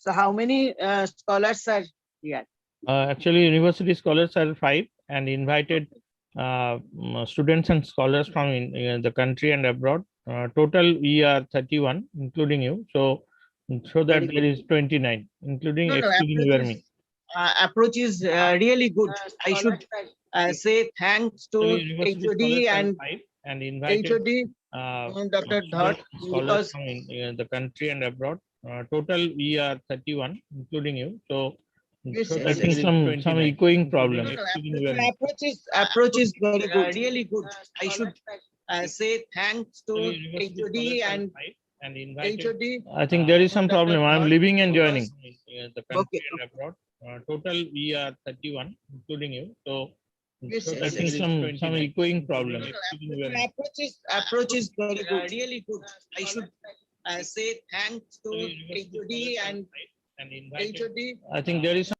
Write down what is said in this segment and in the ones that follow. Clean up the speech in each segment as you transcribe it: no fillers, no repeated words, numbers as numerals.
So how many scholars are here? Actually, university scholars are 5 and invited students and scholars from the country and abroad. Total, we are 31, including you. So that Very there good. is 29, including No, excluding you and me. approach is really good. I should say thanks to Actually, university HOD scholars are and 5 and invited HOD students Dr. Dhar, and scholars because from the country and abroad. Total, we are 31, including you. So yes, I yes, think yes. some echoing problem. No, excluding you and me. approach is very good, really good. I should say thanks to HOD and invited. HOD. I think there is some problem. I'm living and joining the country Okay. and abroad. Total, we are 31, including you. So Yes, I yes, think yes. some echoing problem. excluding you and me. Approach is very good, really good. I should say thanks to HOD and HOD. I think there is some.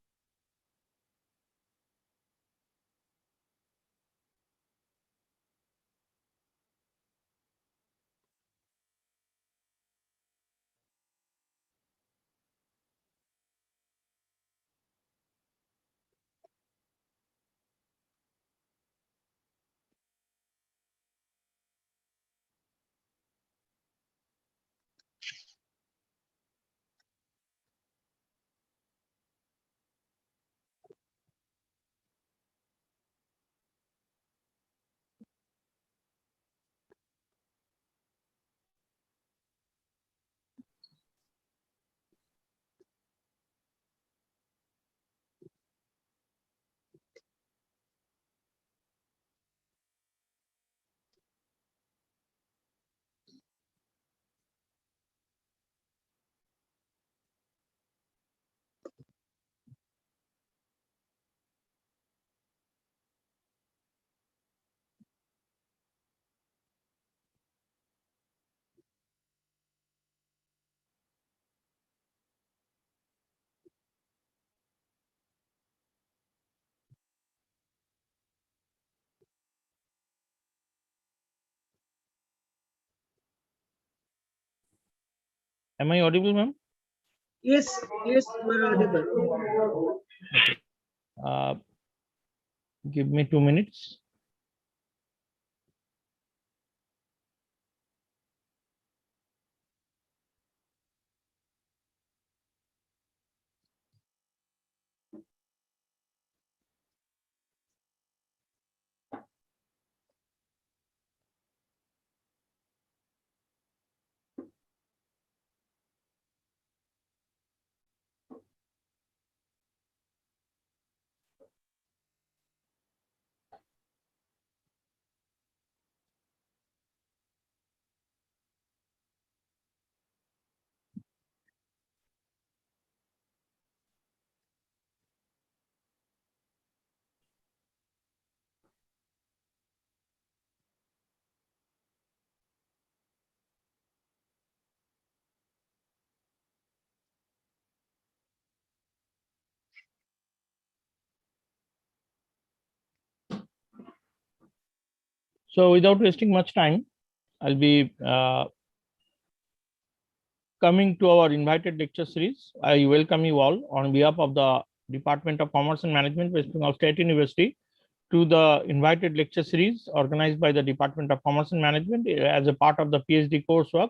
Am I audible, ma'am? Yes, yes, you are audible. Okay. Give me 2 minutes. So without wasting much time, I'll be coming to our invited lecture series. I welcome you all on behalf of the Department of Commerce and Management, West Bengal State University, to the invited lecture series organized by the Department of Commerce and Management as a part of the PhD coursework.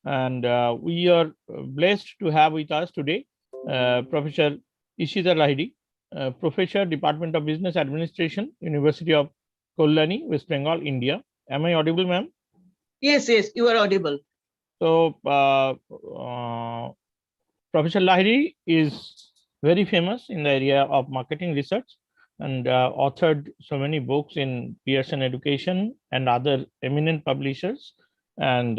And we are blessed to have with us today Professor Isita Lahiri, Professor, Department of Business Administration, University of Kalyani, West Bengal, India. Am I audible, ma'am? Yes, yes, you are audible. So, Professor Lahiri is very famous in the area of marketing research and authored so many books in Pearson Education and other eminent publishers. And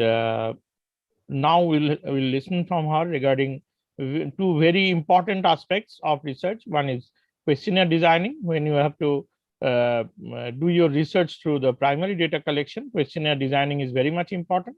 now we'll listen from her regarding two very important aspects of research. One is questionnaire designing, when you have to do your research through the primary data collection. Questionnaire designing is very much important.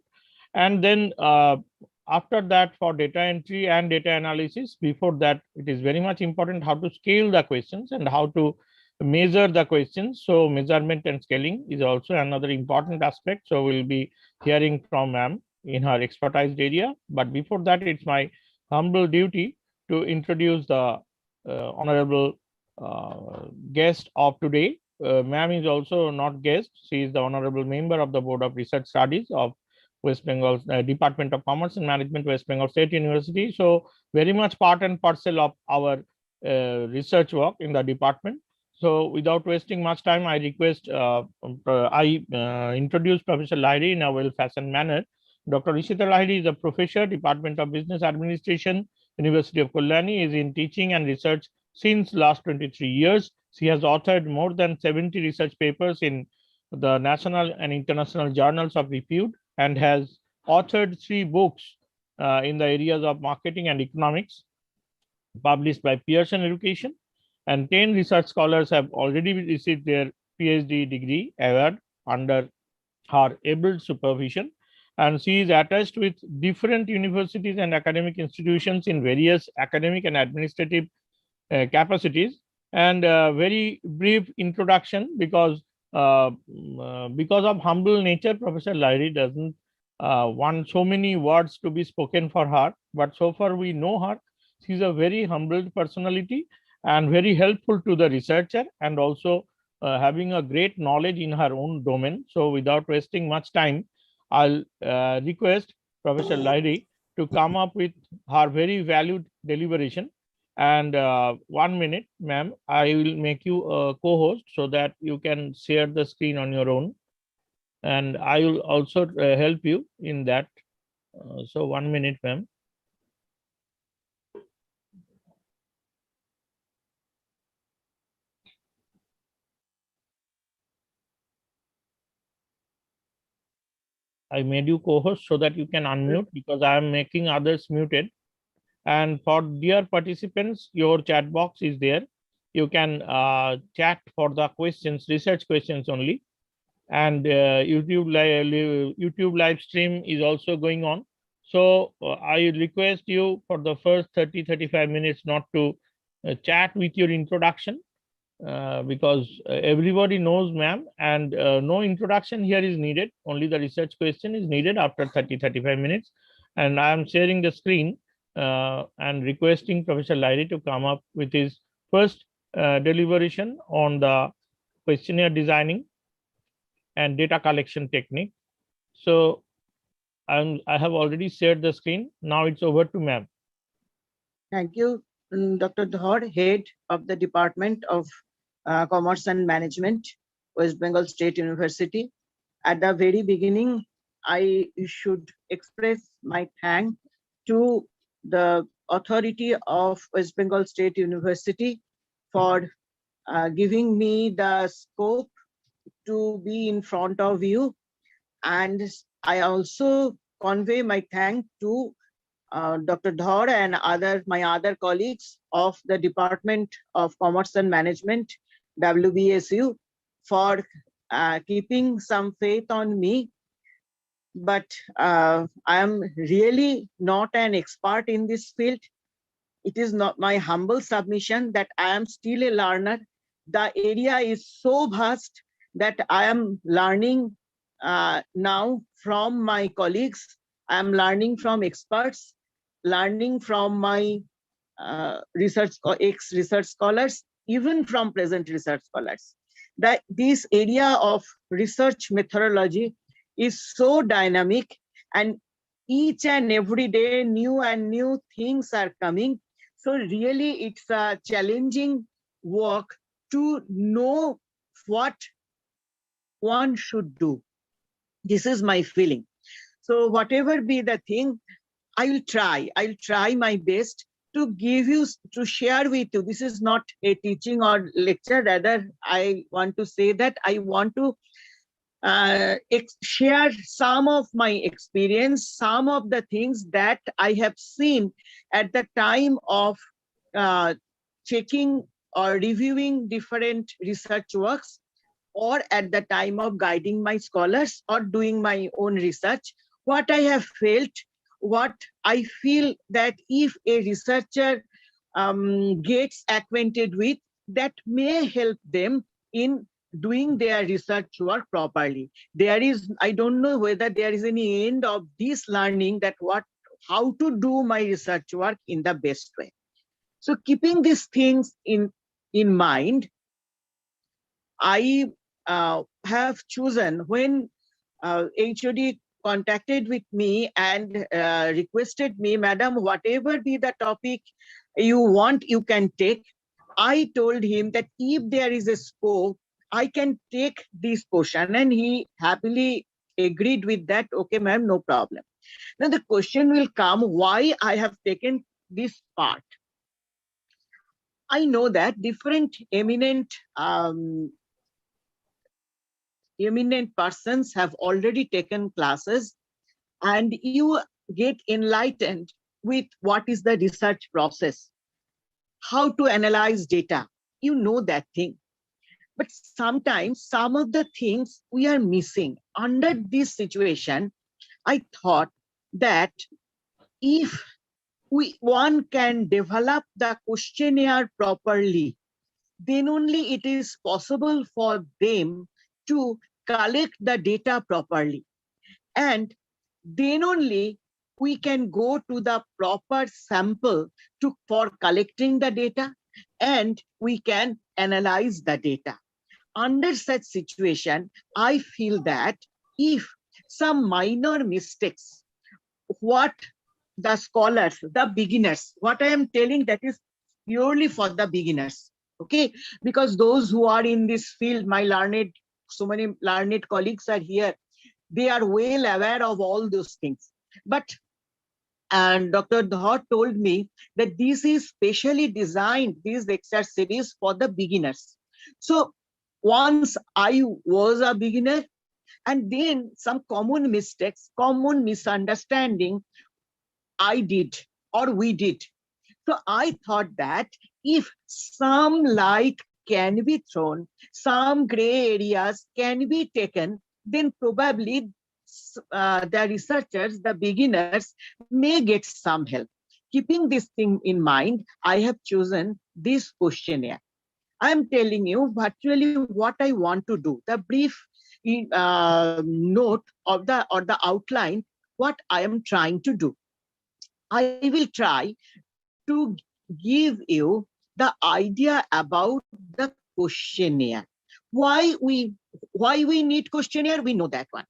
And then after that, for data entry and data analysis, before that, it is very much important how to scale the questions and how to measure the questions. So measurement and scaling is also another important aspect. So we'll be hearing from ma'am in her expertise area. But before that, it's my humble duty to introduce the honorable guest of today. Ma'am is also not guest. She is the honorable member of the Board of Research Studies of West Bengal Department of Commerce and Management, West Bengal State University. So very much part and parcel of our research work in the department. So without wasting much time, I request I introduce Professor Lahiri in a well-fashioned manner. Dr. Isita Lahiri is a professor, Department of Business Administration, University of Kalyani, is in teaching and research since last 23 years. She has authored more than 70 research papers in the national and international journals of repute and has authored 3 books in the areas of marketing and economics, published by Pearson Education, and 10 research scholars have already received their PhD degree award under her able supervision. And she is attached with different universities and academic institutions in various academic and administrative capacities. And very brief introduction, because of humble nature, Professor Lahiri doesn't want so many words to be spoken for her, but so far we know her. She's a very humbled personality and very helpful to the researcher, and also having a great knowledge in her own domain. So without wasting much time, I'll request Professor Lahiri to come up with her very valued deliberation. And 1 minute, ma'am, I will make you a co-host so that you can share the screen on your own. And I will also help you in that. So 1 minute, ma'am. I made you co-host so that you can unmute, because I am making others muted. And for dear participants, your chat box is there. You can chat for the questions, research questions only. And YouTube live stream is also going on. So I request you for the first 30-35 minutes not to chat with your introduction, because everybody knows ma'am, and no introduction here is needed. Only the research question is needed after 30-35 minutes. And I am sharing the screen and requesting Professor Lahiri to come up with his first deliberation on the questionnaire designing and data collection technique. So I have already shared the screen. Now it's over to ma'am. Thank you, Dr. Dhar, Head of the Department of Commerce and Management, West Bengal State University. At the very beginning, I should express my thanks to the authority of West Bengal State University for giving me the scope to be in front of you. And I also convey my thanks to Dr. Dhar and my other colleagues of the Department of Commerce and Management, WBSU, for keeping some faith on me. But I am really not an expert in this field. It is not my humble submission that I am still a learner. The area is so vast that I am learning now from my colleagues. I am learning from experts, learning from my ex-research scholars, even from present research scholars. That this area of research methodology is so dynamic, and each and every day new and new things are coming. So really it's a challenging work to know what one should do. This is my feeling. So whatever be the thing, I'll try my best to give you, to share with you. This is not a teaching or lecture. Rather, I want to say that I want to share some of my experience, some of the things that I have seen at the time of checking or reviewing different research works, or at the time of guiding my scholars or doing my own research. What I have felt, what I feel that if a researcher gets acquainted with, that may help them in doing their research work properly. There is, I don't know whether there is any end of this learning, that how to do my research work in the best way. So keeping these things in mind, I have chosen, when HOD contacted with me and requested me, Madam, whatever be the topic you want, you can take. I told him that if there is a scope, I can take this portion, and he happily agreed with that. Okay, ma'am, no problem. Now the question will come, why I have taken this part. I know that different eminent persons have already taken classes, and you get enlightened with what is the research process, how to analyze data. You know that thing. But sometimes some of the things we are missing. Under this situation, I thought that if one can develop the questionnaire properly, then only it is possible for them to collect the data properly. And then only we can go to the proper sample for collecting the data, and we can analyze the data. Under such situation, I feel that if some minor mistakes, what the scholars, the beginners, what I am telling, that is purely for the beginners, okay? Because those who are in this field, my learned, so many learned colleagues are here, they are well aware of all those things. But and Dr. Dhar told me that this is specially designed, this lecture series, for the beginners. So once I was a beginner, and then some common mistakes, common misunderstanding I did or we did. So I thought that if some light can be thrown, some gray areas can be taken, then probably the researchers, the beginners, may get some help. Keeping this thing in mind, I have chosen this questionnaire. I am telling you virtually what I want to do. The brief note of the outline, what I am trying to do. I will try to give you the idea about the questionnaire. Why we need questionnaire, we know that one.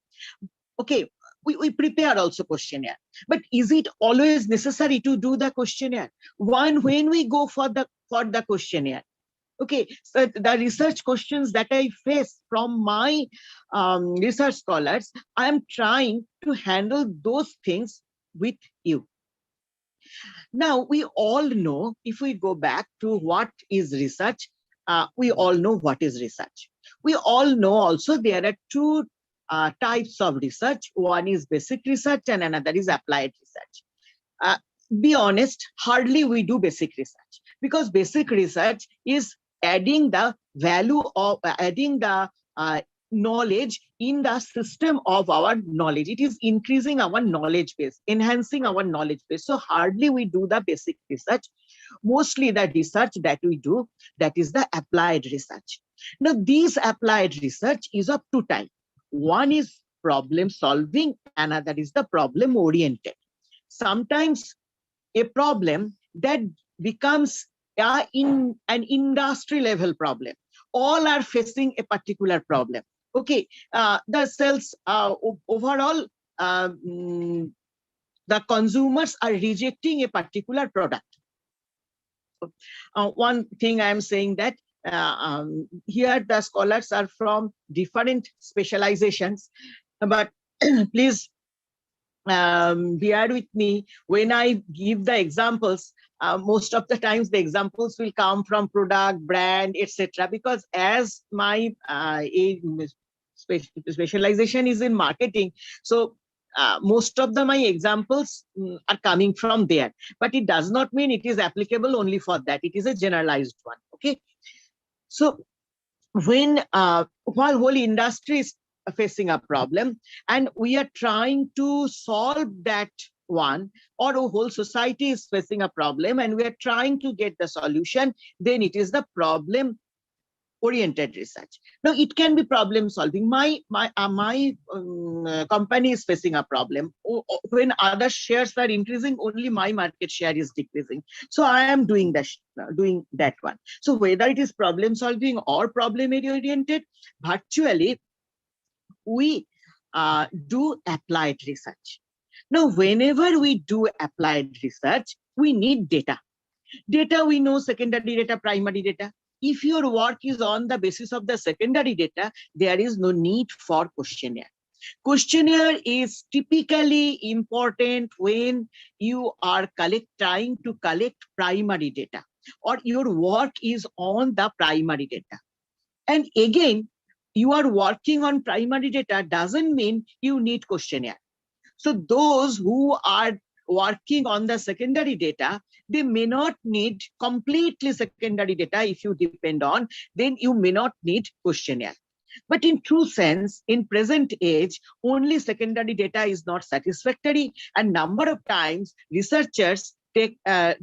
Okay, we prepare also questionnaire. But is it always necessary to do the questionnaire? When we go for the questionnaire? Okay, so the research questions that I face from my research scholars, I am trying to handle those things with you. Now, we all know, if we go back to what is research, we all know what is research. We all know also there are two types of research. One is basic research and another is applied research. Be honest, hardly we do basic research, because basic research is adding the value of adding the knowledge in the system of our knowledge. It is increasing our knowledge base, enhancing our knowledge base. So hardly we do the basic research. Mostly the research that we do, that is the applied research. Now, this applied research is of two types. One is problem solving, another is the problem oriented. Sometimes a problem that becomes in an industry level problem. All are facing a particular problem. Okay, the sales overall, the consumers are rejecting a particular product. One thing I am saying that here the scholars are from different specializations, but please bear with me when I give the examples. Most of the times the examples will come from product, brand, etc. Because as my specialization is in marketing, so most of my examples are coming from there. But it does not mean it is applicable only for that. It is a generalized one. Okay. So when while whole industry is facing a problem and we are trying to solve that one, or a whole society is facing a problem and we are trying to get the solution, then it is the problem oriented research. Now it can be problem solving. My company is facing a problem. When other shares are increasing, only my market share is decreasing. So I am doing that one. So whether it is problem solving or problem oriented, virtually we do applied research. Now, whenever we do applied research, we need data. Data, we know secondary data, primary data. If your work is on the basis of the secondary data, there is no need for questionnaire. Questionnaire is typically important when you are trying to collect primary data, or your work is on the primary data. And again, you are working on primary data doesn't mean you need questionnaire. So those who are working on the secondary data, they may not need completely secondary data. If you depend on, then you may not need questionnaire. But in true sense, in present age, only secondary data is not satisfactory. And number of times researchers take both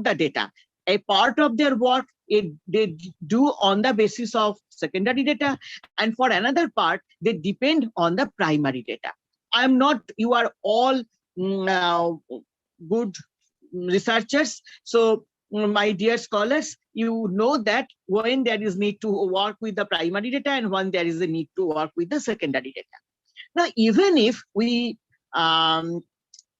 the data. A part of their work they do on the basis of secondary data, and for another part, they depend on the primary data. I'm not, you are all good researchers. So my dear scholars, you know that when there is need to work with the primary data and when there is a need to work with the secondary data. Now, even if we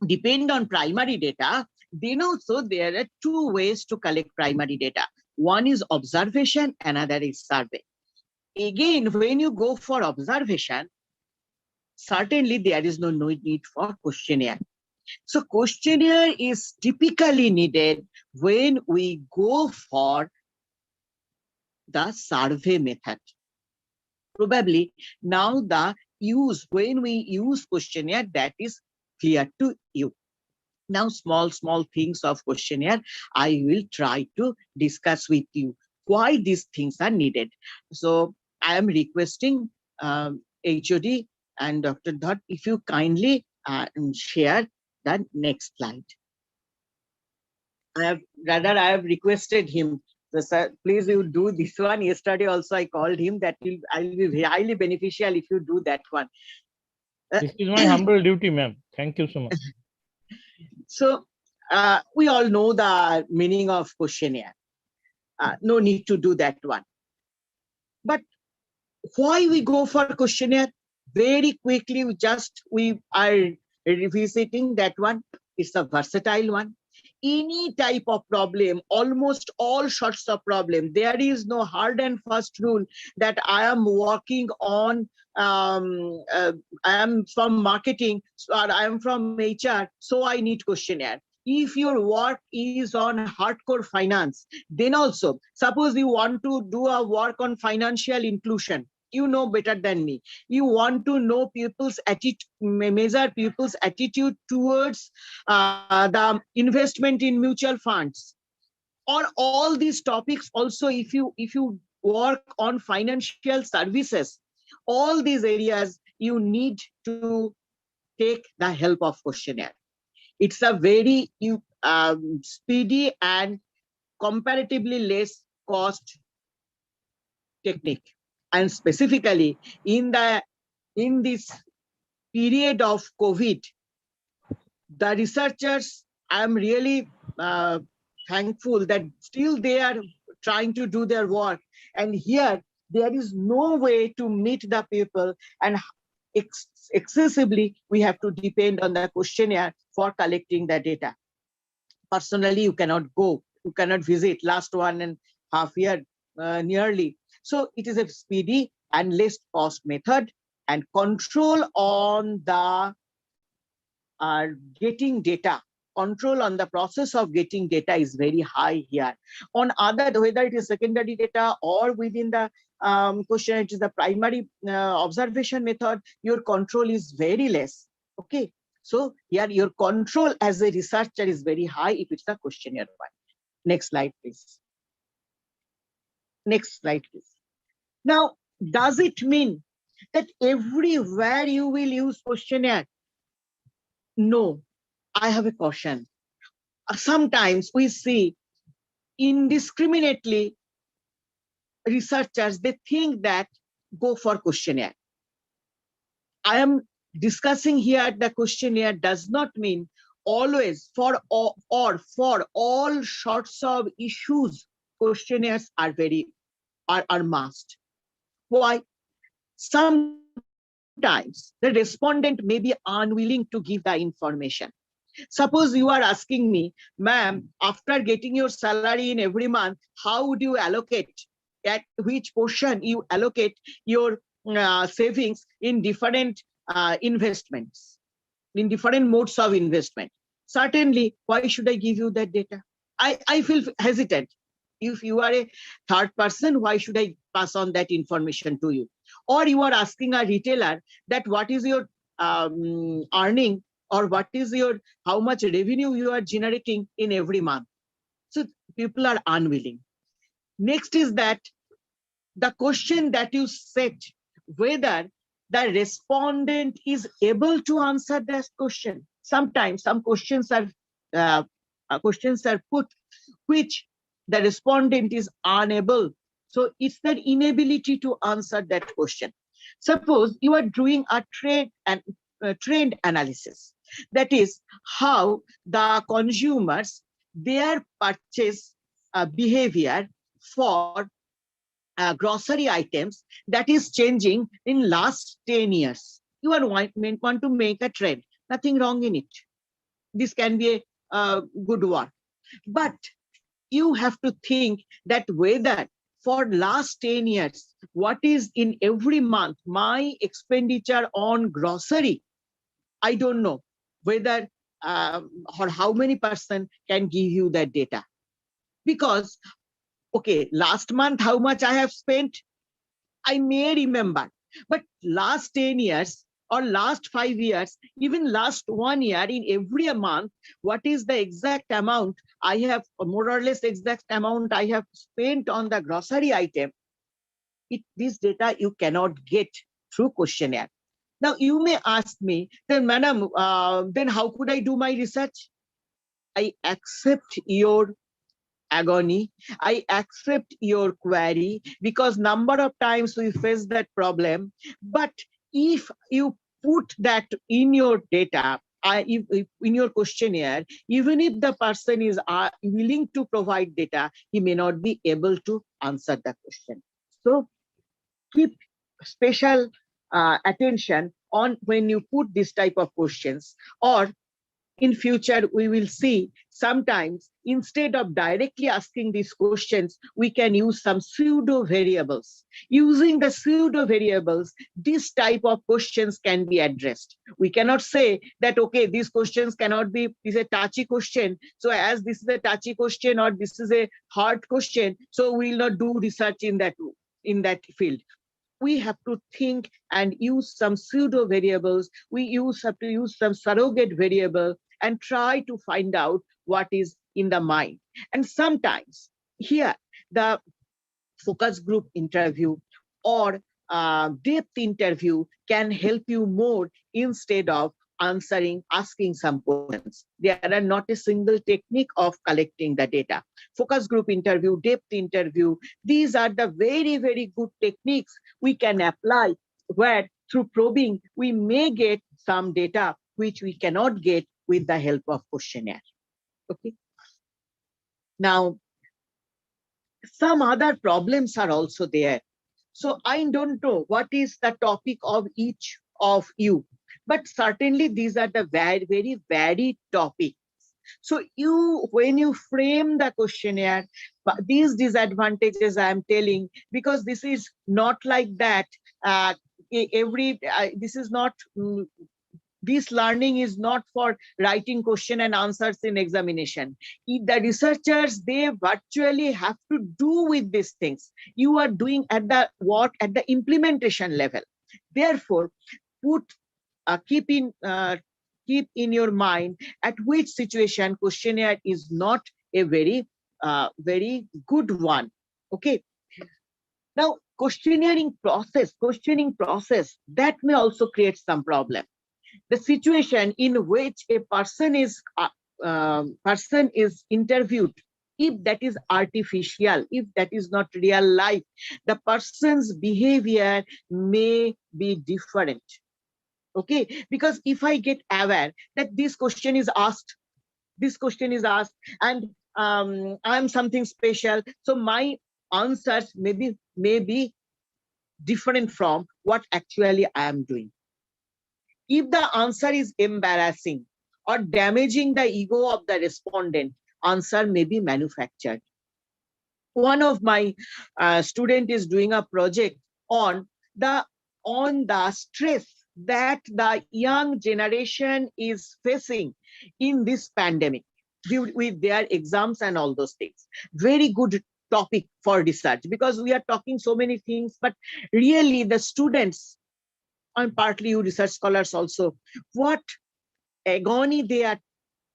depend on primary data, then also there are two ways to collect primary data. One is observation, another is survey. Again, when you go for observation, certainly there is no need for questionnaire. So questionnaire is typically needed when we go for the survey method. Probably now when we use questionnaire, that is clear to you. Now, small things of questionnaire, I will try to discuss with you why these things are needed. So I am requesting HOD and Dr. Dept, if you kindly share the next slide. I have requested him, sir, please you do this one. Yesterday also I called him that I will be highly beneficial if you do that one. This is my humble duty, ma'am. Thank you so much. So we all know the meaning of questionnaire. No need to do that one. But why we go for questionnaire? Very quickly, we are revisiting that one. It's a versatile one. Any type of problem, almost all sorts of problem. There is no hard and fast rule that I am working on, I am from marketing, or I am from HR, so I need questionnaire. If your work is on hardcore finance, then also, suppose you want to do a work on financial inclusion, you know better than me. You want to know people's attitude, measure people's attitude towards the investment in mutual funds, or all these topics. Also, if you work on financial services, all these areas you need to take the help of questionnaire. It's a very speedy and comparatively less cost technique. And specifically in this period of COVID, the researchers, I'm really thankful that still they are trying to do their work. And here, there is no way to meet the people, and excessively, we have to depend on the questionnaire for collecting the data. Personally, you cannot go, you cannot visit last 1.5 years nearly. So it is a speedy and less cost method, and control on the getting data, control on the process of getting data is very high here. On other, whether it is secondary data or within the question, it is the primary observation method, your control is very less. Okay, so here your control as a researcher is very high if it's a questionnaire one. Next slide, please. Next slide, please. Now, does it mean that everywhere you will use questionnaire? No, I have a caution. Sometimes we see indiscriminately researchers, they think that go for questionnaire. I am discussing here the questionnaire does not mean always for all, or for all sorts of issues, questionnaires are must. Why? Sometimes the respondent may be unwilling to give the information. Suppose you are asking me, ma'am, after getting your salary in every month, how would you allocate, at which portion you allocate your savings in different investments, in different modes of investment? Certainly, why should I give you that data? I feel hesitant. If you are a third person, why should I pass on that information to you? Or you are asking a retailer that what is your earning, or what is your, how much revenue you are generating in every month. So people are unwilling. Next is that the question that you set, whether the respondent is able to answer that question. Sometimes some questions are put which the respondent is unable. So it's that inability to answer that question. Suppose you are doing a trend analysis. That is how the consumers, their purchase behavior for grocery items that is changing in last 10 years. You are want to make a trend. Nothing wrong in it. This can be a good one. But you have to think that whether for last 10 years, what is in every month my expenditure on grocery, I don't know whether or how many person can give you that data. Because, okay, last month, how much I have spent, I may remember. But last 10 years or last 5 years, even last 1 year, in every month, what is the exact amount I have, more or less exact amount I have spent on the grocery item, this data you cannot get through questionnaire. Now you may ask me, then madam, then how could I do my research? I accept your agony, I accept your query, because number of times we face that problem. But if you put that in your data, if in your questionnaire, even if the person is willing to provide data, he may not be able to answer the question. So keep special attention on when you put this type of questions. Or in future, we will see sometimes instead of directly asking these questions, we can use some pseudo variables. Using the pseudo variables, this type of questions can be addressed. We cannot say that, okay, these questions cannot be, this is a touchy question. So as this is a touchy question or this is a hard question, so we will not do research in that field. We have to think and use some pseudo variables. We have to use some surrogate variable and try to find out what is in the mind. And sometimes here, the focus group interview or depth interview can help you more instead of asking some questions. There are not a single technique of collecting the data. Focus group interview, depth interview, these are the very, very good techniques we can apply, where through probing, we may get some data which we cannot get with the help of questionnaire. Okay. Now, some other problems are also there. So I don't know what is the topic of each of you, but certainly these are the very, very varied topics. So when you frame the questionnaire, these disadvantages I am telling, because this is not like that. This is not. This learning is not for writing question and answers in examination. The researchers, they virtually have to do with these things. You are doing at the work at the implementation level. Therefore, keep in your mind at which situation questionnaire is not a very good one. Okay. Now, questioning process that may also create some problem. The situation in which a person is interviewed if that is artificial, if that is not real life, the person's behavior may be different. Okay, because if I get aware that this question is asked, and I'm something special, so my answers may be different from what actually I am doing. If the answer is embarrassing or damaging the ego of the respondent, answer may be manufactured. One of my student is doing a project on the stress that the young generation is facing in this pandemic with their exams and all those things. Very good topic for research, because we are talking so many things, but really the students, and partly you research scholars also, what agony they are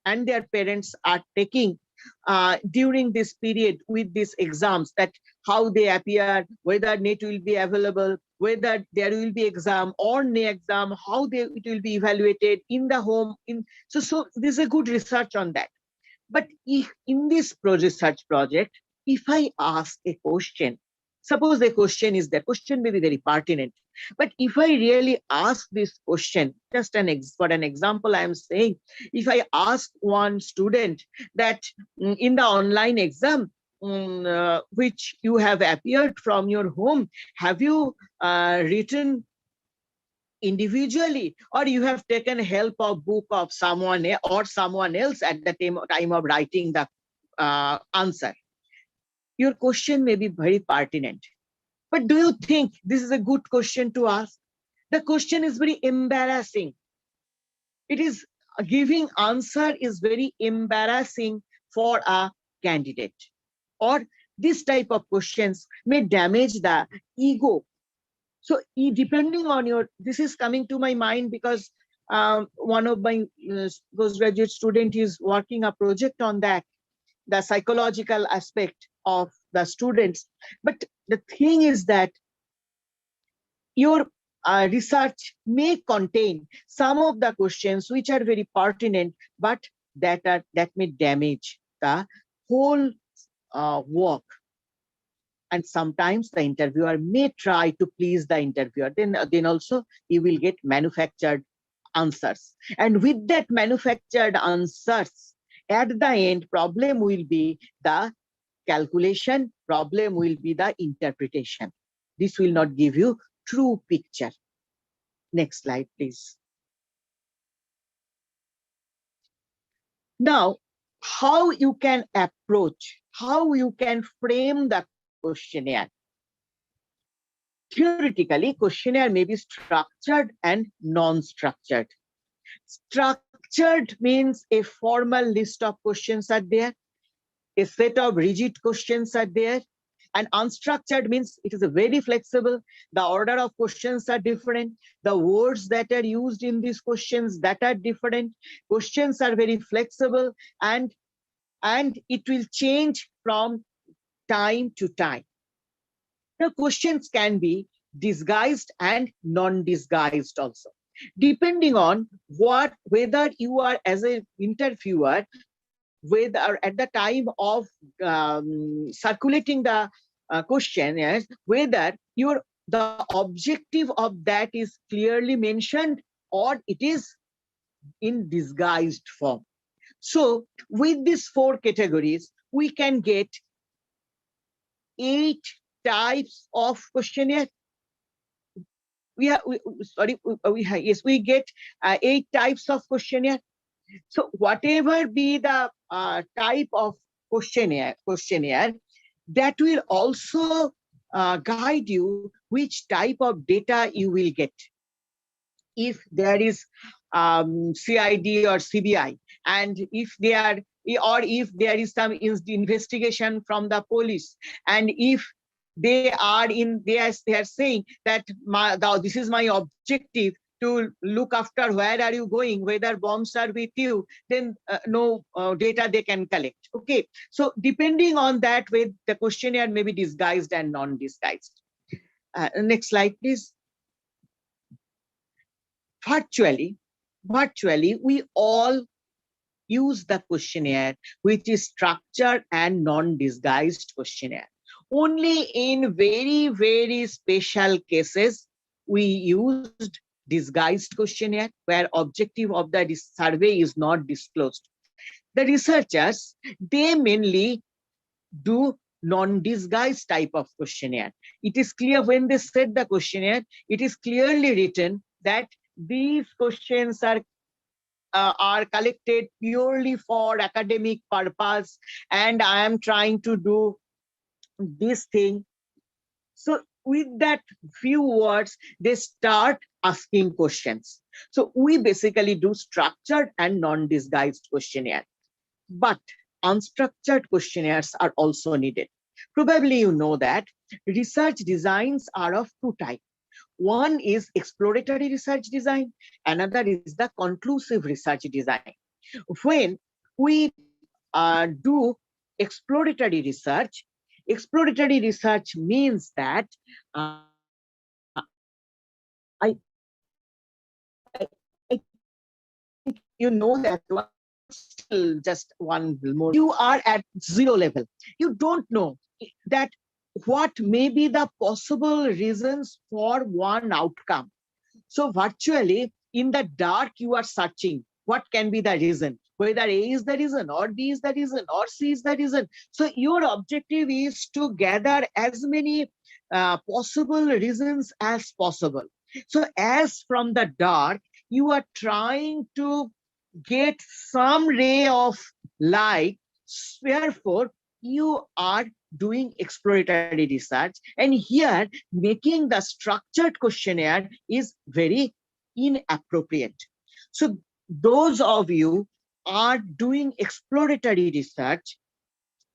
and their parents are taking during this period with these exams, that how they appear, whether net will be available, whether there will be exam or no exam, how it will be evaluated in the home. So there's a good research on that. But if in this research project, if I ask a question, suppose the question is, the question may be very pertinent, but if I really ask this question, just for an example, I am saying, if I ask one student that in the online exam, which you have appeared from your home, have you written individually, or you have taken help of book of someone or someone else at the time of writing the answer? Your question may be very pertinent, but do you think this is a good question to ask? The question is very embarrassing. It is giving answer is very embarrassing for a candidate, or this type of questions may damage the ego. So depending on this is coming to my mind because one of my postgraduate student is working a project on that, the psychological aspect of the students. But the thing is that your research may contain some of the questions which are very pertinent, but that may damage the whole work. And sometimes the interviewer may try to please the interviewer. Then also you will get manufactured answers. And with that manufactured answers, at the end, problem will be the calculation, problem will be the interpretation. This will not give you true picture. Next slide, please. Now, how you can approach, how you can frame the questionnaire. Theoretically, questionnaire may be structured and non-structured. Structured means a formal list of questions are there, a set of rigid questions are there, and unstructured means it is very flexible. The order of questions are different. The words that are used in these questions that are different. Questions are very flexible, and it will change from time to time. The questions can be disguised and non-disguised also, depending on whether you are as an interviewer, whether at the time of circulating the questionnaires, whether the objective of that is clearly mentioned or it is in disguised form. So with these 4 categories, we can get 8 types of questionnaire. We get 8 types of questionnaire. So whatever be the type of questionnaire, that will also guide you which type of data you will get. If there is CID or CBI, and if there is some investigation from the police, and if they are saying that this is my objective, to look after where are you going, whether bombs are with you, then no data they can collect. Okay, so depending on that, with the questionnaire may be disguised and non-disguised. Next slide, please. Virtually, we all use the questionnaire, which is structured and non-disguised questionnaire. Only in very, very special cases, we used disguised questionnaire where objective of the survey is not disclosed. The researchers, they mainly do non-disguised type of questionnaire. It is clear when they set the questionnaire, it is clearly written that these questions are collected purely for academic purpose, and I am trying to do this thing. So with that few words, they start asking questions. So we basically do structured and non-disguised questionnaire. But unstructured questionnaires are also needed. Probably you know that research designs are of two types. One is exploratory research design, another is the conclusive research design. When we do exploratory research means that you know that still just one more. You are at zero level. You don't know that what may be the possible reasons for one outcome. So virtually in the dark, you are searching what can be the reason, whether A is the reason or B is the reason or C is the reason. So your objective is to gather as many possible reasons as possible. So as from the dark, you are trying to get some ray of light. Therefore, you are doing exploratory research, and here making the structured questionnaire is very inappropriate. So those of you are doing exploratory research,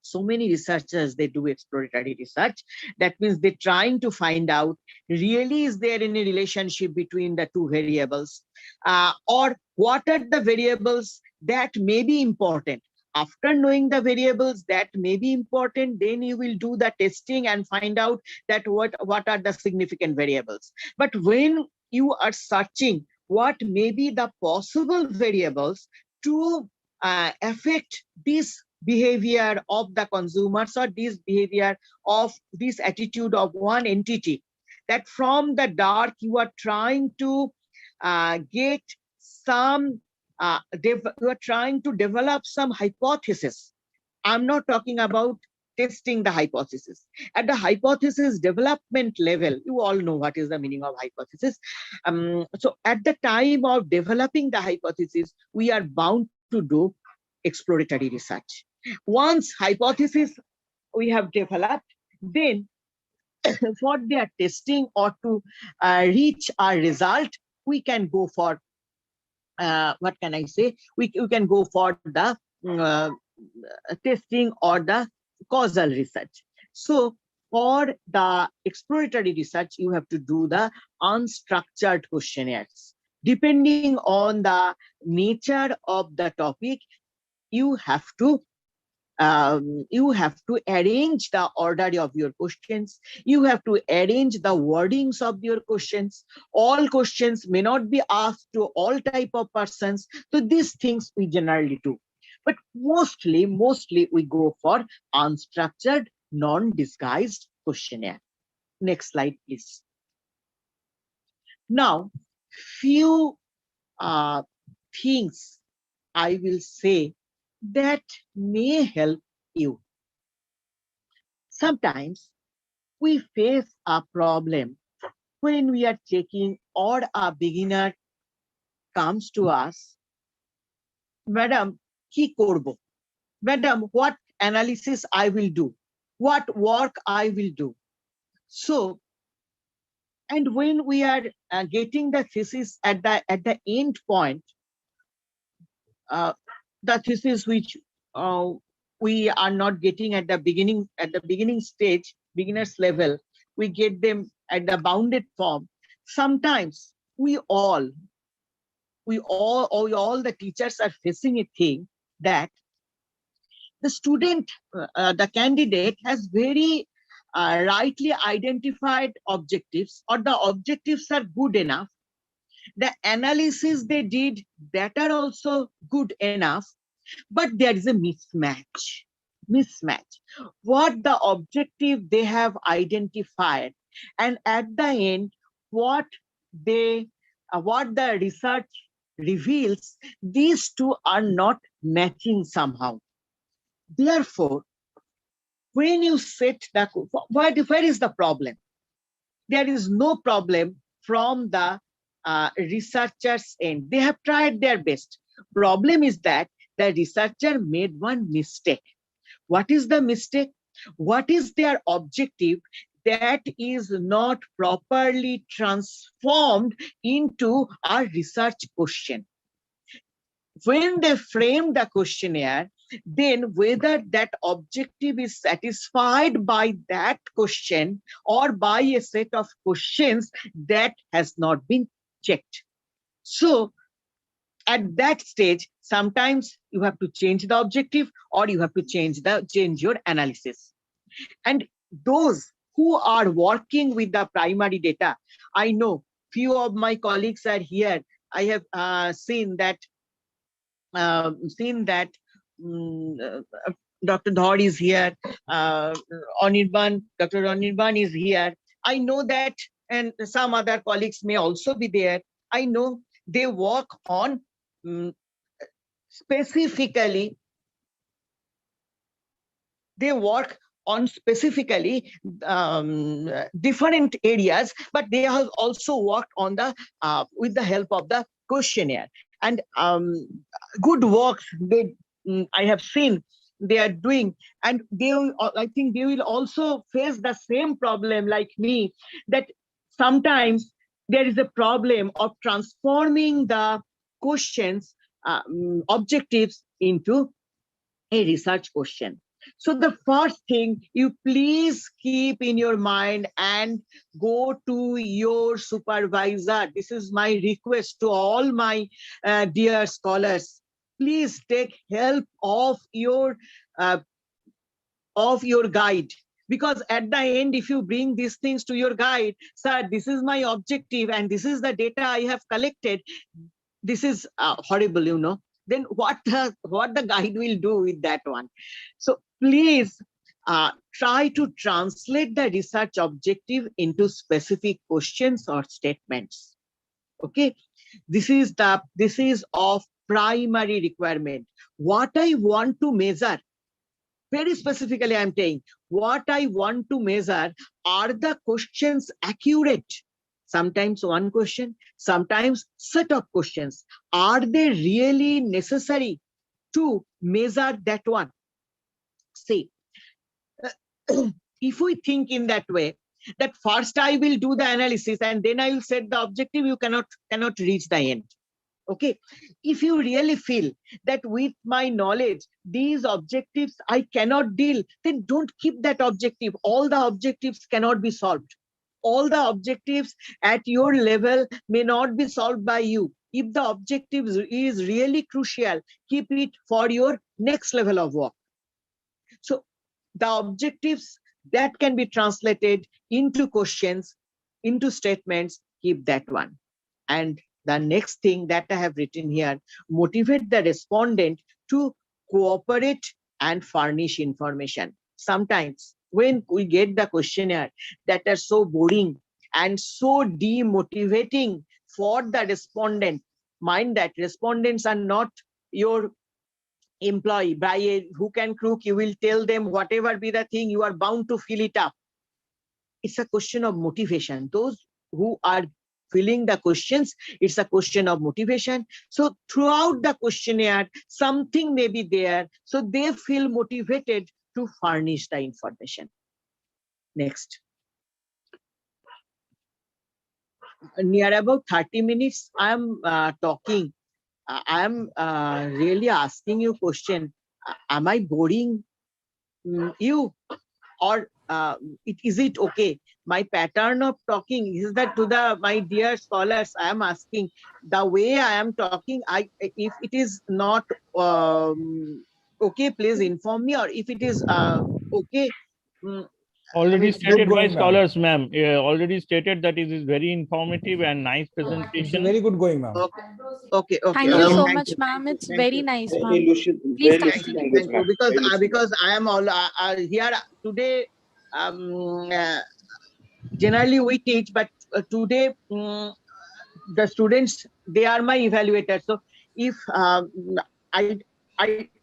so many researchers, they do exploratory research. That means they're trying to find out really is there any relationship between the two variables, or what are the variables that may be important. After knowing the variables that may be important, then you will do the testing and find out that what are the significant variables. But when you are searching what may be the possible variables to affect this behavior of the consumers, or this behavior of this attitude of one entity, that from the dark you are trying to get some, you are trying to develop some hypothesis. I'm not talking about testing the hypothesis. At the hypothesis development level, you all know what is the meaning of hypothesis. So at the time of developing the hypothesis, we are bound to do exploratory research. Once hypothesis we have developed, then for their testing or to reach our result, we can go for what can I say? We can go for the testing or the causal research. So for the exploratory research, you have to do the unstructured questionnaires. Depending on the nature of the topic, you have to arrange the order of your questions. You have to arrange the wordings of your questions. All questions may not be asked to all type of persons. So these things we generally do. But mostly we go for unstructured, non-disguised questionnaire. Next slide, please. Now, few things I will say that may help you. Sometimes we face a problem when we are checking, or a beginner comes to us, Madam, ki korbo? Madam, what analysis I will do? What work I will do? So, and when we are getting the thesis at the end point, the thesis which we are not getting at the beginning stage, beginners level, we get them at the bounded form. Sometimes we all the teachers are facing a thing that the student, the candidate has very rightly identified objectives, or the objectives are good enough. The analysis they did, that are also good enough. but there is a mismatch. What the objective they have identified, and at the end, what the research reveals, these two are not matching somehow. Therefore, when you set the, where is the problem? There is no problem from the researchers' end. They have tried their best. Problem is that the researcher made one mistake. What is the mistake? What is their objective that is not properly transformed into a research question? When they frame the questionnaire, then whether that objective is satisfied by that question or by a set of questions, that has not been checked. So at that stage, sometimes you have to change the objective, or you have to change your analysis. And those who are working with the primary data, I know few of my colleagues are here. I have seen that Dr. Dhod is here, Dr. Anirban is here. I know that, and some other colleagues may also be there. I know they work on specifically different areas, but they have also worked on the with the help of the questionnaire. And good work I have seen they are doing, and I think they will also face the same problem like me, that sometimes there is a problem of transforming the questions, objectives into a research question. So the first thing you please keep in your mind and go to your supervisor. This is my request to all my dear scholars. Please take help of your guide, because at the end, if you bring these things to your guide, sir, this is my objective and this is the data I have collected, this is horrible, you know, then what the guide will do with that one? So please try to translate the research objective into specific questions or statements. Okay, this is of primary requirement. What I want to measure, very specifically I'm saying, what I want to measure, are the questions accurate? Sometimes one question, sometimes set of questions. Are they really necessary to measure that one? See, if we think in that way, that first I will do the analysis and then I will set the objective, you cannot reach the end. Okay, if you really feel that with my knowledge, these objectives I cannot deal, then don't keep that objective. All the objectives cannot be solved. All the objectives at your level may not be solved by you. If the objective is really crucial, keep it for your next level of work. So the objectives that can be translated into questions, into statements, keep that one. And the next thing that I have written here, motivate the respondent to cooperate and furnish information. Sometimes when we get the questionnaire that are so boring and so demotivating for the respondent, mind that respondents are not your employee. By a hook and crook, you will tell them whatever be the thing, you are bound to fill it up. It's a question of motivation. Those who are filling the questions, it's a question of motivation. So throughout the questionnaire, something may be there, so they feel motivated to furnish the information. Next. Near about 30 minutes, I'm talking. I'm really asking you question. Am I boring you? Or is it okay? My pattern of talking is that to my dear scholars, I am asking the way I am talking. If it is not okay, please inform me. Or if it is okay, Already It's good stated by going, ma'am. scholars, ma'am. Already stated that it is very informative and nice It's presentation. very good going, ma'am. Okay. Thank you Madam, so Thank much, you, ma'am. It's thank very you. nice, very ma'am. lucid, Please very Thank lucid you, continue. language, thank you. ma'am. Because Very lucid. because I am all here today. Um, uh, Generally we teach, but today the students, they are my evaluators. So if I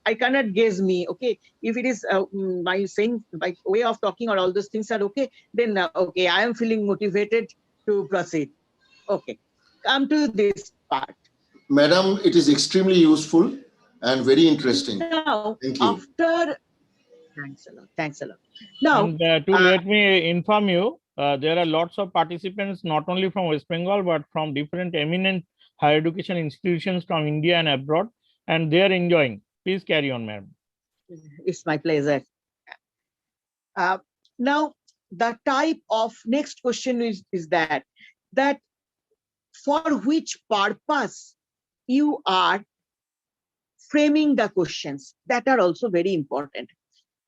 I cannot guess me, okay, if it is my saying, my way of talking or all those things are okay, then okay, I am feeling motivated to proceed. Okay, come to this part. Madam, it is extremely useful and very interesting. Now Thank you. after, thanks a lot. Now And to let me inform you, there are lots of participants, not only from West Bengal, but from different eminent higher education institutions from India and abroad, and they are enjoying. Please carry on, madam. it's my pleasure. Now the type of next question is that for which purpose you are framing the questions, that are also very important.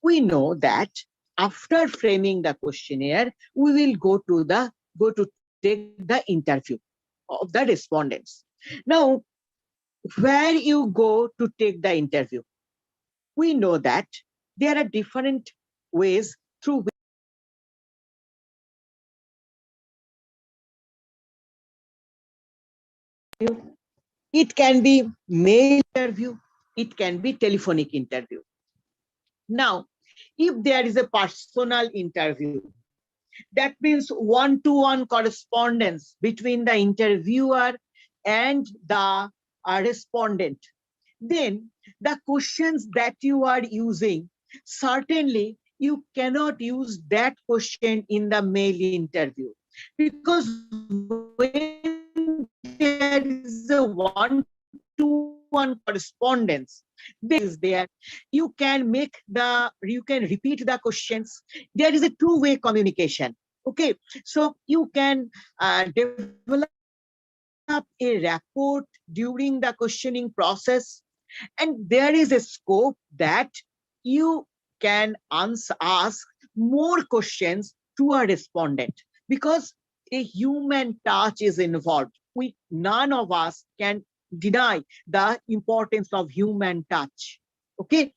We know that after framing the questionnaire, we will go to take the interview of the respondents. Now, where you go to take the interview, we know that there are different ways through which it can be mail interview, it can be telephonic interview. Now, if there is a personal interview, that means one-to-one correspondence between the interviewer and the respondent, then the questions that you are using, certainly you cannot use that question in the mail interview, because when there is a one-to-one correspondence, is there, you can repeat the questions. There is a two-way communication. Okay, so you can develop a rapport during the questioning process, and there is a scope that you can ask more questions to a respondent, because a human touch is involved. None of us can deny the importance of human touch. Okay,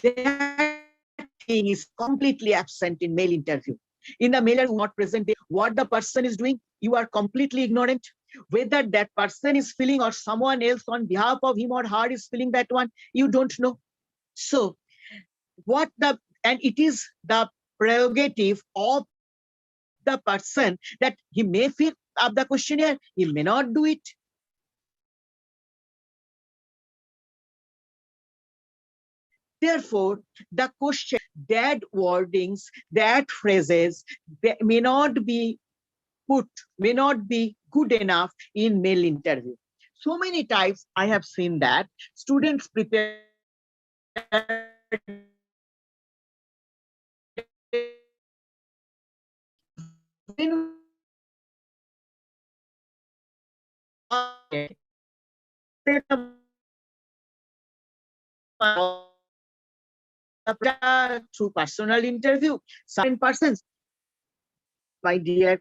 that thing is completely absent in mail interview. In the mailer, not present what the person is doing, you are completely ignorant. Whether that person is feeling or someone else on behalf of him or her is feeling that one, you don't know. So and it is the prerogative of the person that he may fill up the questionnaire, he may not do it. Therefore, the question, that wordings, that phrases, they may not be good enough in mail interview. So many times I have seen that students prepare through personal interview. Certain persons, my dear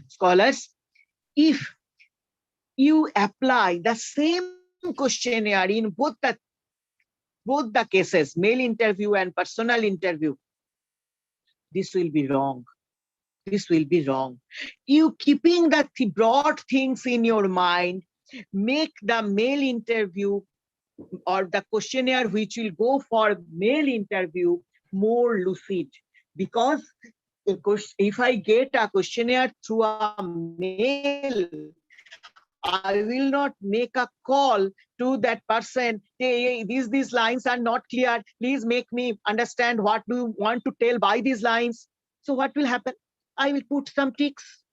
scholars, if you apply the same questionnaire in both the cases, mail interview and personal interview, this will be wrong. This will be wrong. You keeping the broad things in your mind, make the mail interview or the questionnaire which will go for mail interview more lucid. Because if I get a questionnaire through a mail, I will not make a call to that person, hey, these lines are not clear, please make me understand what do you want to tell by these lines. So what will happen? I will put some ticks.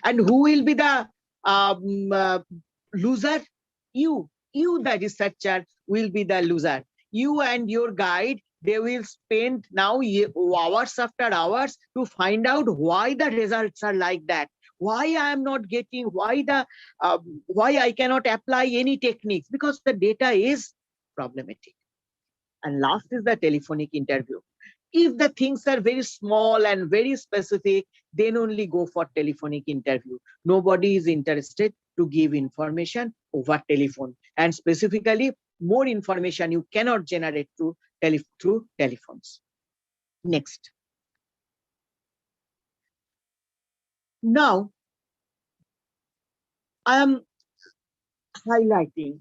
And who will be the loser? You, the researcher, will be the loser. You and your guide, they will spend now hours after hours to find out why the results are like that. Why I am not getting, why I cannot apply any techniques, because the data is problematic. and last is the telephonic interview. If the things are very small and very specific, then only go for telephonic interview. Nobody is interested to give information over telephone, and specifically more information you cannot generate through telephones. Next. Now, I am highlighting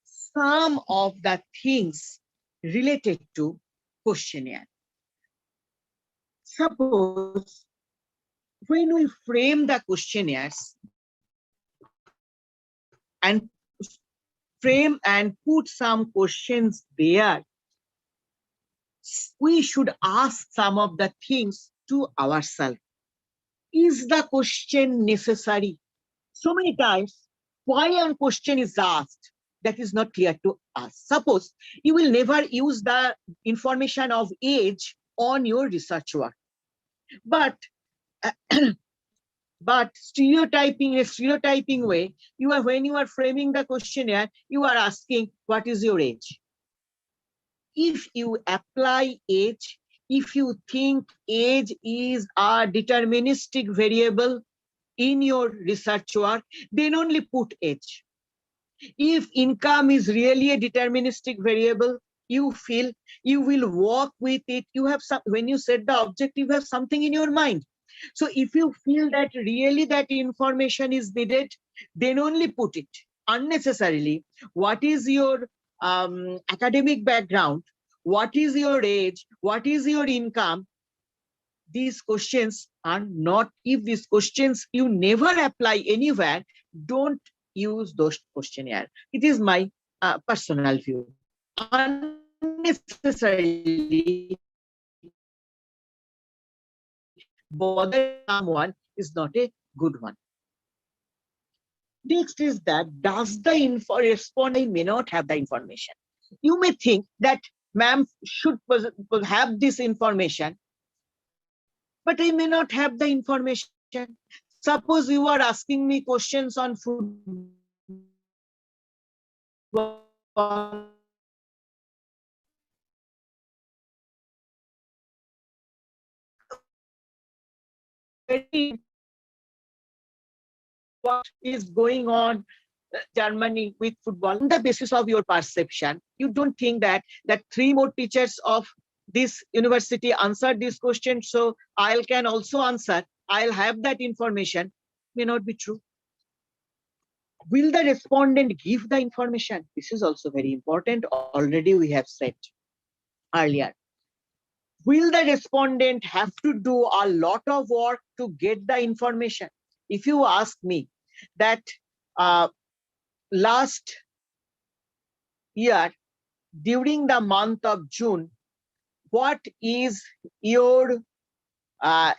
some of the things related to questionnaire. Suppose when we frame the questionnaires and frame and put some questions there, we should ask some of the things to ourselves. Is the question necessary? So many times, why a question is asked, that is not clear to us. Suppose you will never use the information of age on your research work, but stereotyping, a stereotyping way, when you are framing the questionnaire, you are asking, what is your age? If you apply age, if you think age is a deterministic variable in your research work, then only put age. If income is really a deterministic variable, you feel you will work with it. You have some, when you set the objective, you have something in your mind. So if you feel that really that information is needed, then only put it. Unnecessarily, what is your academic background? What is your age? What is your income? These questions are not, if these questions you never apply anywhere, don't use those questionnaire. It is my personal view. Unnecessarily bother someone is not a good one. Next is that, does the respondent may not have the information? You may think that ma'am should have this information, but I may not have the information. Suppose you are asking me questions on football. What is going on Germany with football? On the basis of your perception, you don't think that 3 more teachers of this university answered this question, so I can also answer, I'll have that information. May not be true. Will the respondent give the information? This is also very important. Already we have said earlier. Will the respondent have to do a lot of work to get the information? If you ask me that last year, during the month of June, what is your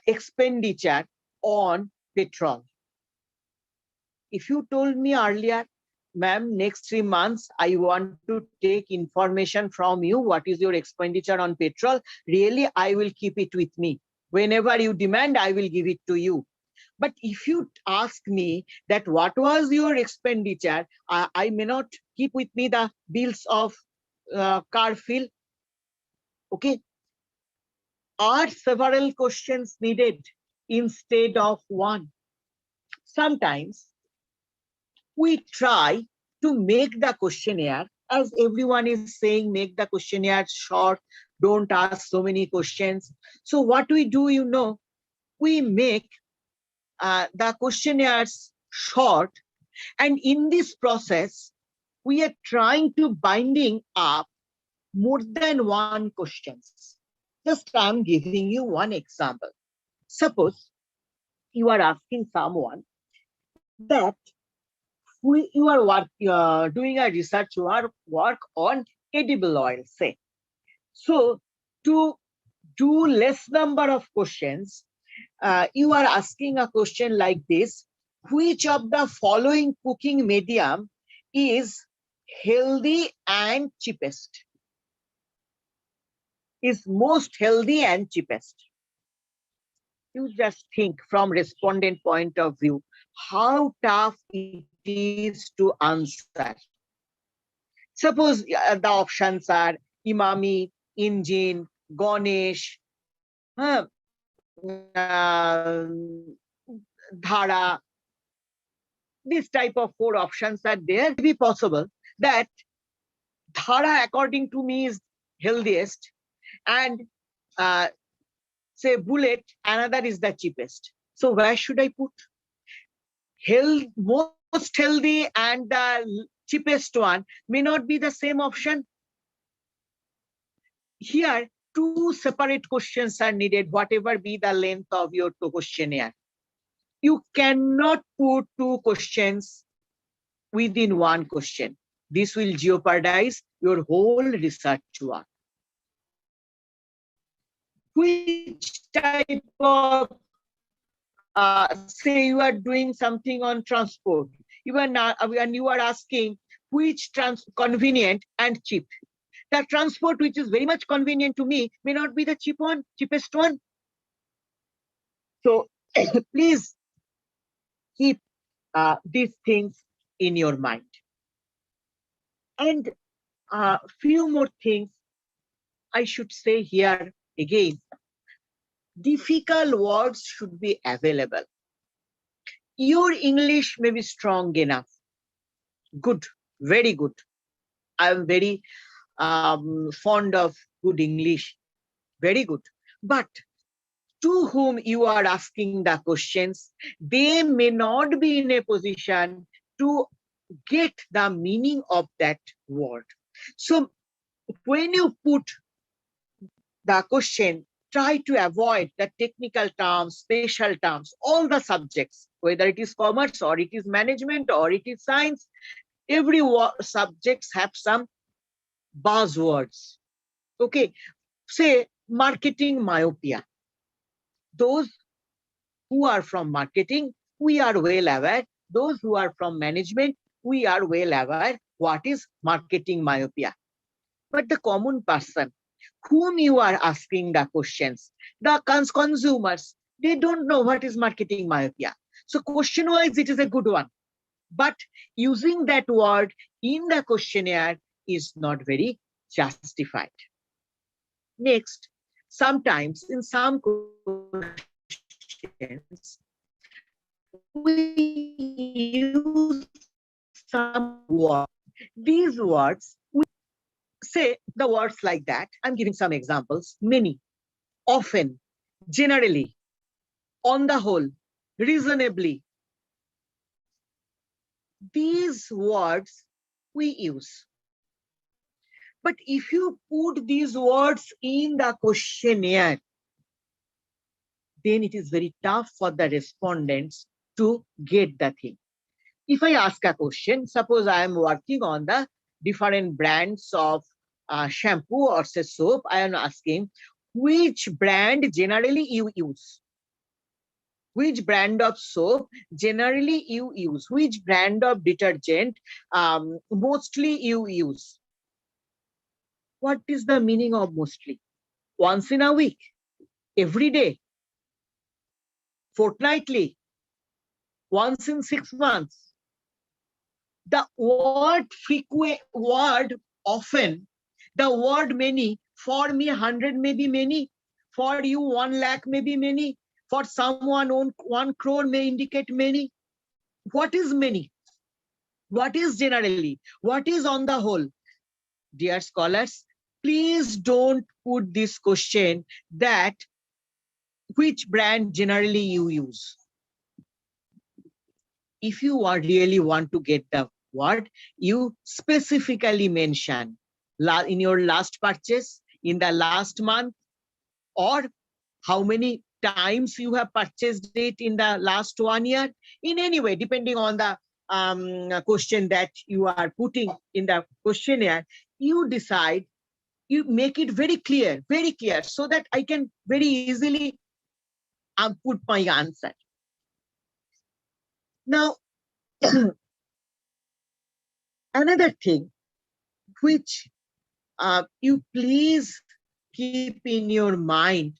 expenditure on petrol? If you told me earlier, ma'am, next 3 months, I want to take information from you, what is your expenditure on petrol? Really, I will keep it with me. Whenever you demand, I will give it to you. But if you ask me that what was your expenditure, I may not keep with me the bills of car fill. Okay. Are several questions needed instead of one? Sometimes we try to make the questionnaire, as everyone is saying, make the questionnaire short, don't ask so many questions. So what we do, you know, we make the questionnaires short, and in this process, we are trying to binding up more than one questions. Just I'm giving you one example. Suppose you are asking someone that you are doing a research work on edible oil, say. So to do less number of questions, you are asking a question like this: which of the following cooking medium is healthy and cheapest? Is most healthy and cheapest? You just think from respondent point of view, how tough it is to answer. Suppose the options are Imami, Engine, Ganesh, uh, Dhara. This type of 4 options are there. It be possible that Dhara, according to me, is healthiest, and say Bullet, another is the cheapest. So where should I put? Most healthy and the cheapest one may not be the same option. Here, 2 separate questions are needed, whatever be the length of your questionnaire. You cannot put 2 questions within 1 question. This will jeopardize your whole research work. Which type of, say you are doing something on transport, you are not, and you are asking which convenient and cheap. The transport which is very much convenient to me may not be the cheapest one. So please keep these things in your mind. And few more things I should say here again. Difficult words should be available. Your English may be strong enough. Good, very good. I am very fond of good English. Very good. But to whom you are asking the questions, they may not be in a position to get the meaning of that word. So when you put the question, try to avoid the technical terms, special terms, all the subjects, whether it is commerce or it is management or it is science, every subjects have some buzzwords. Okay, say marketing myopia. Those who are from marketing, we are well aware. Those who are from management, we are well aware what is marketing myopia. But the common person whom you are asking the questions, the consumers, they don't know what is marketing myopia. So question-wise, it is a good one. But using that word in the questionnaire is not very justified. Next, sometimes in some questions, we use some words. These words, we say the words like that. I'm giving some examples. Many, often, generally, on the whole, reasonably. These words we use. But if you put these words in the questionnaire, then it is very tough for the respondents to get the thing. If I ask a question, suppose I am working on the different brands of shampoo or say soap, I am asking which brand generally you use. Which brand of soap generally you use? Which brand of detergent mostly you use? What is the meaning of mostly? Once in a week, every day, fortnightly, once in 6 months. The word frequent, word often, the word many, for me 100 may be many, for you 1 lakh may be many, for someone 1 crore may indicate many. What is many? What is generally? What is on the whole? Dear scholars, please don't put this question that which brand generally you use. If you really want to get the word, you specifically mention in your last purchase, in the last month, or how many times you have purchased it in the last 1 year. In any way, depending on the question that you are putting in the questionnaire, you decide, you make it very clear, so that I can very easily put my answer. Now, another thing which you please keep in your mind,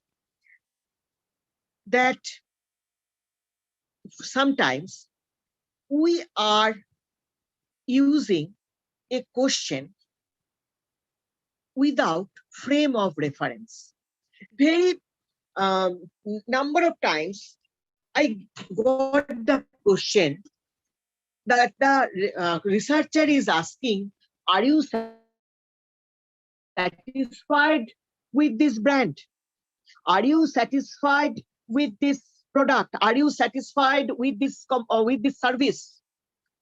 that sometimes we are using a question without frame of reference. Very number of times I got the question that the researcher is asking, are you satisfied with this brand? Are you satisfied with this product? Are you satisfied with this with this service?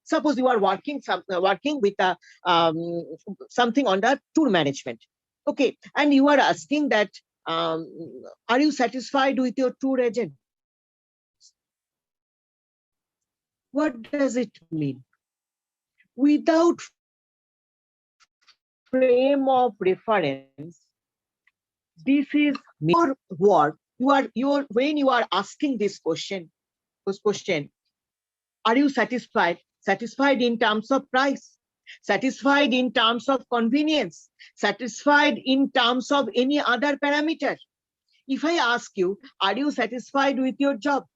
Suppose you are working with something on the tour management, okay, and you are asking that, are you satisfied with your tour agent? What does it mean? Without frame of reference, this is your word. When you are asking this question, are you satisfied? Satisfied in terms of price, satisfied in terms of convenience, satisfied in terms of any other parameter. If I ask you, are you satisfied with your job?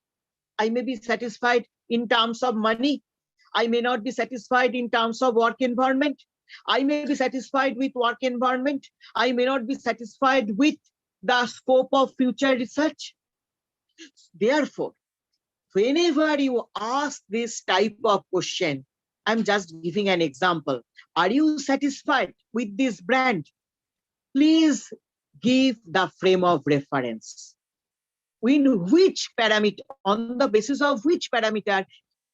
I may be satisfied in terms of money. I may not be satisfied in terms of work environment. I may be satisfied with work environment. I may not be satisfied with the scope of future research. Therefore, whenever you ask this type of question, I'm just giving an example. Are you satisfied with this brand? Please give the frame of reference. In which parameter, on the basis of which parameter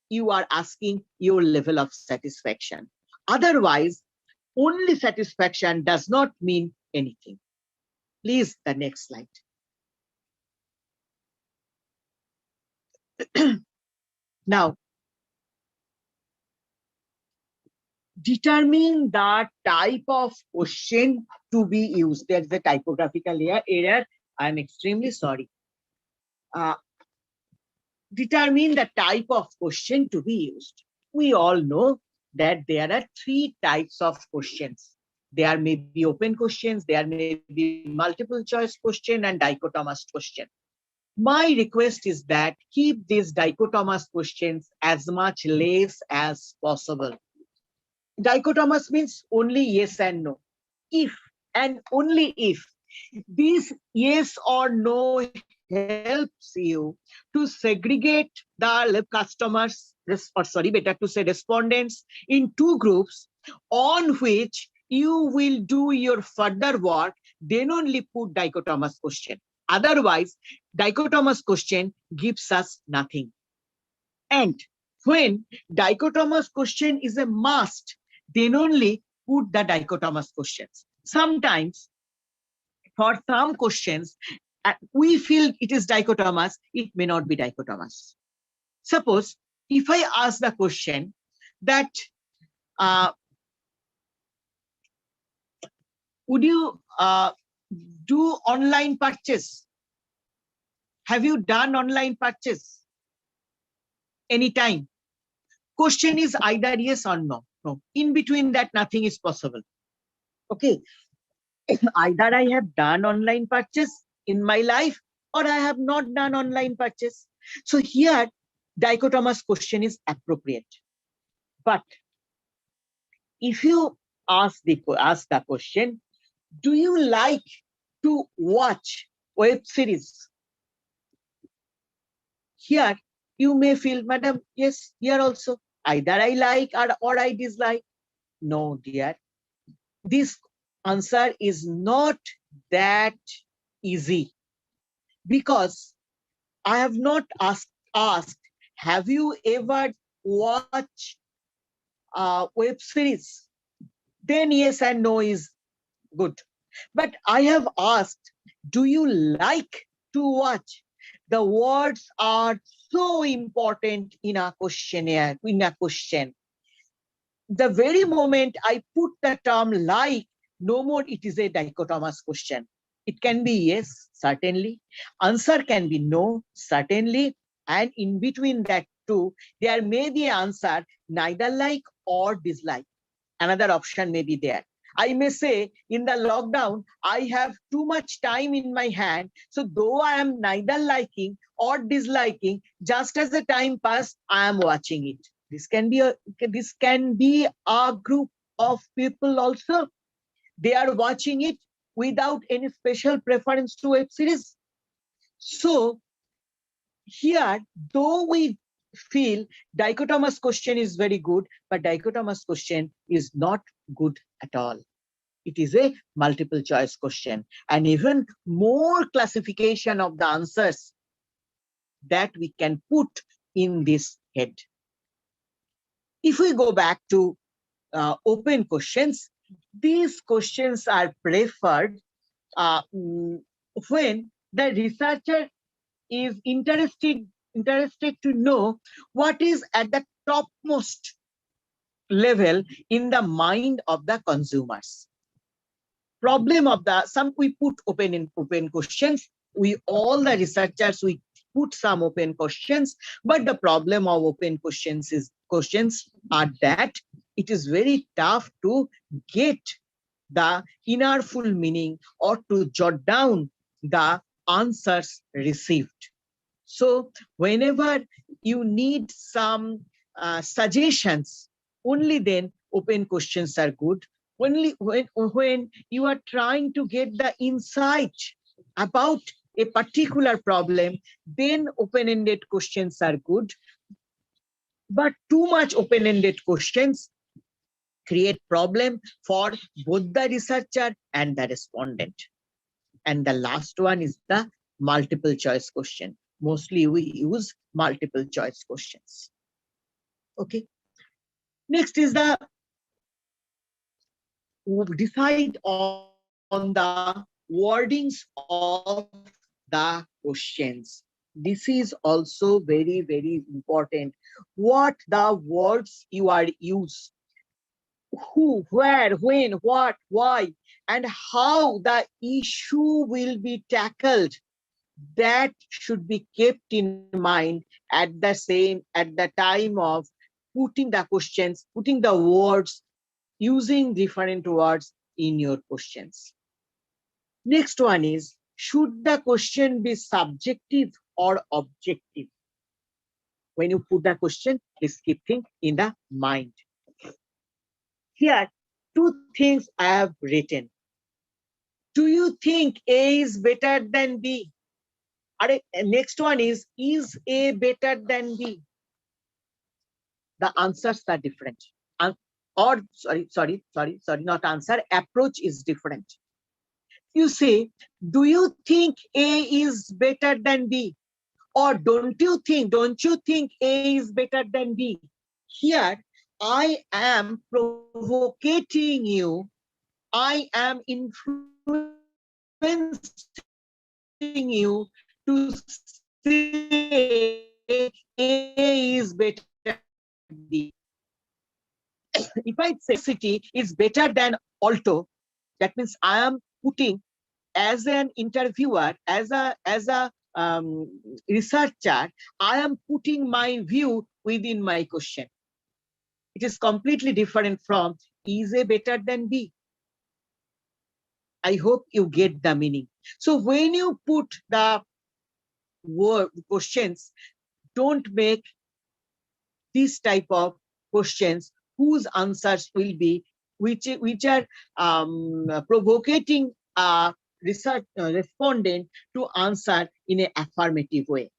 you are asking your level of satisfaction. Otherwise, only satisfaction does not mean anything. Please, the next slide. Now, determine the type of question to be used. There's a typographical error. I'm extremely sorry. Determine the type of question to be used. We all know that there are three types of questions. There may be open questions, there may be multiple choice question, and dichotomous question. My request is that keep these dichotomous questions as much less as possible. Dichotomous means only yes and no. If and only if this yes or no helps you to segregate the customers, or sorry, better to say respondents, in two groups on which you will do your further work, then only put dichotomous question. Otherwise, dichotomous question gives us nothing. And when dichotomous question is a must, then only put the dichotomous questions. Sometimes, for some questions, we feel it is dichotomous, it may not be dichotomous. Suppose if I ask the question that, would you do online purchase? Have you done online purchase anytime? Question is either yes or no. No. In between that, nothing is possible. Okay. Either I have done online purchase in my life or I have not done online purchase. So here, dichotomous question is appropriate. But if you ask the question, do you like to watch web series? Here, you may feel, madam, yes, here also, either I like or I dislike. No, dear. This answer is not that easy, because I have not asked, have you ever watched web series? Then yes and no is good. But I have asked, do you like to watch? The words are so important in a questionnaire, in a question. The very moment I put the term like, no more it is a dichotomous question. It can be yes, certainly. Answer can be no, certainly. And in between that two, there may be an answer neither like or dislike. Another option may be there. I may say, in the lockdown, I have too much time in my hand. So though I am neither liking or disliking, just as the time passed, I am watching it. This can be a group of people also. They are watching it without any special preference to web series. So here, though we feel dichotomous question is very good, but dichotomous question is not good at all. It is a multiple choice question, and even more classification of the answers that we can put in this head. If we go back to open questions, these questions are preferred when the researcher is interested to know what is at the topmost level in the mind of the consumers. Problem of the some we put open questions. We all the researchers we put some open questions, but the problem of open questions are that it is very tough to get the inner full meaning or to jot down the answers received. So whenever you need some suggestions, only then open questions are good. Only when you are trying to get the insight about a particular problem, then open-ended questions are good. But too much open-ended questions create problem for both the researcher and the respondent. And the last one is the multiple choice question. Mostly we use multiple choice questions. Okay. Next is the decide on the wordings of the questions. This is also very, very important. What the words you are use, who, where, when, what, why, and how the issue will be tackled, that should be kept in mind at the time of putting the questions, putting the words, using different words in your questions. Next one is, should the question be subjective or objective? When you put the question, please keep things in the mind. Here, two things I have written. Do you think A is better than B? Next one is A better than B? The answers are different. Or sorry, not answer, approach is different. You say, do you think A is better than B? Or don't you think A is better than B? Here, I am provocating you. I am influencing you to say A is better than B. If I say city is better than Alto, that means I am putting, as an interviewer, as a researcher, I am putting my view within my question. It is completely different from is A better than B. I hope you get the meaning. So when you put the word questions, don't make this type of questions whose answers will be which are provocating a research respondent to answer in an affirmative way.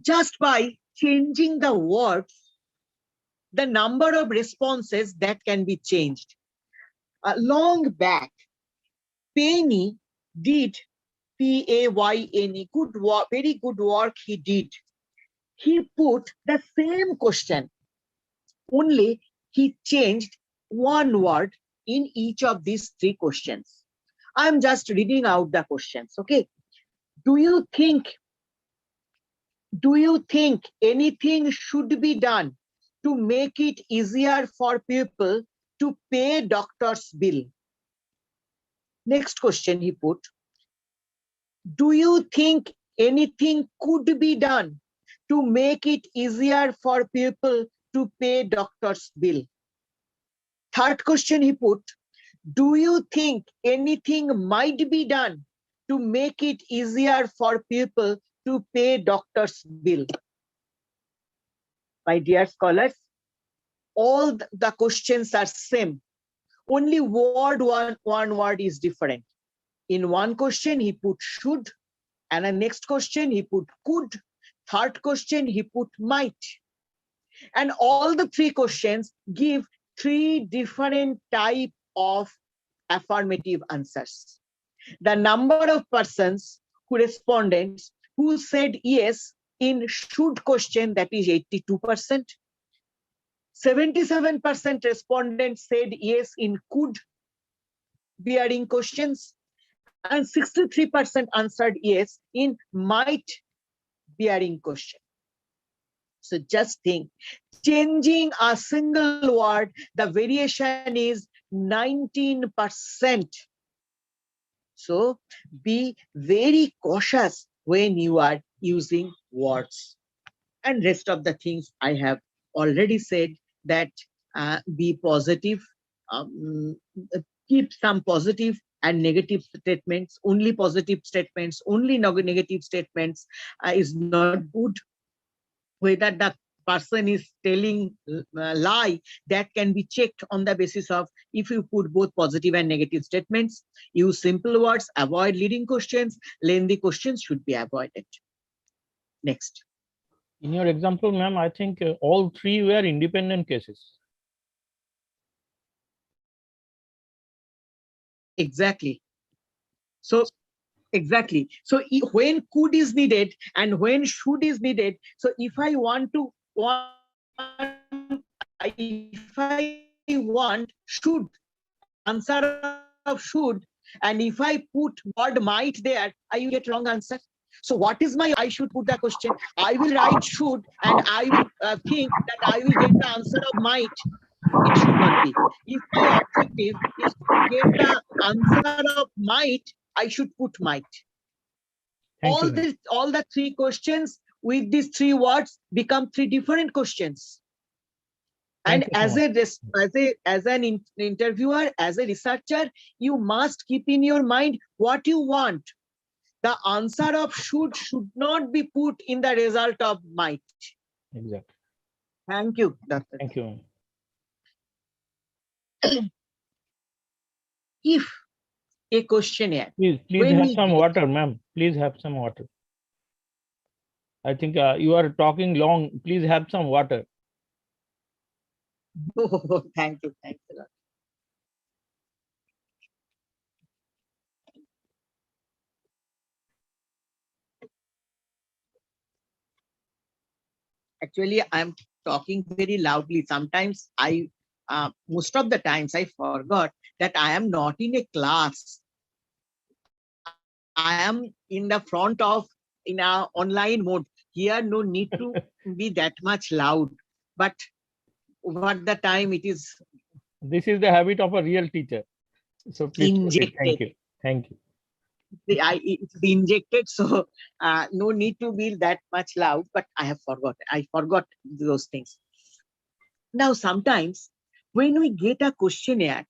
Just by changing the words, the number of responses that can be changed. Long back, Penny did, P-A-Y-N-E, good work, very good work he did. He put the same question, only he changed one word in each of these three questions. I'm just reading out the questions, okay? Do you think anything should be done to make it easier for people to pay doctor's bill? Next question he put, do you think anything could be done to make it easier for people to pay doctor's bill? Third question he put, do you think anything might be done to make it easier for people to pay doctor's bill? My dear scholars, all the questions are same. Only one word is different. In one question, he put should, and the next question, he put could. Third question, he put might. And all the three questions give three different type of affirmative answers. The number of persons who respondents who said yes in should question, that is 82%. 77% respondents said yes in could bearing questions, and 63% answered yes in might bearing question. So just think, changing a single word, the variation is 19%. So be very cautious when you are using words. And rest of the things I have already said, that be positive, keep some positive and negative statements. Only positive statements, only negative statements is not good. Whether the person is telling lie, that can be checked on the basis of, if you put both positive and negative statements. Use simple words, avoid leading questions, lengthy questions should be avoided. Next. In your example, ma'am, I think all three were independent cases. Exactly. So exactly. So when could is needed and when should is needed. So if I want should, answer of should, and if I put word might there, I will get wrong answer. So what is my, I should put the question. I will write should, and I will think that I will get the answer of might. It should not be. If my objective is to get the answer of might, I should put might. All the three questions with these three words become three different questions. And as an interviewer, as a researcher, you must keep in your mind what you want. The answer of should not be put in the result of might. Exactly. Thank you, Doctor. Thank you. If a questionnaire. Please have some water, ma'am. Please have some water. I think you are talking long. Please have some water. Oh, thank you. Thanks a lot. Actually, I'm talking very loudly. Sometimes most of the times I forgot that I am not in a class. I am in the front of, in our online mode. Here, no need to be that much loud. But what the time it is. This is the habit of a real teacher. So please proceed. Thank you. Thank you. It's injected, so no need to be that much loud, but I forgot those things. Now, sometimes when we get a questionnaire,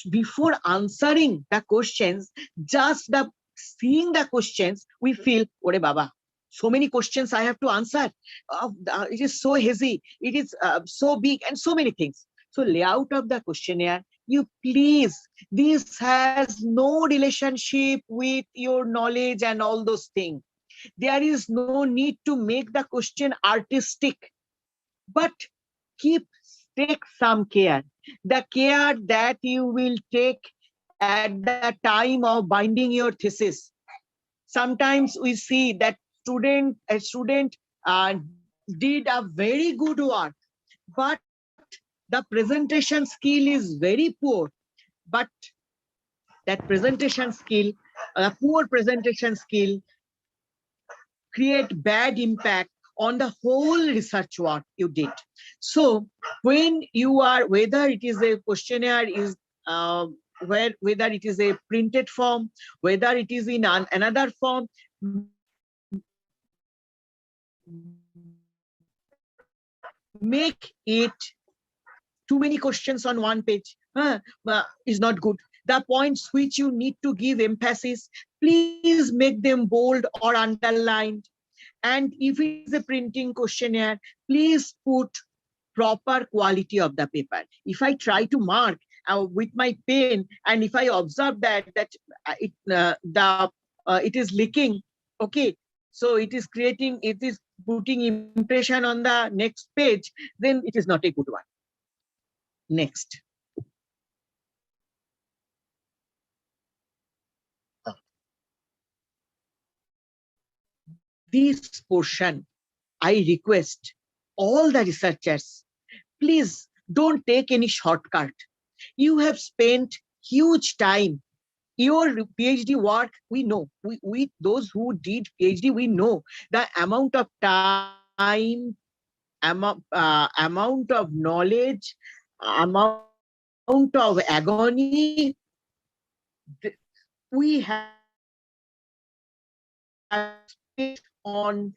before answering the questions, just seeing the questions, we feel, Ore Baba, so many questions I have to answer. It is so heavy, it is so big, and so many things. So layout of the questionnaire, you please, this has no relationship with your knowledge and all those things. There is no need to make the question artistic, but take some care. The care that you will take at the time of binding your thesis. Sometimes we see that a student did a very good work, but the presentation skill is very poor. But that presentation skill, poor presentation skill, create bad impact on the whole research work you did. So when you are, whether it is a questionnaire, is whether it is a printed form, whether it is in another form, make it too many questions on one page is not good. The points which you need to give emphasis, please make them bold or underlined. And if it is a printing questionnaire, please put proper quality of the paper. If I try to mark with my pen, and if I observe that it is leaking, okay, so it is putting impression on the next page, then it is not a good one. Next. This portion, I request all the researchers, please don't take any shortcut. You have spent huge time. Your PhD work, we know. We those who did PhD, we know the amount of time, amount of knowledge, amount of agony we have spent on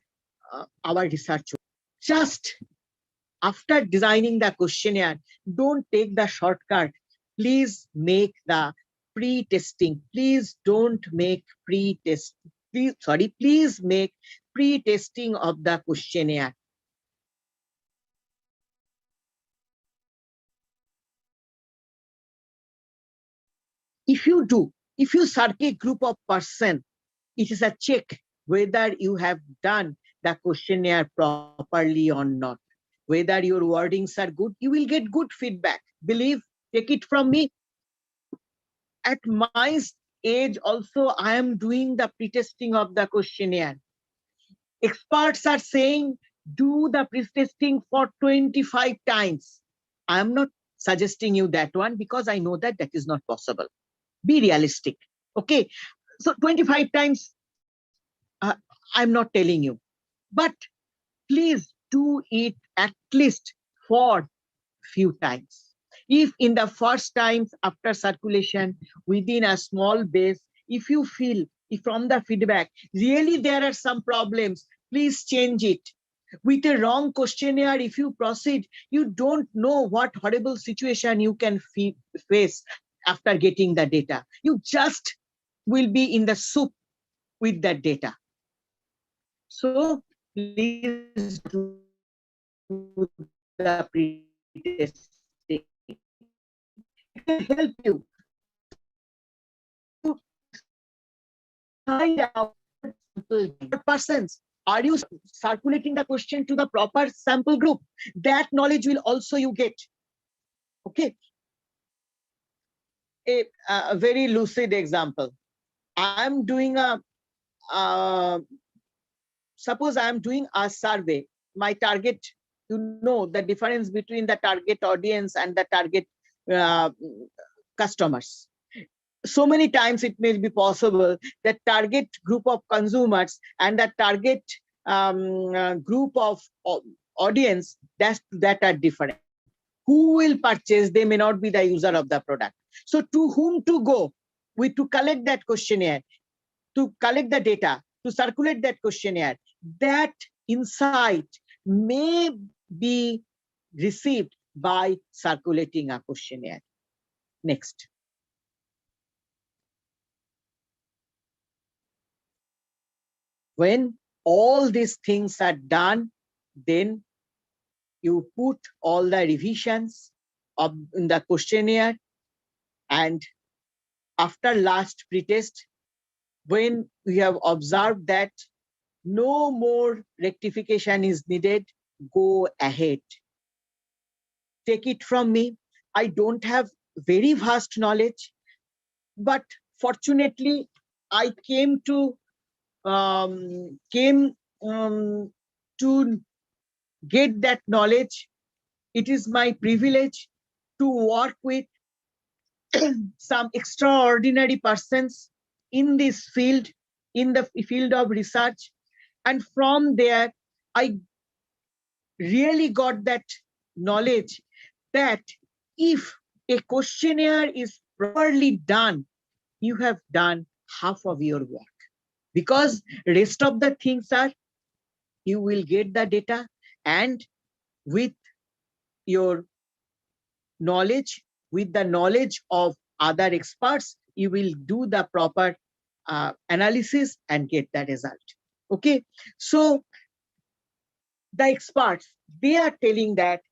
our research. Just after designing the questionnaire, don't take the shortcut. Please make the pre-testing. Please don't make pre-test. Please make pre-testing of the questionnaire. If you search a group of person, it is a check whether you have done the questionnaire properly or not. Whether your wordings are good, you will get good feedback. Believe, take it from me. At my age also, I am doing the pre-testing of the questionnaire. Experts are saying, do the pre-testing for 25 times. I am not suggesting you that one because I know that is not possible. Be realistic. Okay. So 25 times, I'm not telling you. But please do it at least for few times. If in the first times after circulation, within a small base, if you feel from the feedback, really there are some problems, please change it. With a wrong questionnaire, if you proceed, you don't know what horrible situation you can face after getting the data. You just will be in the soup with that data. So please do the pre-testing. It will help you to find out persons. Are you circulating the question to the proper sample group? That knowledge will also you get. Okay. A very lucid example. I'm doing suppose I'm doing a survey. My target, you know, the difference between the target audience and the target customers. So many times it may be possible that target group of consumers and the target group of audience that are different. Who will purchase? They may not be the user of the product. So to whom to go? To collect that questionnaire, to collect the data, to circulate that questionnaire. That insight may be received by circulating a questionnaire. Next. When all these things are done, then you put all the revisions in the questionnaire, and after last pretest, when we have observed that no more rectification is needed, go ahead. Take it from me. I don't have very vast knowledge, but fortunately, I came to get that knowledge. It is my privilege to work with some extraordinary persons in this field, in the field of research. And from there, I really got that knowledge that if a questionnaire is properly done, you have done half of your work. Because rest of the things are, you will get the data, and with your knowledge, with the knowledge of other experts, you will do the proper analysis and get the result. Okay, so the experts, they are telling that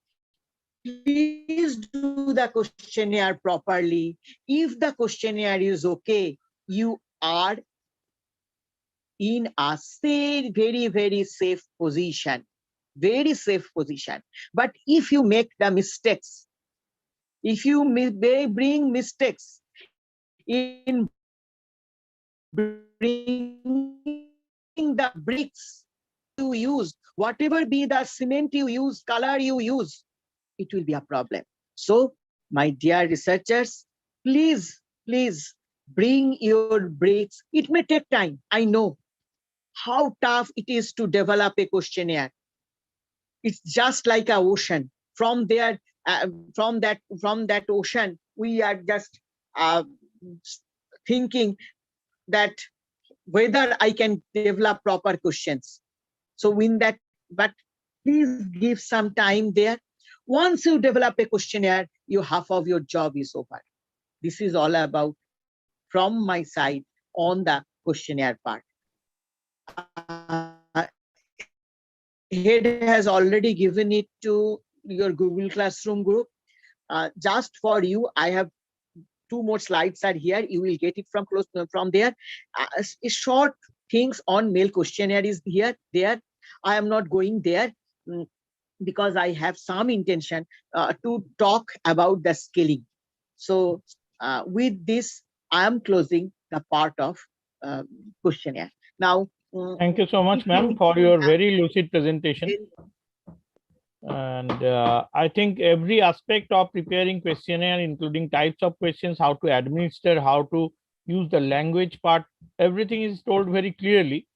please do the questionnaire properly. If the questionnaire is okay, you are in a very, very safe position. Very safe position. But if you make the mistakes, if you may bring mistakes in bringing the bricks you use, whatever be the cement you use, color you use, it will be a problem. So, my dear researchers, please, please bring your bricks. It may take time. I know how tough it is to develop a questionnaire. It's just like an ocean. From there, from that ocean, we are just thinking that whether I can develop proper questions. So in that, but please give some time there. Once you develop a questionnaire, half of your job is over. This is all about from my side on the questionnaire part. Head has already given it to your Google Classroom group. Just for you, I have 2 more slides are here. You will get it from there. Short things on mail questionnaire is here. There, I am not going there because I have some intention to talk about the scaling. So with this, I am closing the part of questionnaire. Now, thank you so much, ma'am, for your very lucid presentation. And I think every aspect of preparing questionnaire, including types of questions, how to administer, how to use the language part, everything is told very clearly.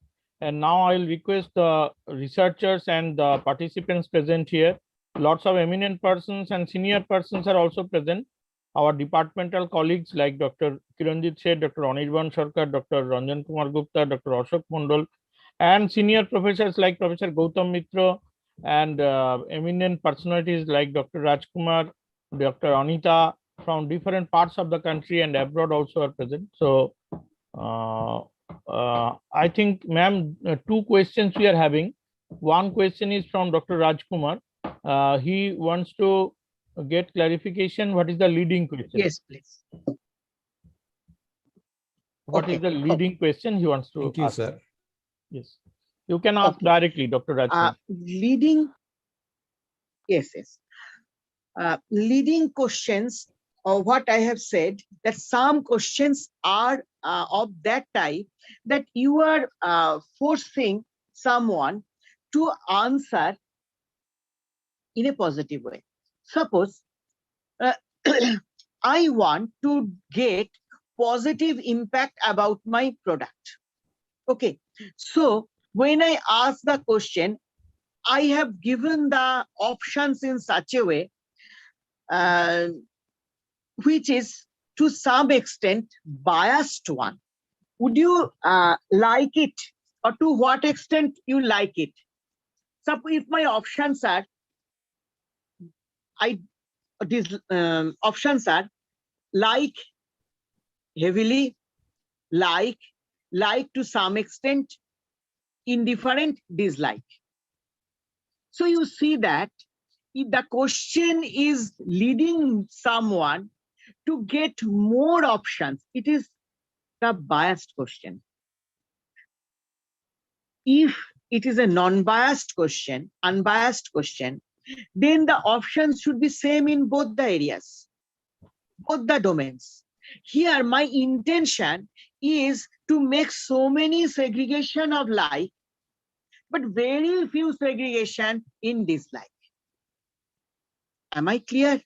And now I'll request the researchers and the participants present here. Lots of eminent persons and senior persons are also present. Our departmental colleagues like Dr. Kiranjit Seth, Dr. Anirban Sarkar, Dr. Ranjan Kumar Gupta, Dr. Ashok Mondal, and senior professors like Professor Gautam Mitra, and eminent personalities like Dr. Rajkumar, Dr. Anita from different parts of the country and abroad also are present. So I think, ma'am, 2 questions we are having. One question is from Dr. Rajkumar. He wants to get clarification. What is the leading question? Yes, please. What is the leading question he wants to Thank you, ask? sir. Yes, you can ask directly, Dr. Rajkumar. Leading, yes. Leading questions, what I have said, that some questions are of that type that you are forcing someone to answer in a positive way. Suppose I want to get positive impact about my product. Okay, so when I ask the question, I have given the options in such a way which is to some extent biased one. Would you like it, or to what extent you like it? So if my options are, these options are like heavily, like to some extent, indifferent, dislike. So you see that if the question is leading someone to get more options, it is the biased question. If it is a non-biased question, unbiased question, then the options should be same in both the areas, both the domains. Here, my intention is to make so many segregation of like, but very few segregation in dislike. Am I clear?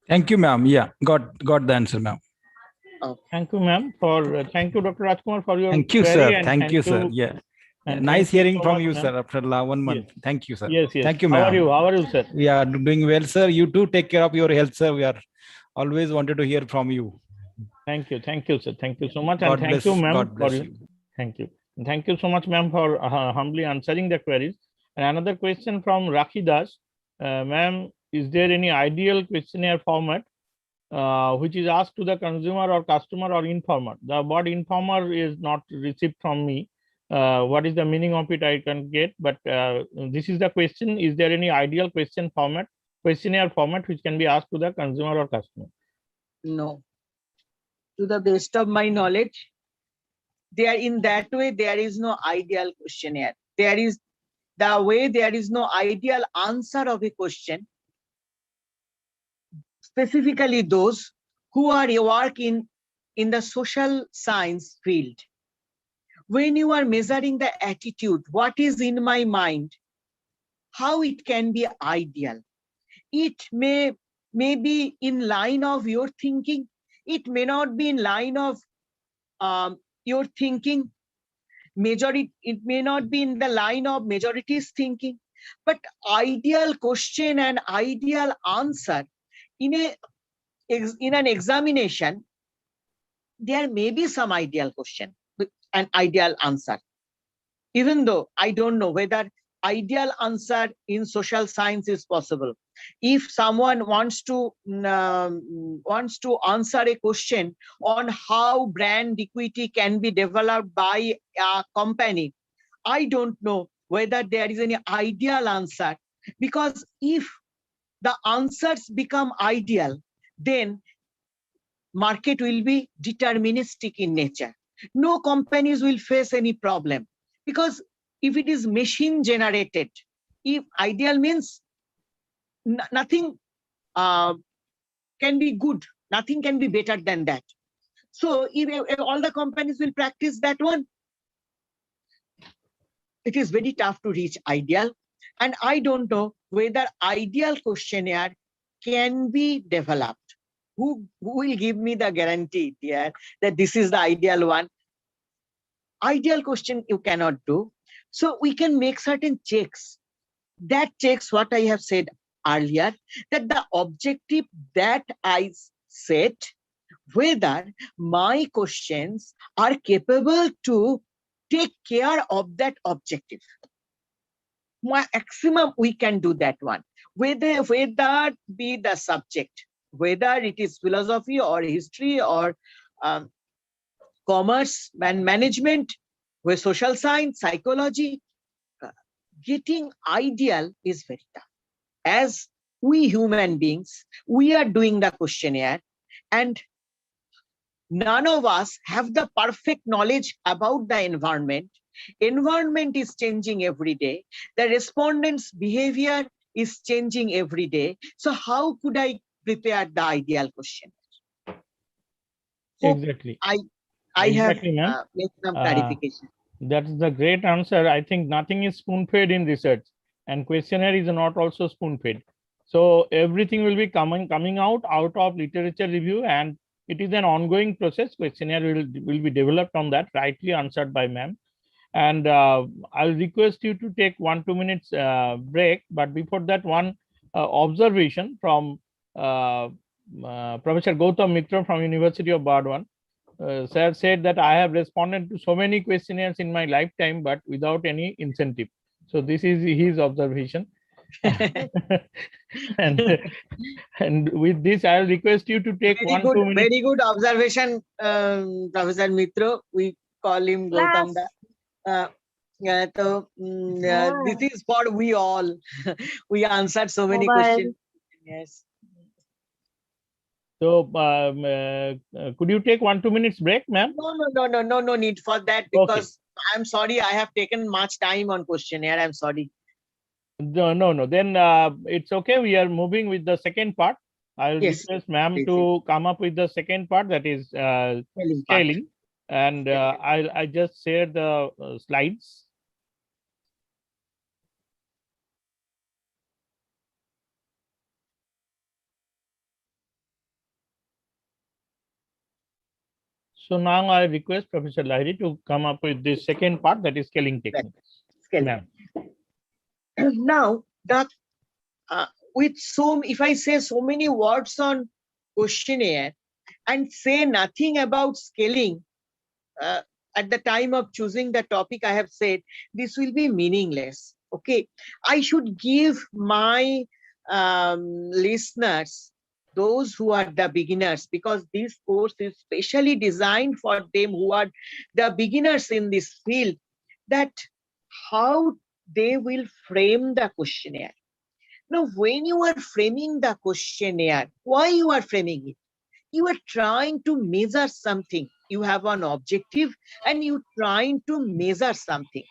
Thank you, ma'am. Yeah, got the answer, ma'am. Okay. Thank you, ma'am. Thank you, Dr. Rajkumar, for your Thank you, query, sir. and Thank you, sir. Yeah. and Nice thank you hearing so from much, you, ma'am. sir, after 1 month. Yes. Thank you, sir. Yes. Thank you, How are ma'am. you? How are you, sir? We are doing well, sir. You too take care of your health, sir. We are always wanted to hear from you. Thank you, sir. Thank you so much, God and thank bless. you, ma'am. God bless you. Thank you. And thank you so much, ma'am, for humbly answering the queries. And another question from Rakhi Das. Ma'am, is there any ideal questionnaire format which is asked to the consumer or customer or informer? The word informer is not received from me. What is the meaning of it? I can get, but this is the question. Is there any ideal question format questionnaire format which can be asked to the consumer or customer? No. To the best of my knowledge, in that way, there is no ideal questionnaire. There is no ideal answer of a question. Specifically those who are working in the social science field. When you are measuring the attitude, what is in my mind, how it can be ideal. It may be in line of your thinking. It may not be in line of your thinking. It may not be in the line of majority's thinking. But ideal question and ideal answer in an examination, there may be some ideal question and ideal answer. Even though I don't know whether ideal answer in social science is possible. If someone wants to answer a question on how brand equity can be developed by a company, I don't know whether there is any ideal answer, because if the answers become ideal, then market will be deterministic in nature. No companies will face any problem, because if it is machine generated, if ideal means nothing can be good, nothing can be better than that. So if all the companies will practice that one, it is very tough to reach ideal. And I don't know whether ideal questionnaire can be developed. Who will give me the guarantee here that this is the ideal one? Ideal question you cannot do. So we can make certain checks. That checks what I have said earlier, that the objective that I set, whether my questions are capable to take care of that objective. Maximum we can do that one. Whether be the subject, whether it is philosophy or history or commerce and management, with social science, psychology, getting ideal is very tough. As we human beings, we are doing the questionnaire, and none of us have the perfect knowledge about the environment. Environment is changing every day. The respondents' behavior is changing every day. So how could I prepare the ideal question? Exactly. I Exactly, have ma'am. made some clarification. That's the great answer. I think nothing is spoon-fed in research, and questionnaire is not also spoon-fed. So everything will be coming out of literature review, and it is an ongoing process. Questionnaire will be developed on that, rightly answered by ma'am. And I'll request you to take 1-2 minutes break. But before that, one observation from Professor Gautam Mitra from University of Burdwan. Sir said that I have responded to so many questionnaires in my lifetime, but without any incentive. So this is his observation. and with this, I'll request you to take Very 1-2 minutes. Very good observation, Professor Mitra. We call him Gautam. This is for we all. We answered so many questions. Yes. So could you take 1-2 minutes break, ma'am? No need for that, because I'm sorry, I have taken much time on questionnaire. I'm sorry. No. Then it's okay. We are moving with the second part. I'll request ma'am to come up with the second part, that is scaling. And I just share the slides. So now I request Professor Lahiri to come up with the second part, that is scaling techniques. Scaling. Now, if I say so many words on questionnaire and say nothing about scaling at the time of choosing the topic, I have said this will be meaningless. Okay, I should give my listeners, those who are the beginners, because this course is specially designed for them who are the beginners in this field, that how they will frame the questionnaire. Now, when you are framing the questionnaire, why you are framing it? You are trying to measure something. You have an objective and you trying to measure something.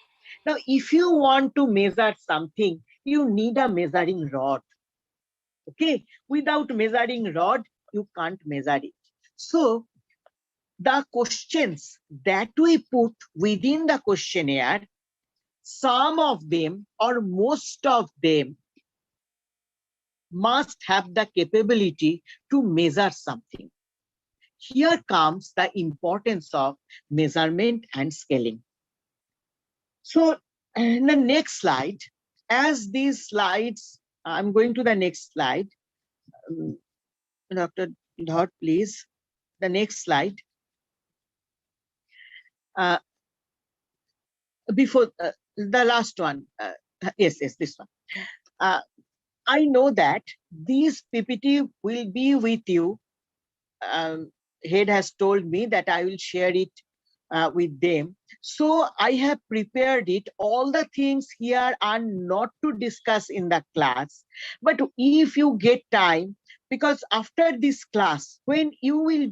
Now, if you want to measure something, you need a measuring rod. Okay, without measuring rod, you can't measure it. So the questions that we put within the questionnaire, some of them or most of them must have the capability to measure something. Here comes the importance of measurement and scaling. So in the next slide, as these slides, I'm going to the next slide. Dr. Dhot, please, the next slide. Before the last one, yes, this one. I know that these PPT will be with you. Head has told me that I will share it with them. So I have prepared it. All the things here are not to discuss in the class. But if you get time, because after this class, when you will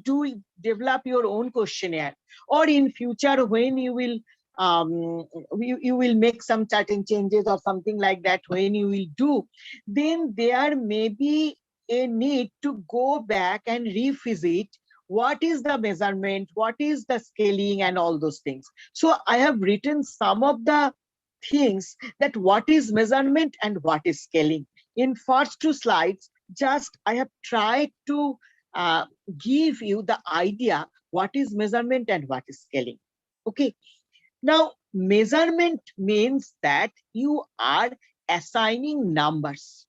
develop your own questionnaire, or in future when you will you will make some certain changes or something like that, when you will do, then there may be a need to go back and revisit what is the measurement, what is the scaling, and all those things. So I have written some of the things that what is measurement and what is scaling. In first two slides, just I have tried to give you the idea what is measurement and what is scaling. Okay. Now, measurement means that you are assigning numbers.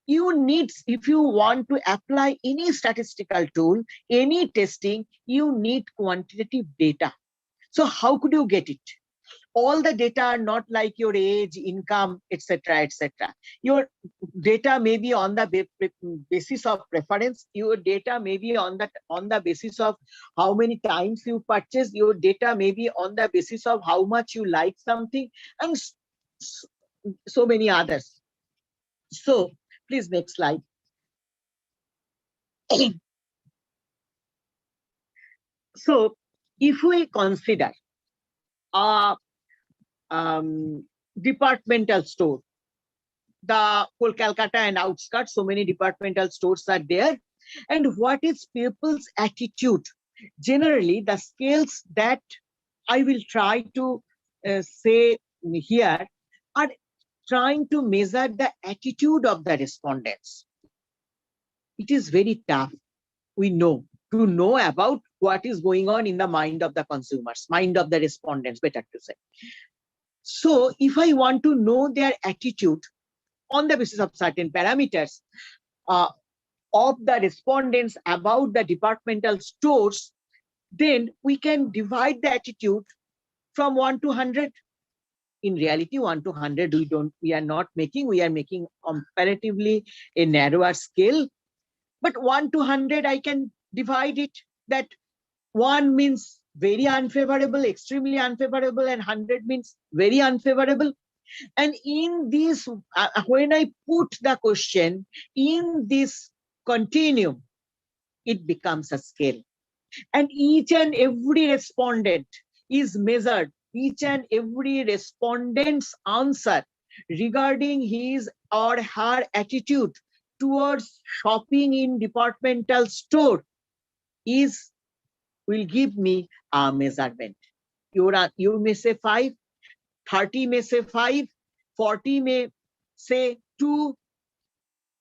You need, if you want to apply any statistical tool, any testing, you need quantitative data. So how could you get it? All the data are not like your age, income, etc., etc. Your data may be on the basis of preference. Your data may be on the basis of how many times you purchase. Your data may be on the basis of how much you like something, and so many others. So please, next slide. So if we consider a departmental store, the whole Calcutta and outskirts, so many departmental stores are there. And what is people's attitude? Generally, the scales that I will try to say here are trying to measure the attitude of the respondents. It is very tough, we know, to know about what is going on in the mind of the consumers, mind of the respondents, better to say. So if I want to know their attitude on the basis of certain parameters of the respondents about the departmental stores, then we can divide the attitude from 1 to 100. In reality, 1 to 100 we are not making, we are making comparatively a narrower scale. But 1 to 100, I can divide it, that 1 means very unfavorable, extremely unfavorable, and 100 means very unfavorable. And in this, when I put the question in this continuum, it becomes a scale. And each and every respondent is measured, each and every respondent's answer regarding his or her attitude towards shopping in departmental store will give me a measurement. You may say 5, 30 may say 5, 40 may say 2,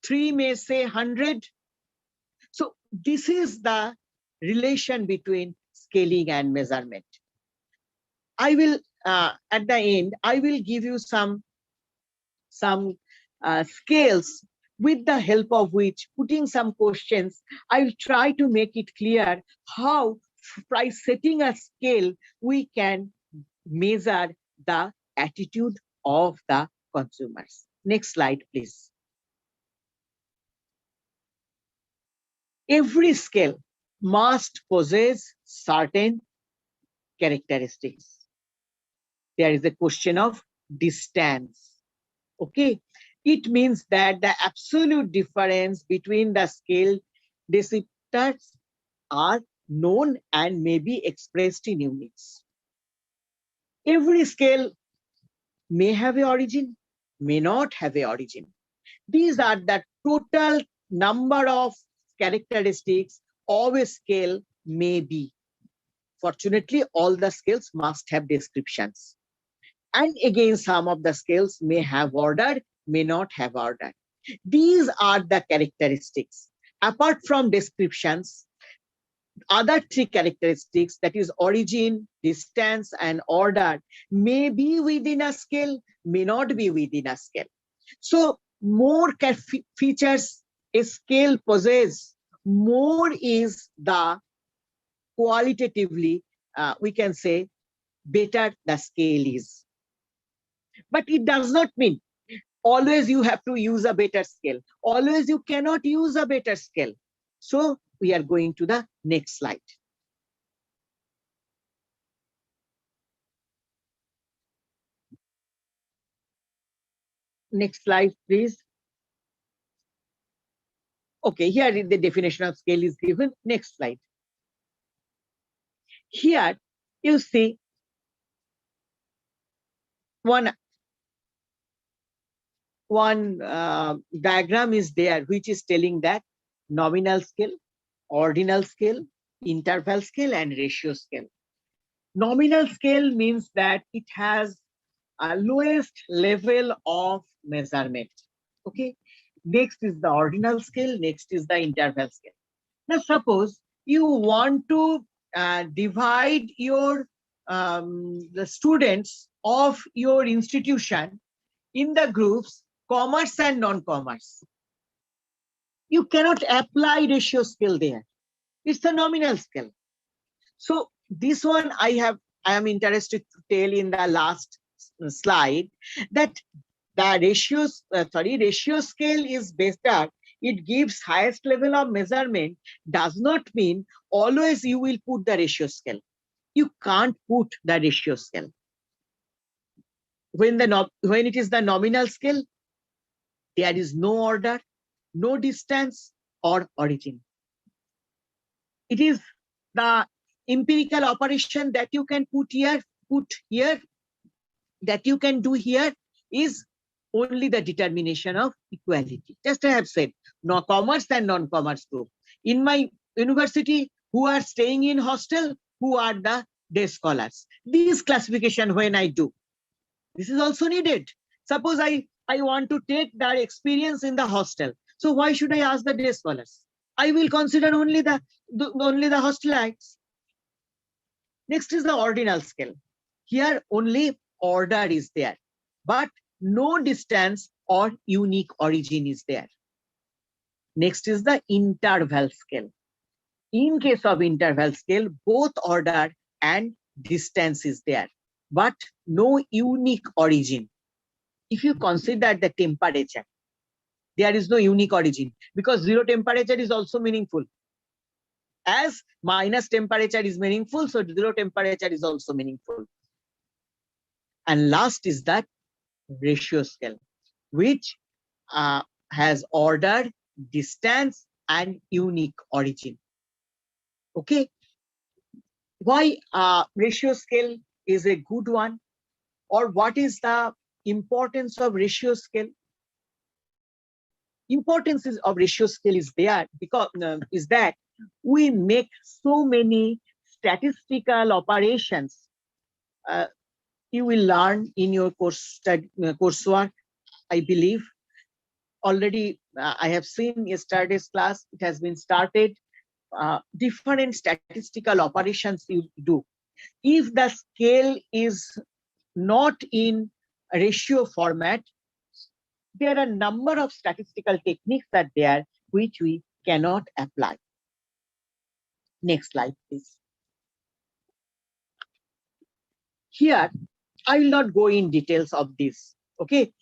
3 may say 100. So this is the relation between scaling and measurement. I will, at the end, I will give you some scales with the help of which, putting some questions, I will try to make it clear how, by setting a scale, we can measure the attitude of the consumers. Next slide, please. Every scale must possess certain characteristics. There is a question of distance. Okay, It means that the absolute difference between the scale descriptors are known and may be expressed in units. Every scale may have a origin, may not have a origin. These are the total number of characteristics of a scale may be. Fortunately, all the scales must have descriptions. And again, some of the scales may have order, may not have order. These are the characteristics. Apart from descriptions, other three characteristics, that is origin, distance, and order, may be within a scale, may not be within a scale. So more features a scale possesses, more is the qualitatively, we can say, better the scale is. But it does not mean always you have to use a better scale. Always you cannot use a better scale. So we are going to the next slide. Next slide, please. Okay, here the definition of scale is given. Next slide. Here you see one diagram is there, which is telling that nominal scale, ordinal scale, interval scale, and ratio scale. Nominal scale means that it has a lowest level of measurement. Okay. Next is the ordinal scale. Next is the interval scale. Now, suppose you want to divide your the students of your institution in the groups commerce and non-commerce. You cannot apply ratio scale there. It's a nominal scale. So this one I am interested to tell in the last slide that the ratio scale is better. It gives highest level of measurement, does not mean always you will put the ratio scale. You can't put the ratio scale. When it is the nominal scale, there is no order, no distance or origin. It is the empirical operation that you can put here, that you can do here is only the determination of equality. Just I have said, no commerce and non-commerce group. In my university, who are staying in hostel, who are the day scholars. This classification when I do, this is also needed. Suppose I want to take their experience in the hostel. So why should I ask the day scholars? I will consider only the hostelites. Next is the ordinal scale. Here only order is there, but no distance or unique origin is there. Next is the interval scale. In case of interval scale, both order and distance is there, but no unique origin. If you consider the temperature, there is no unique origin because zero temperature is also meaningful. As minus temperature is meaningful, so zero temperature is also meaningful. And last is that ratio scale, which has order, distance, and unique origin. Okay. Why ratio scale is a good one, or what is the importance of ratio scale? Importance of ratio scale is there because is that we make so many statistical operations. You will learn in your coursework, I believe. Already, I have seen yesterday's class. It has been started. Different statistical operations you do. If the scale is not in ratio format, there are a number of statistical techniques that there which we cannot apply. Next slide, please. Here, I will not go in details of this. Okay.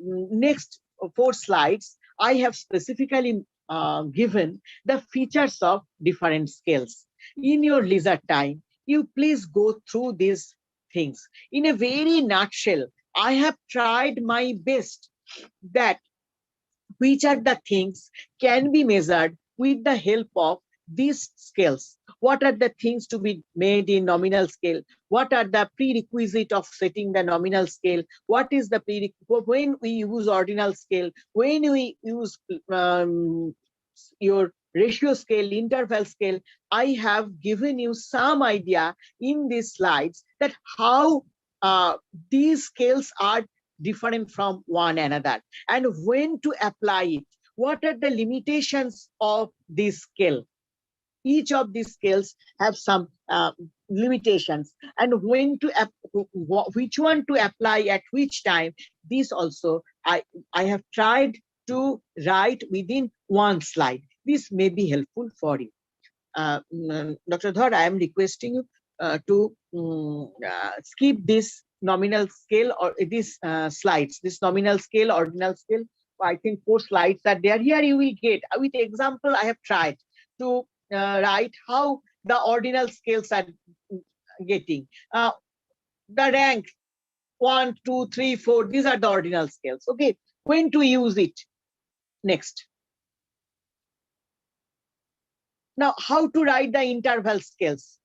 Next 4 slides, I have specifically given the features of different scales. In your leisure time, you please go through these things. In a very nutshell, I have tried my best that which are the things can be measured with the help of these scales. What are the things to be made in nominal scale? What are the prerequisite of setting the nominal scale? What is the prerequisite when we use ordinal scale? When we use your ratio scale, interval scale? I have given you some idea in these slides that how these scales are different from one another and when to apply it. What are the limitations of this scale? Each of these scales have some limitations and when to which one to apply at which time. This also I have tried to write within one slide. This may be helpful for you. Dr. Dhar, I am requesting you to skip this nominal scale or these slides, this nominal scale, ordinal scale. I think 4 slides are there. Here you will get, with example, I have tried to write how the ordinal scales are getting. The rank 1, 2, 3, 4, these are the ordinal scales. Okay, when to use it? Next. Now, how to write the interval scales?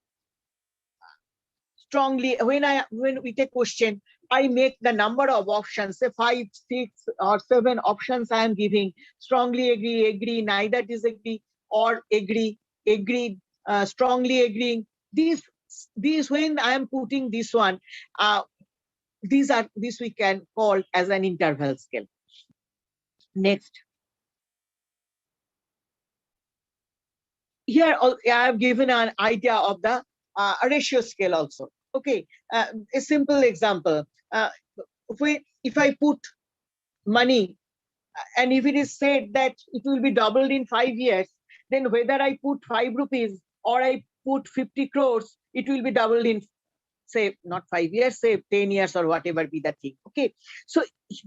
Strongly, when we take question, I make the number of options, say 5, 6, or 7 options I am giving. Strongly agree, agree, neither disagree, or agree, agreed, strongly agreeing. These when I am putting this one, this we can call as an interval scale. Next. Here I have given an idea of the ratio scale also. Okay, a simple example. If I put money and if it is said that it will be doubled in 5 years, then whether I put 5 rupees or I put 50 crores, it will be doubled in, say, not 5 years, say 10 years or whatever be the thing. Okay, so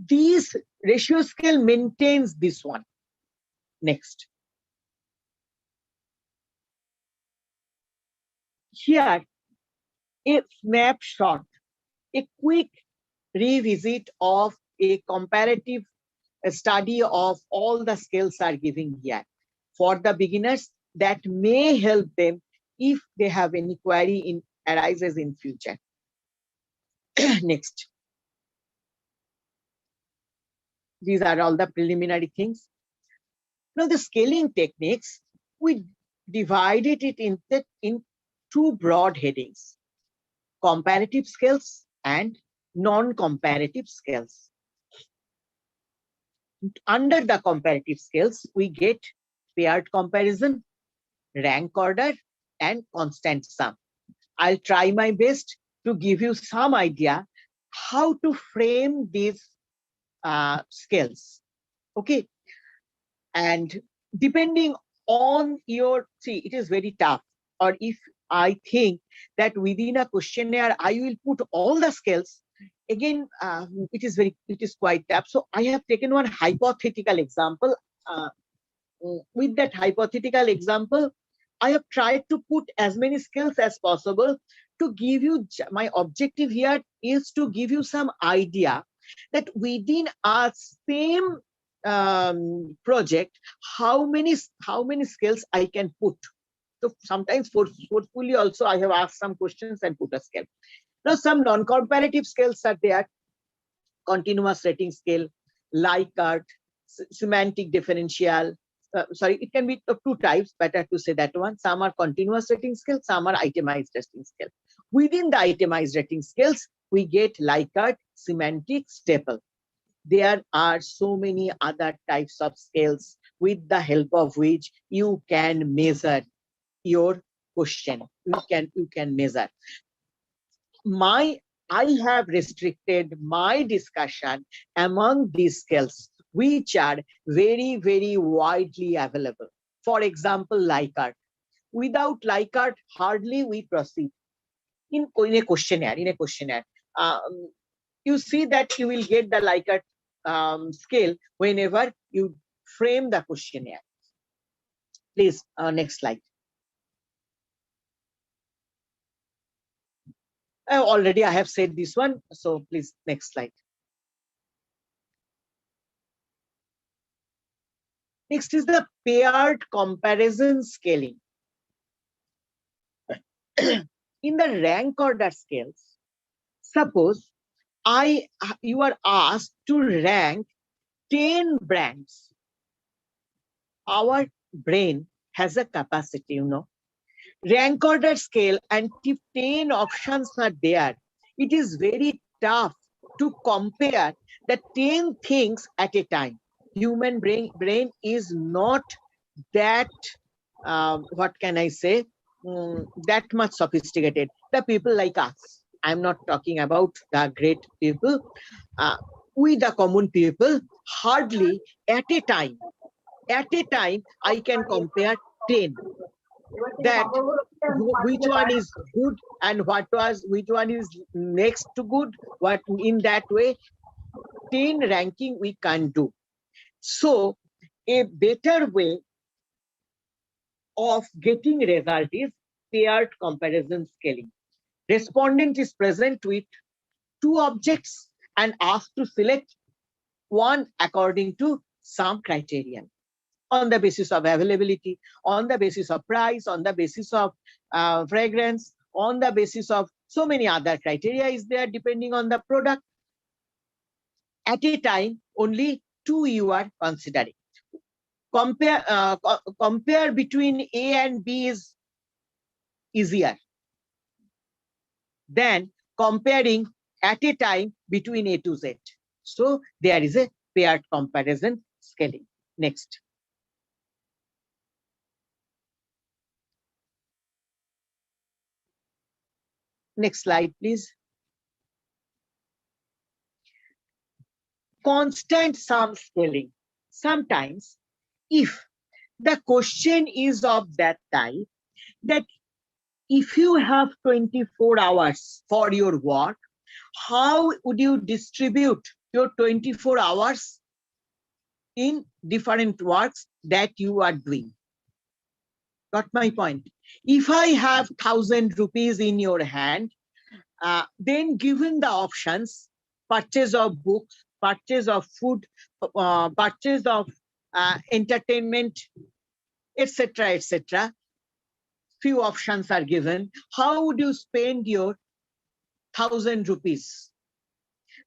this ratio scale maintains this one. Next. Here, a snapshot, a quick revisit of a comparative study of all the scales are giving here for the beginners that may help them if they have any query arises in future. Next. These are all the preliminary things. Now the scaling techniques, we divided it in 2 broad headings: comparative scales and non-comparative scales. Under the comparative scales, we get paired comparison, rank order, and constant sum. I'll try my best to give you some idea how to frame these scales. Okay, and depending on your, see, it is very tough, or if I think that within a questionnaire I will put all the scales, again it is quite tough. So I have taken one hypothetical example. With that hypothetical example, I have tried to put as many scales as possible to give you, my objective here is to give you some idea that within our same project, how many scales I can put. So sometimes forcefully also I have asked some questions and put a scale. Now some non-comparative scales are there: continuous rating scale, Likert, semantic differential. Sorry, it can be of 2 types, better to say that one. Some are continuous rating scale, some are itemized rating scale. Within the itemized rating scales, we get Likert, semantic, staple. There are so many other types of scales with the help of which you can measure your question. You can measure. I have restricted my discussion among these scales which are very, very widely available. For example, Likert. Without Likert, hardly we proceed. In a questionnaire, you see that you will get the Likert scale whenever you frame the questionnaire. Please, next slide. Already I have said this one, so please, next slide. Next is the paired comparison scaling. In the rank order scales, suppose you are asked to rank 10 brands. Our brain has a capacity, rank order scale, and if 10 options are there, it is very tough to compare the 10 things at a time. Human brain is not that, what can I say, that much sophisticated. The people like us, I'm not talking about the great people, we the common people, hardly at a time I can compare 10, that which one is good and which one is next to good, what in that way 10 ranking we can do. So a better way of getting result is paired comparison scaling. Respondent is present with 2 objects and asked to select one according to some criterion, on the basis of availability, on the basis of price, on the basis of fragrance, on the basis of so many other criteria is there depending on the product. At a time, only 2 you are considering. Compare between A and B is easier than comparing at a time between A to Z. So there is a paired comparison scaling. Next. Next slide, please. Constant sum scaling. Sometimes, if the question is of that type, that if you have 24 hours for your work, how would you distribute your 24 hours in different works that you are doing? Got my point? If I have 1,000 rupees in your hand, then given the options, purchase of books, purchase of food, purchase of entertainment, etc., etc., few options are given. How would you spend your 1,000 rupees?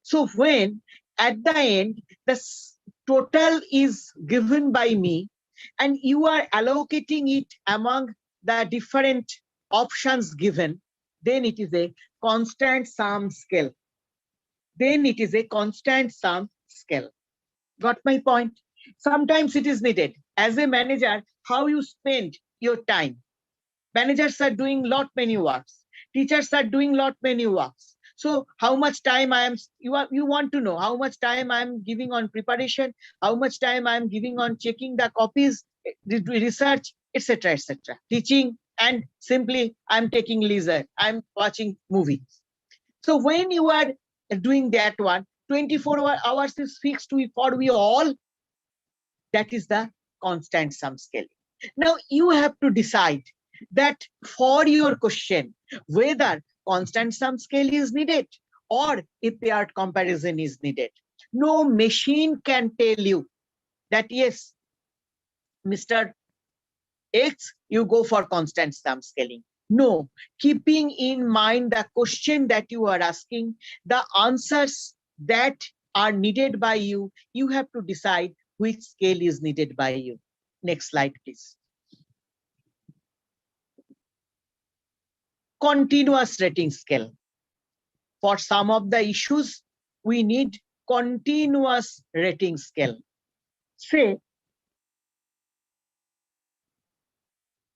So when at the end, the total is given by me and you are allocating it among the different options given, then it is a constant sum scale. Then it is a constant sum scale. Got my point? Sometimes it is needed. As a manager, how you spend your time. Managers are doing lot many works. Teachers are doing lot many works. So how much time you want to know how much time I am giving on preparation, how much time I am giving on checking the copies, research, etc., etc., teaching, and simply I'm taking leisure, I'm watching movies. So when you are doing that one, 24 hours is fixed for we all. That is the constant sum scaling. Now you have to decide that for your question, whether constant sum scale is needed or a paired comparison is needed. No machine can tell you that yes, Mr. X, you go for constant sum scaling. No, keeping in mind the question that you are asking, the answers that are needed by you, you have to decide which scale is needed by you. Next slide, please. Continuous rating scale. For some of the issues, we need continuous rating scale. Say,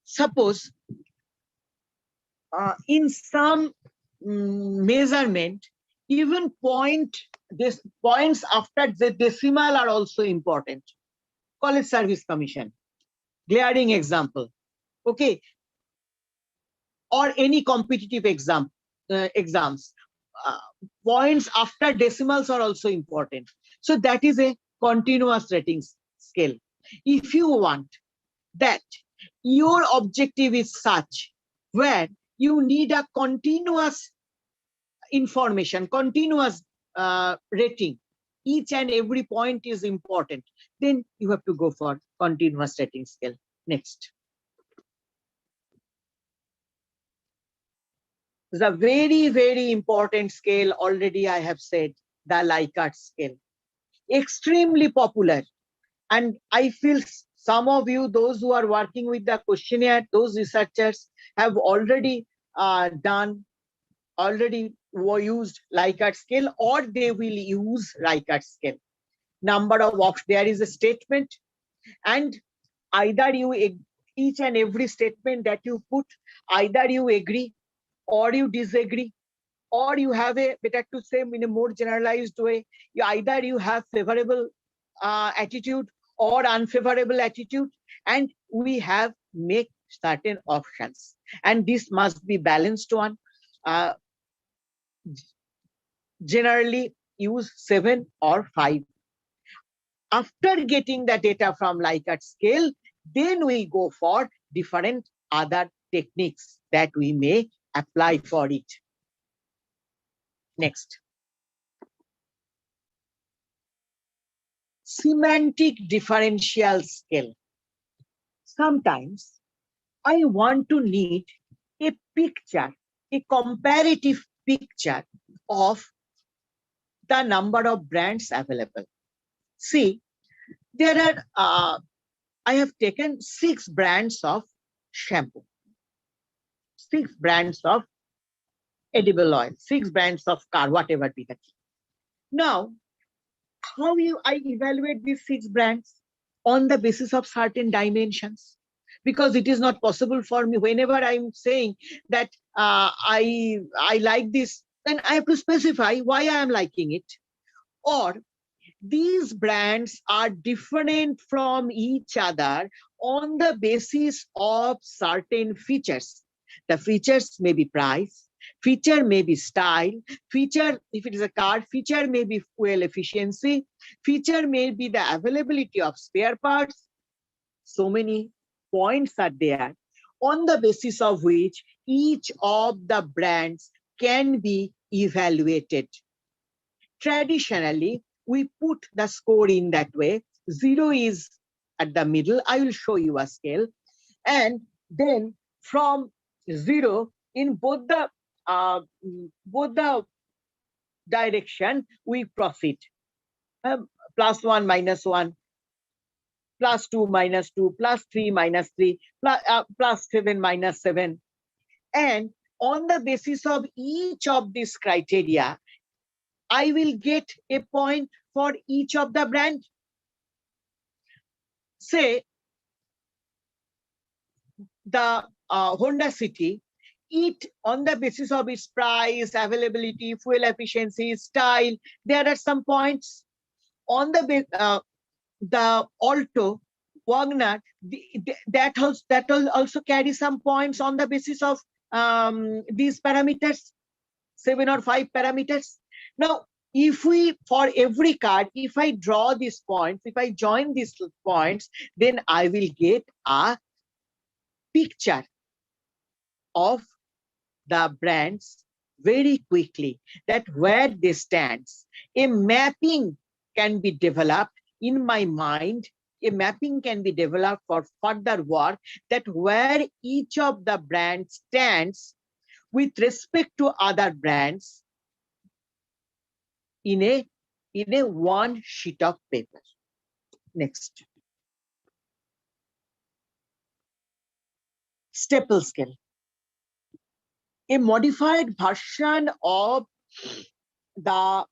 suppose in some measurement, even points after the decimal are also important. College Service Commission, glaring example. Okay. Or any competitive exams. Points after decimals are also important. So that is a continuous rating scale. If you want that your objective is such where you need a continuous information, continuous rating, each and every point is important, then you have to go for continuous rating scale. Next. The very, very important scale, already I have said, the Likert scale. Extremely popular. And I feel some of you, those who are working with the questionnaire, those researchers have already used Likert scale, or they will use Likert scale. Number of options, there is a statement, and either you, each and every statement that you put, either you agree or you disagree, or you have a, better to say in a more generalized way, either you have favorable attitude or unfavorable attitude, and we have make certain options, and this must be balanced one. Generally use 7 or 5. After getting the data from Likert scale, then we go for different other techniques that we may apply for it. Next. Semantic differential scale. Sometimes I want to need a picture, a comparative picture of the number of brands available. See, there are, I have taken 6 brands of shampoo, 6 brands of edible oil, 6 brands of car, whatever be the case. Now, how I evaluate these 6 brands? On the basis of certain dimensions. Because it is not possible for me, whenever I'm saying that I like this, then I have to specify why I am liking it. Or these brands are different from each other on the basis of certain features. The features may be price, feature may be style, feature, if it is a car, feature may be fuel efficiency, feature may be the availability of spare parts. So many points are there on the basis of which each of the brands can be evaluated. Traditionally, we put the score in that way. 0 is at the middle. I will show you a scale. And then from 0 in both the direction, we proceed. +1, -1, +2, -2, +3, -3, +7, -7. And on the basis of each of these criteria, I will get a point for each of the brand. Say the Honda City, it on the basis of its price, availability, fuel efficiency, style, there are some points. On the Alto, Wagner, that will also carry some points on the basis of these parameters, 7 or 5 parameters. Now, if we, for every card, if I draw these points, if I join these points, then I will get a picture of the brands very quickly, that where they stand. A mapping can be developed in my mind. A mapping can be developed for further work, that where each of the brands stands with respect to other brands in a one sheet of paper. Next. Staple scale. A modified version of the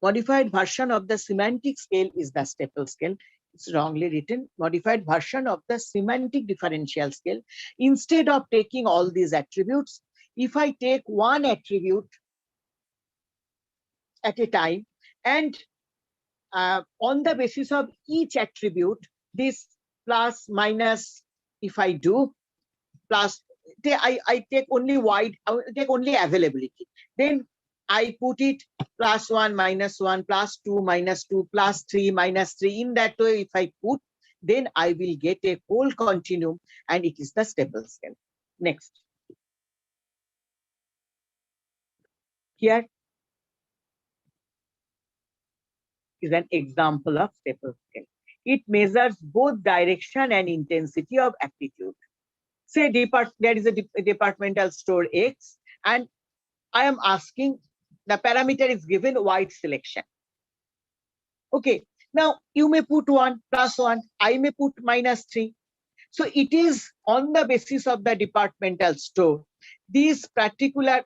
modified version of the semantic scale is the staple scale. It's wrongly written. Modified version of the semantic differential scale. Instead of taking all these attributes, if I take one attribute at a time, and on the basis of each attribute, this plus minus, if I do plus, I take only wide, I take only availability. Then I put it +1, -1, +2, -2, +3, -3. In that way, if I put, then I will get a whole continuum, and it is the stable scale. Next. Here is an example of stepple scale. It measures both direction and intensity of aptitude. Say there is a departmental store X, and I am asking, the parameter is given white selection. Okay, now you may put 1 plus 1, I may put -3. So it is on the basis of the departmental store, this particular,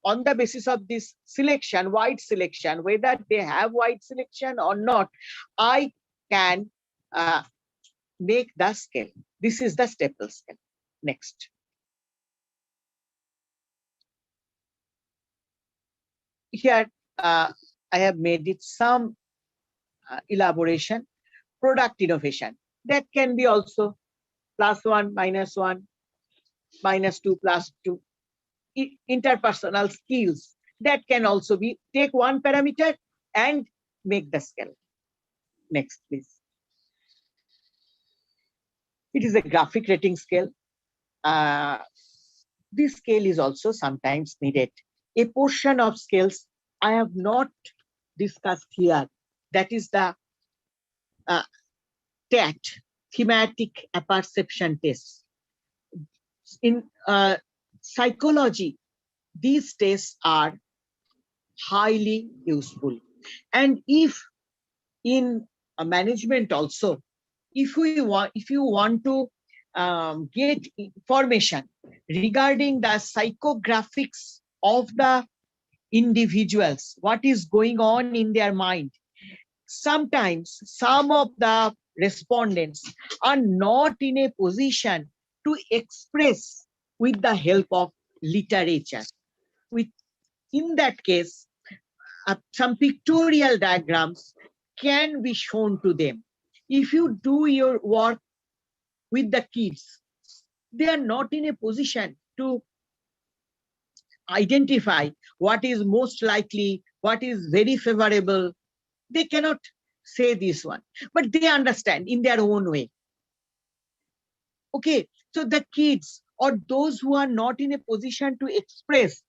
on the basis of this selection, white selection, whether they have white selection or not, I can make the scale. This is the staple scale. Next. Here, I have made it some elaboration. Product innovation. That can be also +1, -1, -2, +2. Interpersonal skills. That can also be, take one parameter and make the scale. Next, please. It is a graphic rating scale. This scale is also sometimes needed. A portion of scales I have not discussed here. That is the TAT, thematic apperception test. In psychology, these tests are highly useful. And if in management also, if you want to get information regarding the psychographics of the individuals, what is going on in their mind, sometimes some of the respondents are not in a position to express with the help of literature. In that case, some pictorial diagrams can be shown to them. If you do your work with the kids, they are not in a position to identify what is most likely, what is very favorable. They cannot say this one, but they understand in their own way. Okay, so the kids or those who are not in a position to express,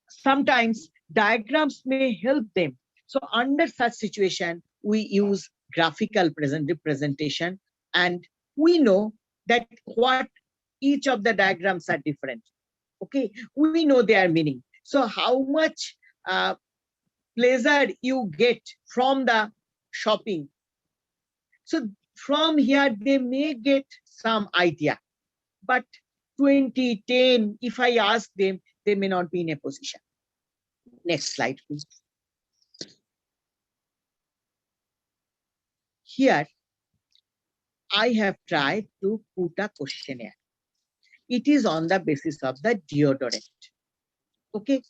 sometimes diagrams may help them. So under such situation, we use graphical representation, and we know that what each of the diagrams are different. Okay, we know their meaning. So how much pleasure you get from the shopping. So from here, they may get some idea, but 2010, if I ask them, they may not be in a position. Next slide, please. Here, I have tried to put a questionnaire. It is on the basis of the deodorant. Okay,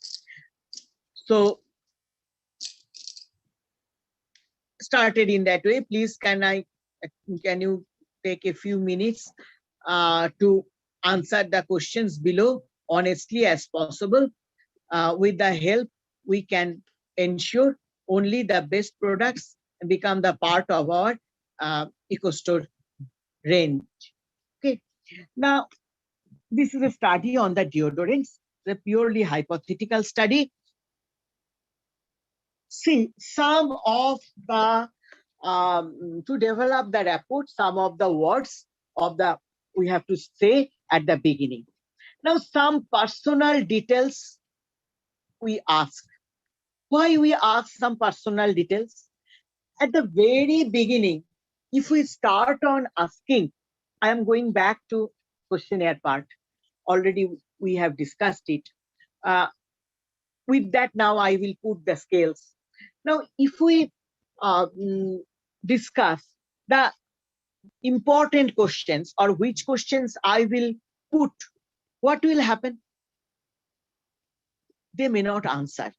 so started in that way. Please, can you take a few minutes to answer the questions below honestly as possible. With the help, we can ensure only the best products become the part of our EcoStore range. Okay. Now, this is a study on the deodorants, the purely hypothetical study. See, some of the to develop the report, some of the words of the we have to say at the beginning. Now, some personal details we ask. Why we ask some personal details? At the very beginning, if we start on asking, I am going back to questionnaire part. Already we have discussed it. With that, now I will put the scales. Now, if we discuss the important questions or which questions I will put, what will happen? They may not answer.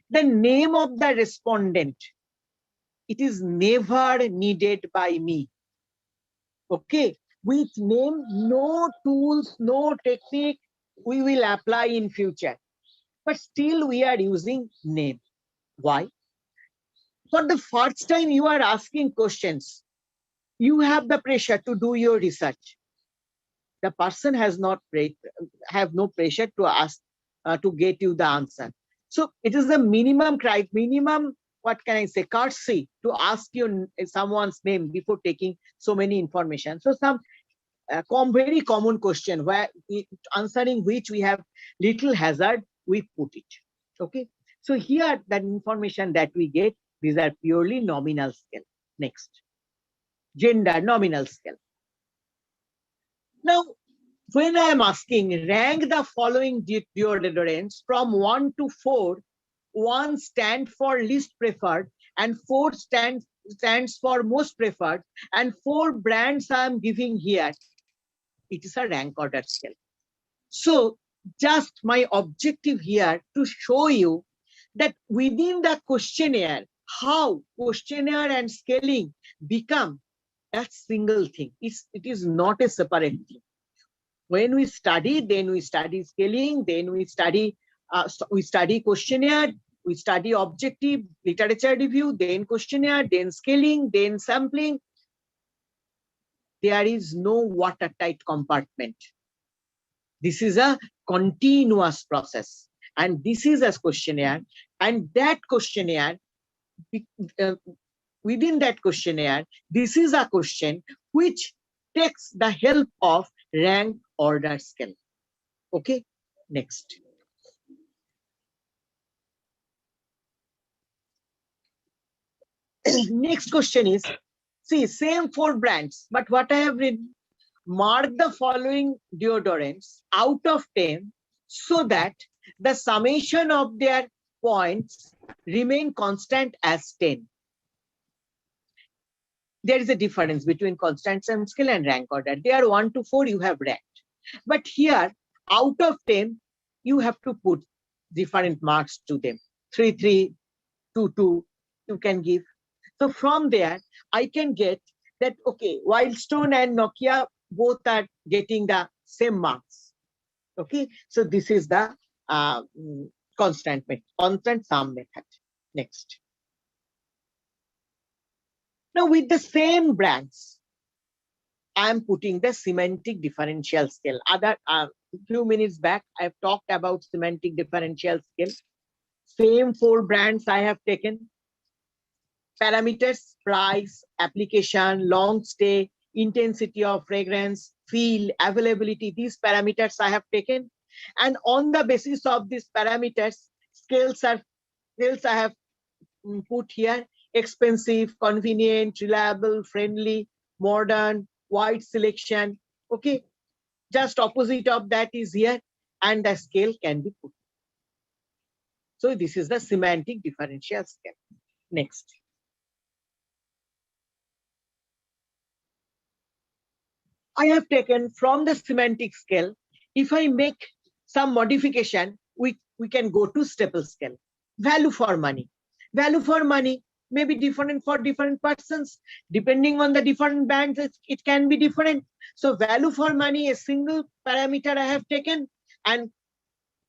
The name of the respondent, it is never needed by me. Okay, with name, no tools, no technique we will apply in future. But still we are using name. Why? For the first time you are asking questions. You have the pressure to do your research. the person has not have no pressure to ask to get you the answer. So it is the minimum what can I say, courtesy to ask you someone's name before taking so many information. So some very common question where answering which we have little hazard, we put it. Okay. So here that information that we get, these are purely nominal scale. Next. Gender nominal scale. Now, when I am asking rank the following deodorants from 1 to 4, 1 stands for least preferred and 4 stands for most preferred, and 4 brands I am giving here, it is a rank order scale. So just my objective here to show you that within the questionnaire, how questionnaire and scaling become that single thing. It is not a separate thing. When we study, then we study scaling, then we study questionnaire, we study objective, literature review, then questionnaire, then scaling, then sampling. There is no watertight compartment. This is a continuous process, and this is a questionnaire, and that questionnaire, within that questionnaire, this is a question which takes the help of rank order scale. Okay, next. Next question is, see, same 4 brands, but what I have written, mark the following deodorants out of 10 so that the summation of their points remain constant as 10. There is a difference between constant sum scale and rank order. They are 1 to 4, you have ranked. But here, out of 10, you have to put different marks to them. 3, 3, 2, 2, you can give. So from there, I can get that, okay, Wildstone and Nokia both are getting the same marks. Okay, so this is the constant sum method. Next. Now with the same brands, I am putting the semantic differential scale. Few minutes back, I've talked about semantic differential scale. Same 4 brands I have taken. Parameters, price, application, long stay, intensity of fragrance, feel, availability, these parameters I have taken. And on the basis of these parameters, scales I have put here: expensive, convenient, reliable, friendly, modern, wide selection. Okay, just opposite of that is here, and the scale can be put. So this is the semantic differential scale. Next. I have taken from the semantic scale. If I make some modification, we can go to staple scale. Value for money. Value for money may be different for different persons. Depending on the different bands, it can be different. So value for money, a single parameter I have taken, and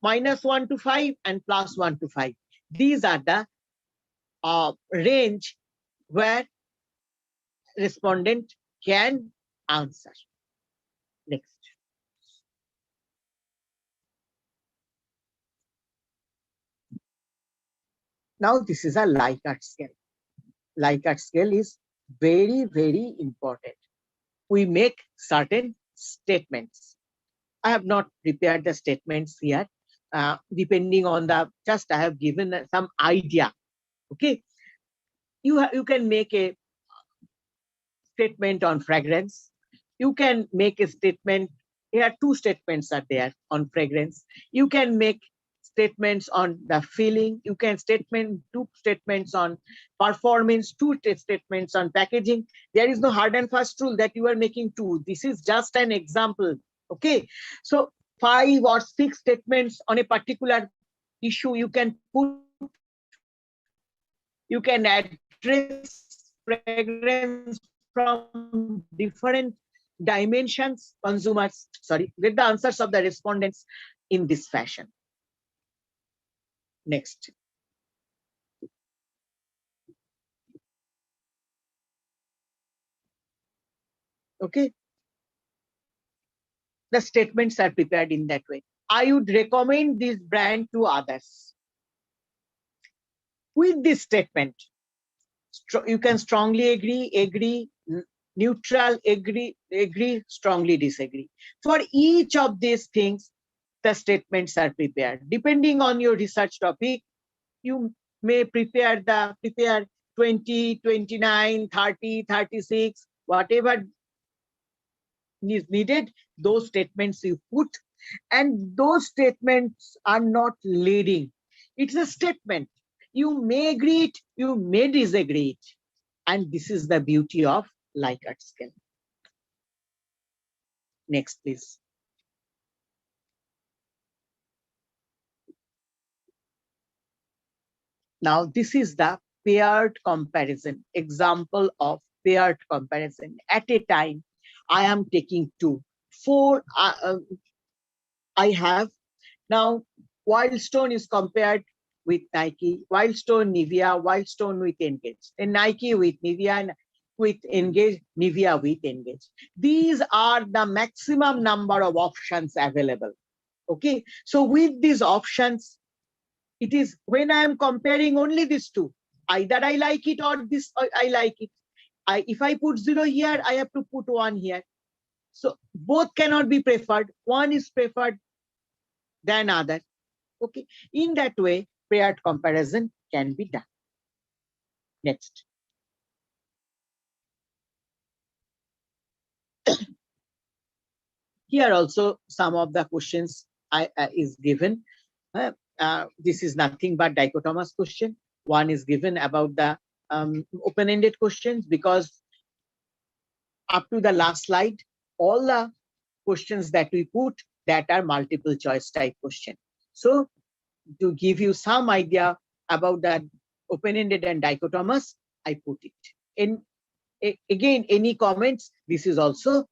-1 to 5 and +1 to 5. These are the range where respondent can answer. Next. Now this is a Likert scale. Likert scale is very, very important. We make certain statements. I have not prepared the statements here. Depending on the, just I have given some idea. Okay, you can make a statement on fragrance. You can make a statement. Here 2 statements are there on fragrance. You can make statements on the feeling. You can 2 statements on performance, 2 statements on packaging. There is no hard and fast rule that you are making 2. This is just an example. Okay, so 5 or 6 statements on a particular issue you can put. You can address fragrance from different dimensions, consumers, get the answers of the respondents in this fashion. Next. Okay. the statements are prepared in that way. I would recommend this brand to others. With this statement, you can strongly agree, neutral, agree, strongly disagree. For each of these things, the statements are prepared. Depending on your research topic, you may prepare 20, 29, 30, 36, whatever is needed, those statements you put, and those statements are not leading. It's a statement. You may agree it, you may disagree it. And this is the beauty of Likert scale. Next, please. Now, this is the paired comparison, example of paired comparison. At a time, I am taking 2. 4 I have. Now, Wildstone is compared with Nike, Wildstone, Nivea, Wildstone with Engage, and Nike with Nivea, and with Engage, Nivea with Engage. These are the maximum number of options available. Okay, so with these options, it is when I am comparing only these 2, either I like it or this, or I like it. If I put 0 here, I have to put 1 here. So both cannot be preferred. One is preferred than other. Okay, in that way, paired comparison can be done. Next. Here also some of the questions is given. This is nothing but dichotomous question. One is given about the open-ended questions, because up to the last slide, all the questions that we put that are multiple choice type question. So to give you some idea about that open-ended and dichotomous, I put it. And again, any comments, this is also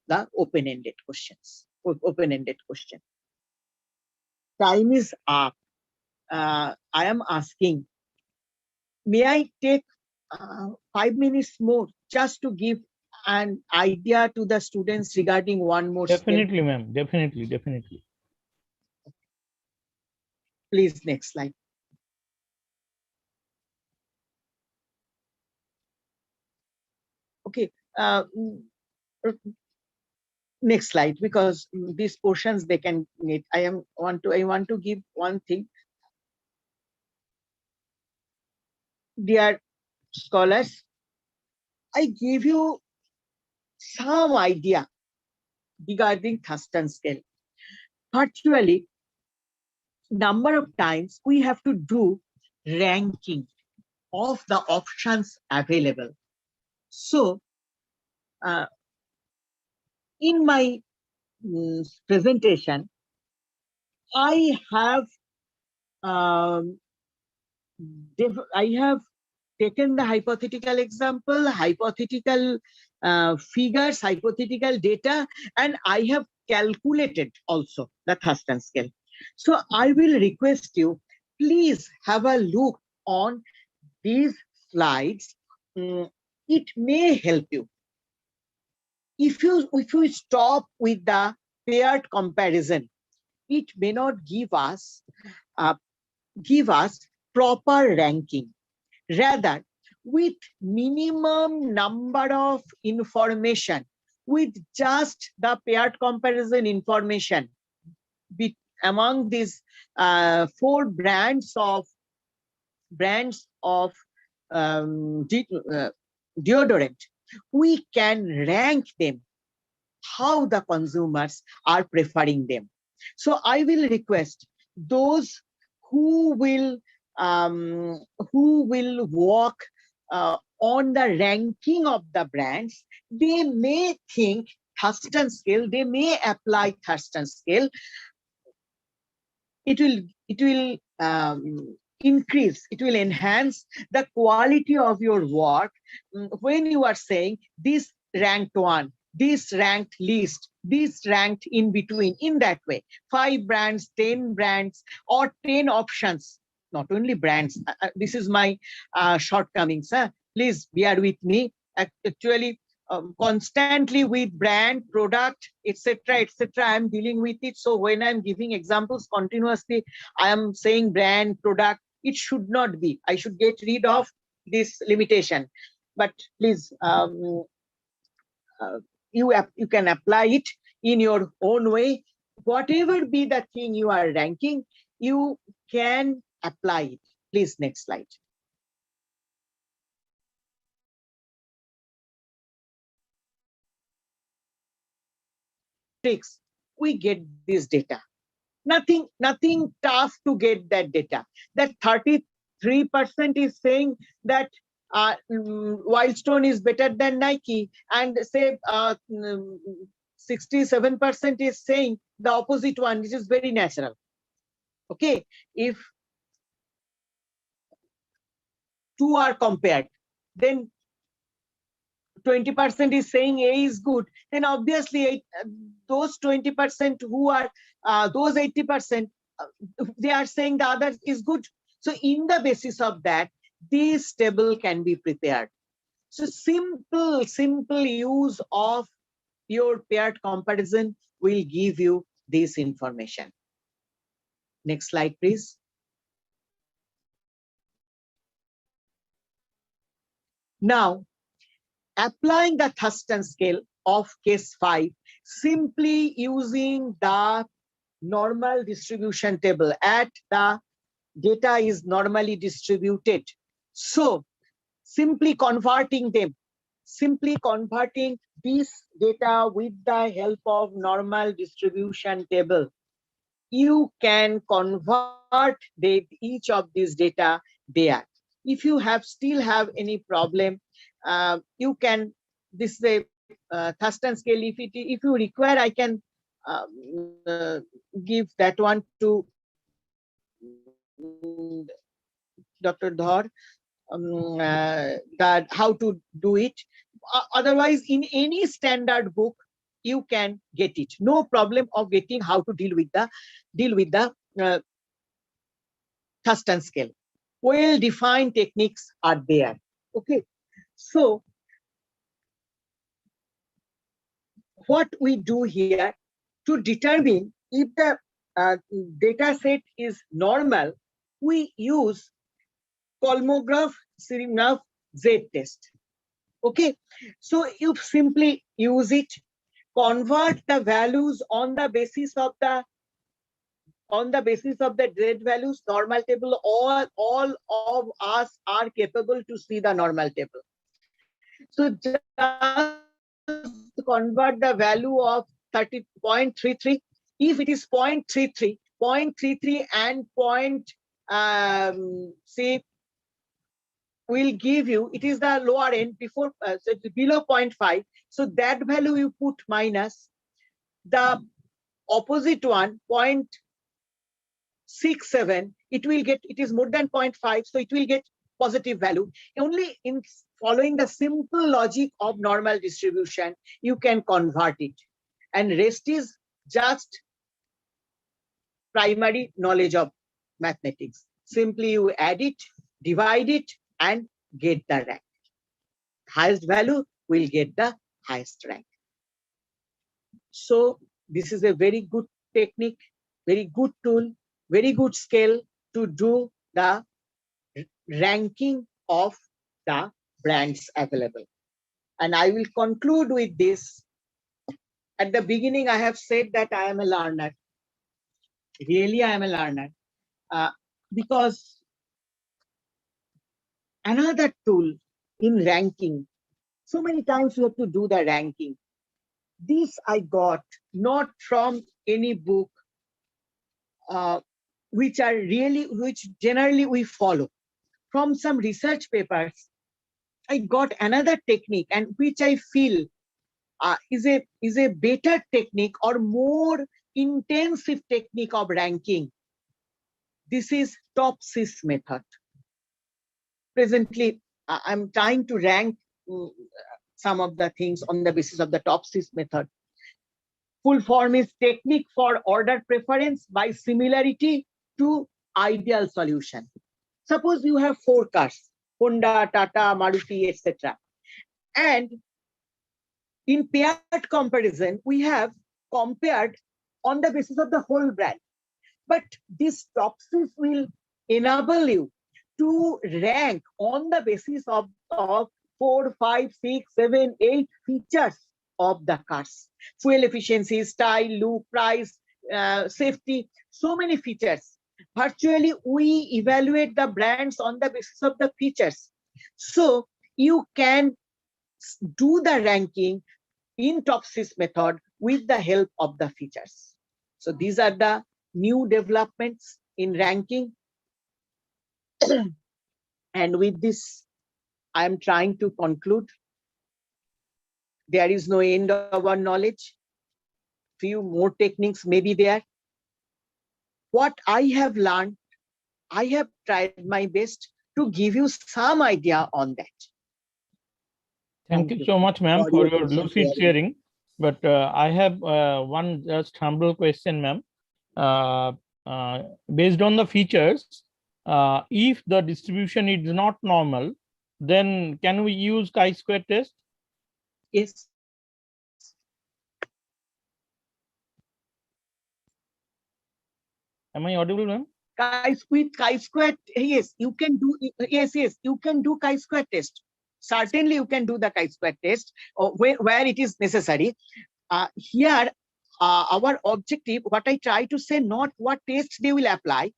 the open-ended questions, open-ended question. Time is up. I am asking, may I take 5 minutes more just to give an idea to the students regarding one more step? Definitely, ma'am. Definitely. Please, next slide. Okay. Next slide, because these portions they can need. I want to give one thing. Dear scholars, I give you some idea regarding Thurston scale. Virtually, number of times we have to do ranking of the options available. So, in my presentation, I have taken the hypothetical example, hypothetical figures, hypothetical data, and I have calculated also the Thurston scale. So I will request you, please have a look on these slides. It may help you. If you stop with the paired comparison, it may not give us proper ranking. Rather, with minimum number of information, with just the paired comparison information among these 4 brands of deodorant, we can rank them, how the consumers are preferring them. So I will request those who will work on the ranking of the brands, they may think Thurston scale, they may apply Thurston scale. It will increase, it will enhance the quality of your work when you are saying this ranked 1, this ranked least, this ranked in between, in that way. 5 brands, 10 brands, or 10 options, not only brands. This is my shortcomings. Please bear with me. Actually, constantly with brand, product, etc., etc. I'm dealing with it. So when I'm giving examples continuously, I am saying brand, product. It should not be. I should get rid of this limitation. But please, you can apply it in your own way. Whatever be the thing you are ranking, you can apply it. Please, next slide. Tricks. We get this data. Nothing tough to get that data. That 33% is saying that Wildstone is better than Nike, and say 67% is saying the opposite one, which is very natural. Okay, if two are compared, then 20% is saying A is good, then obviously those 20% who are those 80%, they are saying the other is good. So in the basis of that, this table can be prepared. So simple use of your paired comparison will give you this information. Next slide, please. Now, applying the Thurston scale of case 5, simply using the normal distribution table at the data is normally distributed. So simply converting them, simply converting this data with the help of normal distribution table, you can convert each of these data there. If you still have any problem, you can, this is a Thurston scale. If you require, I can give that one to Dr. Dhar, that how to do it. Otherwise, in any standard book, you can get it. No problem of getting how to deal with the Thurston scale. Well-defined techniques are there. Okay, so what we do here to determine if the data set is normal, we use Kolmogorov Smirnov Z test. Okay, so you simply use it, convert the values on the basis of the Z values, normal table. All of us are capable to see the normal table. So just convert the value of 30.33. If it is 0.33, 0.33 and say will give you, it is the lower end before, so it's below 0.5. So that value you put minus the opposite one, 0.67. It will get, it is more than 0.5, so it will get positive value. Only in following the simple logic of normal distribution, you can convert it. And rest is just primary knowledge of mathematics. Simply you add it, divide it, and get the rank. Highest value will get the highest rank. So this is a very good technique, very good tool, very good scale to do the ranking of the brands available. And I will conclude with this. At the beginning, I have said that I am a learner. Really, I am a learner. Because another tool in ranking, so many times you have to do the ranking. This I got not from any book, which generally we follow. From some research papers, I got another technique, and which I feel is a better technique or more intensive technique of ranking. This is top-6 method. Presently, I'm trying to rank some of the things on the basis of the top-6 method. Full form is technique for order preference by similarity to ideal solution. Suppose you have 4 cars, Honda, Tata, Maruti, etc. And In paired comparison, we have compared on the basis of the whole brand. But this Topsys will enable you to rank on the basis of 4, 5, 6, 7, 8 features of the cars. Fuel efficiency, style, look, price, safety, so many features. Virtually, we evaluate the brands on the basis of the features. So you can do the ranking in Topsys method with the help of the features. So these are the new developments in ranking. And with this, I am trying to conclude. There is no end of our knowledge. Few more techniques may be there. What I have learned, I have tried my best to give you some idea on that. Thank you so much, ma'am, for your lucid sharing. But I have one just humble question, ma'am. Based on the features, if the distribution is not normal, then can we use chi-square test? Yes. Am I audible, ma'am? Chi-square, yes, you can do. Yes, you can do chi-square test. Certainly, you can do the chi-square test where it is necessary. Here, our objective, what I try to say, not what test they will apply.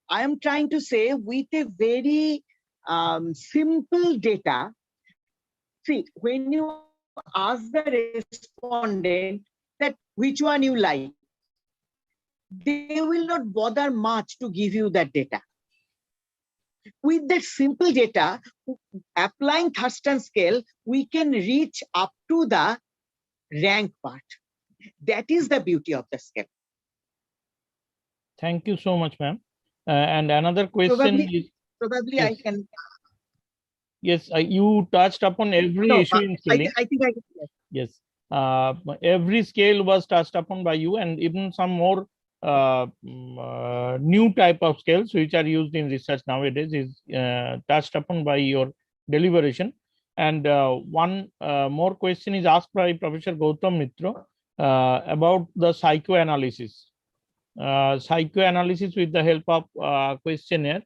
I am trying to say with a very simple data. See, when you ask the respondent that which one you like, they will not bother much to give you that data. With that simple data, applying Thurston scale, we can reach up to the rank part. That is the beauty of the scale. Thank you so much, ma'am. And another question is probably yes. I can. Yes, you touched upon every issue in scaling. I think I can. Yes, every scale was touched upon by you, and even some more new type of scales which are used in research nowadays is touched upon by your deliberation. And one more question is asked by Professor Gautam Mitra about the psychoanalysis. Psychoanalysis with the help of questionnaire.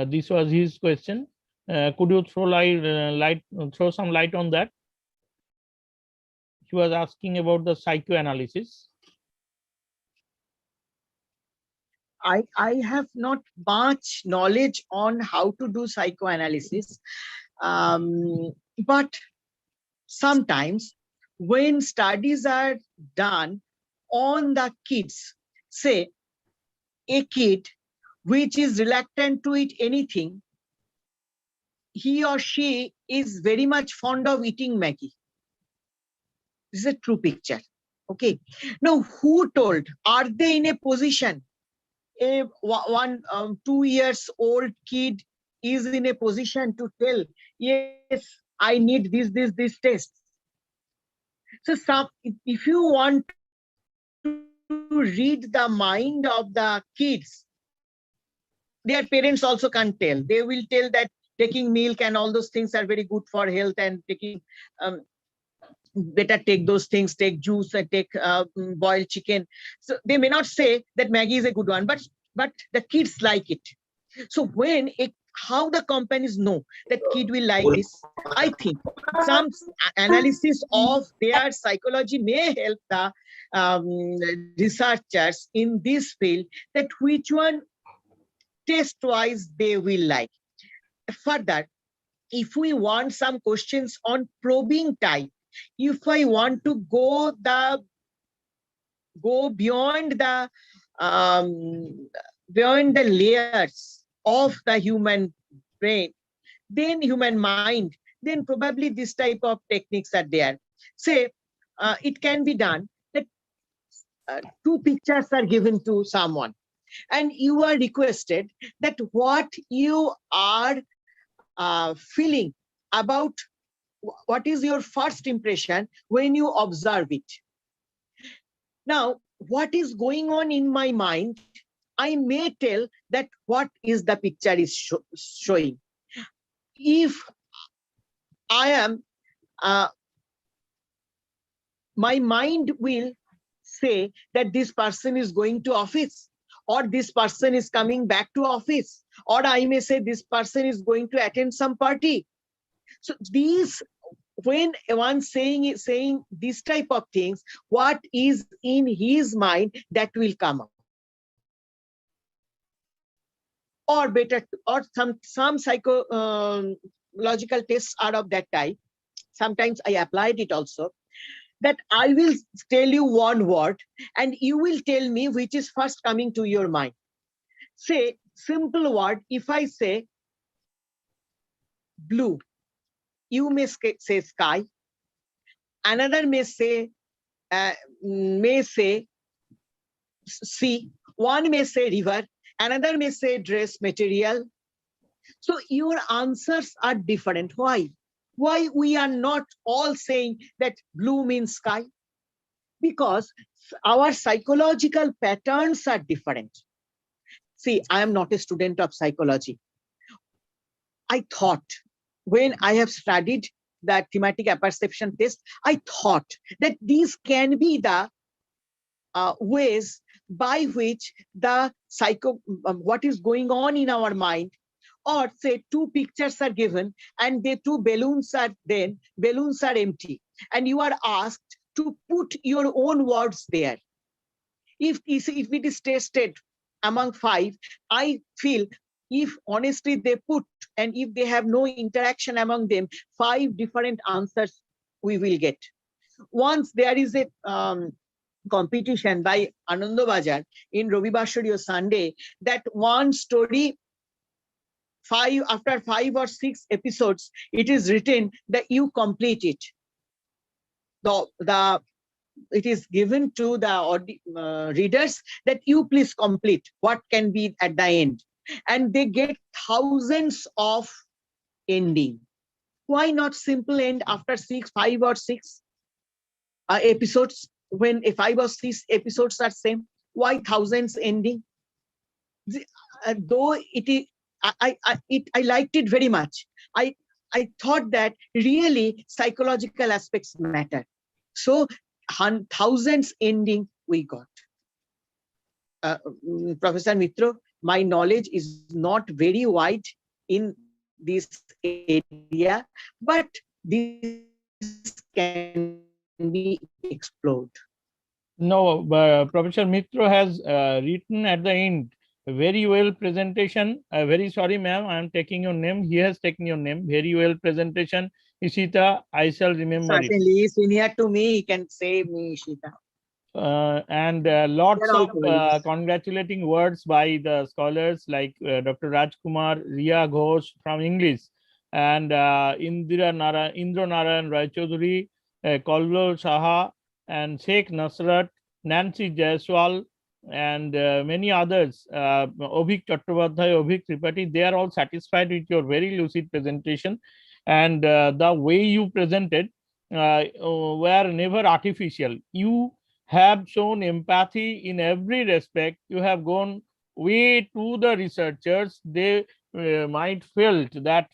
This was his question. Could you throw some light on that? He was asking about the psychoanalysis. I have not much knowledge on how to do psychoanalysis, but sometimes when studies are done on the kids, say a kid which is reluctant to eat anything, he or she is very much fond of eating Maggie. This is a true picture. Okay. Now, who told? Are they in a position? A 2 years old kid is in a position to tell, yes, I need this test. So if you want to read the mind of the kids, their parents also can't tell. They will tell that taking milk and all those things are very good for health, and taking better take those things, take juice, and take boiled chicken. So they may not say that Maggie is a good one, but the kids like it. So how the companies know that kid will like this? I think some analysis of their psychology may help the researchers in this field, that which one test-wise they will like. Further, if we want some questions on probing type, if I want to go beyond the layers of the human brain, then human mind, then probably this type of techniques are there. Say, it can be done that 2 pictures are given to someone, and you are requested that what you are feeling about, what is your first impression when you observe it. Now, what is going on in my mind, I may tell that what is the picture is showing. If I am my mind will say that this person is going to office, or this person is coming back to office, or I may say this person is going to attend some party. So these, when one saying this type of things, what is in his mind, that will come up. Or better, or some psychological tests are of that type. Sometimes I applied it also, that I will tell you one word and you will tell me which is first coming to your mind. Say, simple word, if I say blue, you may say sky, another may say sea, one may say river, another may say dress material. So your answers are different. Why? Why we are not all saying that blue means sky? Because our psychological patterns are different. See, I am not a student of psychology. I thought, when I have studied the thematic apperception test, I thought that these can be the ways by which the what is going on in our mind. Or say two pictures are given and the two balloons are empty, and you are asked to put your own words there. If it is tested among 5, I feel, if honestly they put, and if they have no interaction among them, 5 different answers we will get. Once there is a competition by Anando Bajar in Robibashariyo Sunday, that one story, after 5 or 6 episodes, it is written that you complete it. It is given to the readers that you please complete what can be at the end, and they get thousands of ending. Why not simple end after 5 or 6 episodes? When 5 or 6 episodes are same, why thousands ending? Though it is, I liked it very much. I thought that really psychological aspects matter. So thousands ending we got. Professor Mitro, my knowledge is not very wide in this area, but this can be explored. No, Professor Mitro has written at the end very well presentation. Very sorry, ma'am, I am taking your name. He has taken your name. Very well presentation, Isita. I shall remember it. Certainly, senior to me, he can say me, Ishita. And lots of congratulating words by the scholars like Dr. Rajkumar, Riya Ghosh from English, and Indra Narayan Rai Chaudhuri, Kallo Saha, and Sheikh Nasrat, Nancy Jaiswal, and many others, Obhik Chattopadhyay, Obhik Tripathi. They are all satisfied with your very lucid presentation, and the way you presented were never artificial. You have shown empathy in every respect. You have gone way to the researchers. They might felt that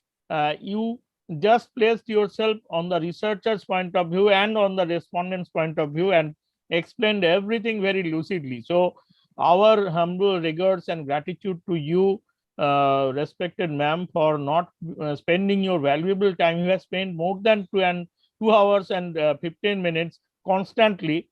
you just placed yourself on the researcher's point of view and on the respondent's point of view and explained everything very lucidly. So our humble regards and gratitude to you, respected ma'am, for not spending your valuable time. You have spent more than 2 hours and 15 minutes constantly,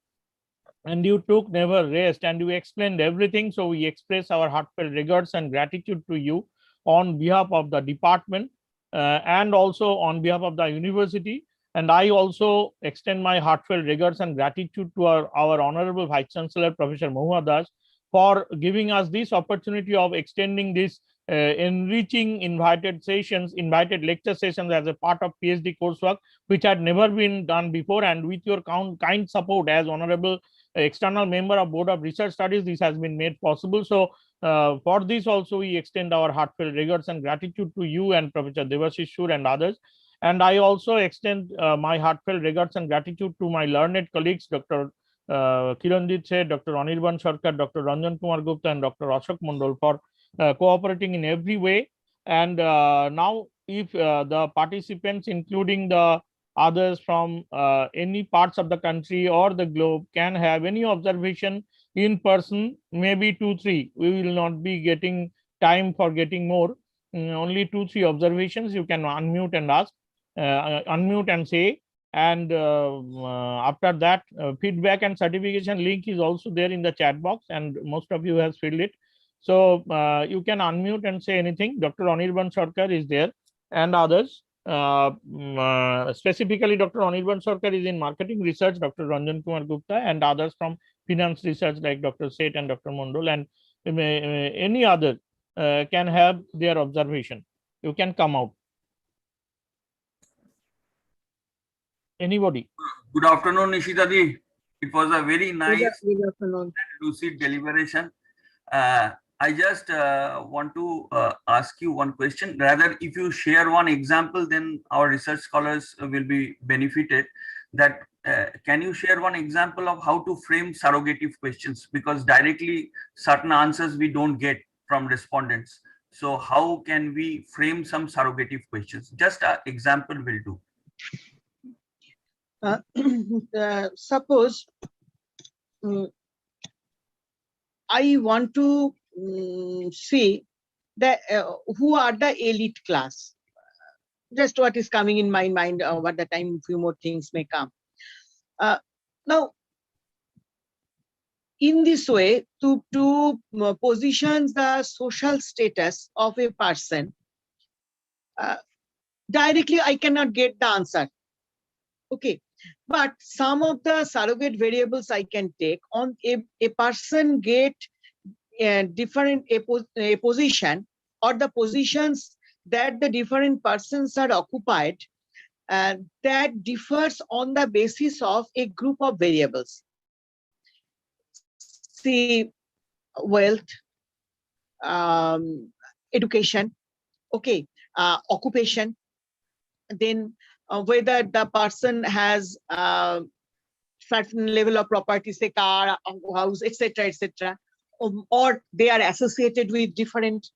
and you took never rest, and you explained everything. So we express our heartfelt regards and gratitude to you on behalf of the department and also on behalf of the university. And I also extend my heartfelt regards and gratitude to our Honorable Vice Chancellor, Professor Mohua Das, for giving us this opportunity of extending this enriching invited lecture sessions as a part of PhD coursework, which had never been done before. And with your kind support as Honorable external member of Board of Research Studies, this has been made possible. So for this also we extend our heartfelt regards and gratitude to you and Professor Debashish Sur and others. And I also extend my heartfelt regards and gratitude to my learned colleagues, Dr. Kiranjit Seth, Dr. Anirban Sarkar, Dr. Ranjan Kumar Gupta, and Dr. Ashok Mondol for cooperating in every way. And now if the participants, including the others from any parts of the country or the globe can have any observation in person, maybe 2-3. We will not be getting time for getting more. Only 2-3 observations you can unmute and ask, unmute and say. And after that, feedback and certification link is also there in the chat box, and most of you have filled it. So you can unmute and say anything. Dr. Anirban Sarkar is there and others. Specifically, Dr. Anirban Sarkar is in marketing research, Dr. Ranjan Kumar Gupta, and others from finance research like Dr. Seth and Dr. Mondol, and any other can have their observation. You can come out. Anybody? Good afternoon, Isita ji. It was a very nice Good afternoon. lucid deliberation. I just want to ask you one question. Rather, if you share one example, then our research scholars will be benefited. That can you share one example of how to frame surrogative questions? Because directly certain answers we don't get from respondents. So how can we frame some surrogative questions? Just an example will do. Suppose I want to see that who are the elite class. Just what is coming in my mind over the time, few more things may come. Now, in this way, to position the social status of a person, directly I cannot get the answer. Okay, but some of the surrogate variables I can take on a person get different a position, or the positions that the different persons are occupied, that differs on the basis of a group of variables. See, wealth, education, okay, occupation, then whether the person has certain level of property, say car, house, etc., etc., or they are associated with different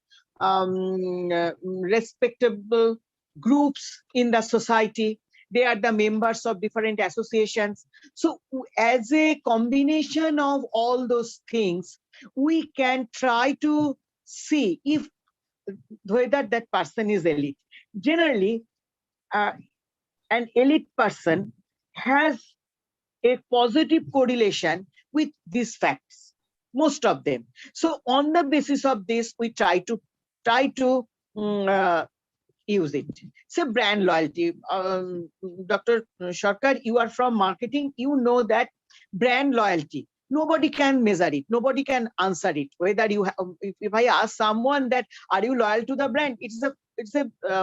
respectable groups in the society. They are the members of different associations. So as a combination of all those things, we can try to see if whether that person is elite. Generally, an elite person has a positive correlation with these facts, most of them. So on the basis of this, we try to use it. Say brand loyalty. Dr. Sarkar, you are from marketing. You know that brand loyalty, nobody can measure it. Nobody can answer it. Whether you have, if I ask someone that, are you loyal to the brand? It's a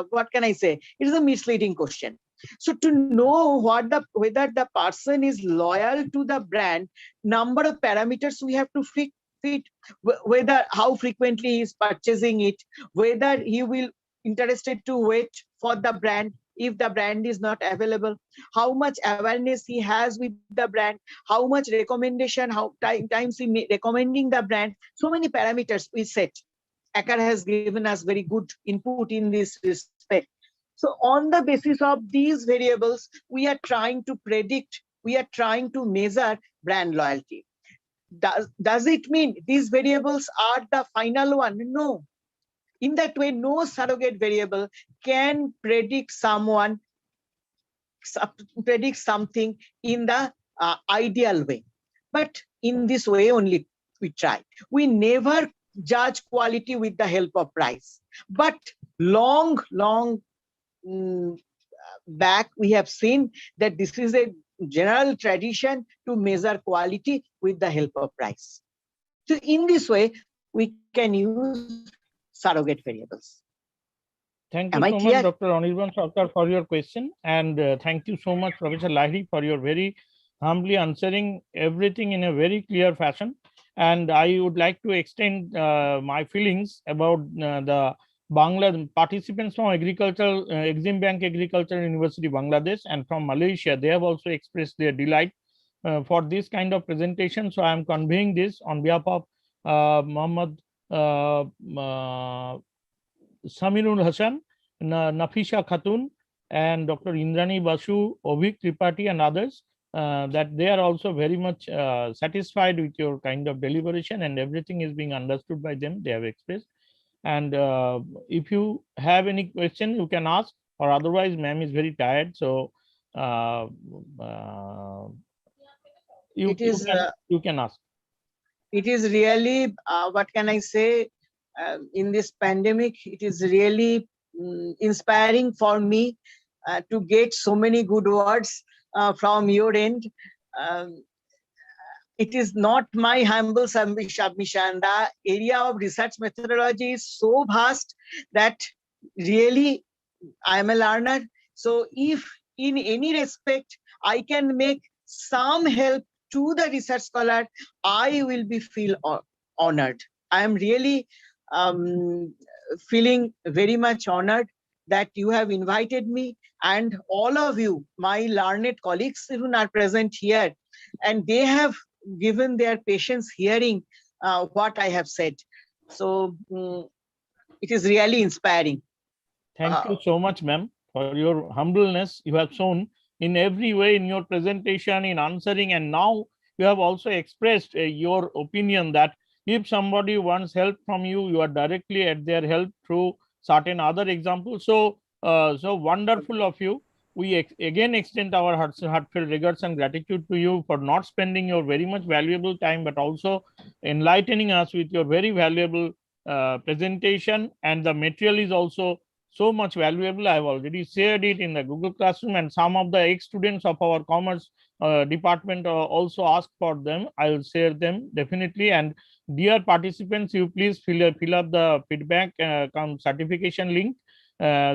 what can I say? It is a misleading question. So to know whether the person is loyal to the brand, number of parameters we have to fit, whether how frequently he is purchasing it, whether he will interested to wait for the brand if the brand is not available, how much awareness he has with the brand, how much recommendation, how times he recommending the brand. So many parameters we set. Akar has given us very good input in this respect. So on the basis of these variables, we are trying to predict, we are trying to measure brand loyalty. Does it mean these variables are the final one? No. In that way, no surrogate variable can predict something in the ideal way. But in this way only we try. We never judge quality with the help of price. But long back, we have seen that this is a general tradition to measure quality with the help of price. So in this way, we can use surrogate variables. Thank you so much, Dr. Anirban Sarkar, for your question. And thank you so much, Professor Lahiri, for your very humbly answering everything in a very clear fashion. And I would like to extend my feelings about the Bangla participants from Agricultural Exim Bank Agricultural University, Bangladesh, and from Malaysia. They have also expressed their delight for this kind of presentation. So I am conveying this on behalf of Muhammad Samirul Hassan, Nafisha Khatun, and Dr. Indrani Basu, Ovik Tripathi, and others, that they are also very much satisfied with your kind of deliberation, and everything is being understood by them, they have expressed. And if you have any question, you can ask, or otherwise ma'am is very tired, so you, It is, you can ask. it is really, what can I say, in this pandemic, it is really inspiring for me to get so many good words from your end. Um, it is not my humble submission. The area of research methodology is so vast that really I am a learner. So if in any respect I can make some help to the research scholar, I will be feel honored. I am really feeling very much honored that you have invited me, and all of you, my learned colleagues even are present here, and they have given their patience hearing what I have said. So it is really inspiring. Thank you so much, ma'am, for your humbleness you have shown in every way in your presentation, in answering, and now you have also expressed your opinion that if somebody wants help from you, you are directly at their help through certain other examples. So, so wonderful of you. We again extend our heartfelt regards and gratitude to you for not spending your very much valuable time, but also enlightening us with your very valuable presentation, and the material is also so much valuable. I have already shared it in the Google Classroom, and some of the ex-students of our commerce department also asked for them. I will share them definitely. And dear participants, you please fill up the feedback certification link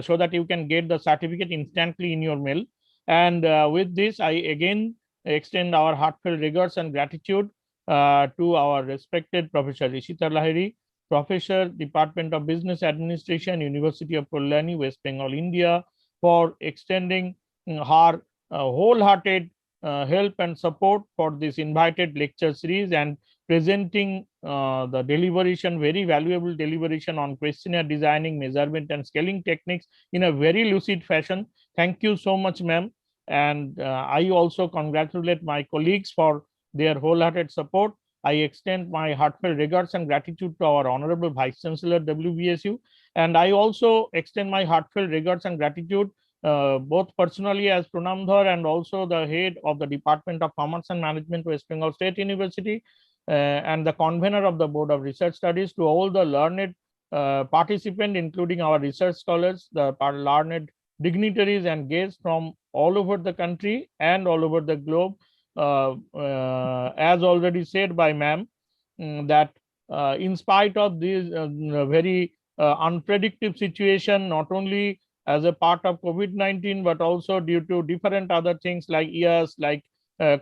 so that you can get the certificate instantly in your mail. And with this, I again extend our heartfelt regards and gratitude to our respected Professor Isita Lahiri, Professor, Department of Business Administration, University of Kalyani, West Bengal, India, for extending her wholehearted help and support for this invited lecture series, and presenting the deliberation, very valuable deliberation on questionnaire designing, measurement, and scaling techniques in a very lucid fashion. Thank you so much, ma'am. And I also congratulate my colleagues for their wholehearted support. I extend my heartfelt regards and gratitude to our Honorable Vice Chancellor, WBSU. And I also extend my heartfelt regards and gratitude both personally as Pranamdhar and also the head of the Department of Commerce and Management, West Bengal State University, and the convener of the Board of Research Studies, to all the learned participants, including our research scholars, the learned dignitaries and guests from all over the country and all over the globe. As already said by ma'am, that in spite of this very unpredictable situation, not only as a part of COVID-19, but also due to different other things like years, like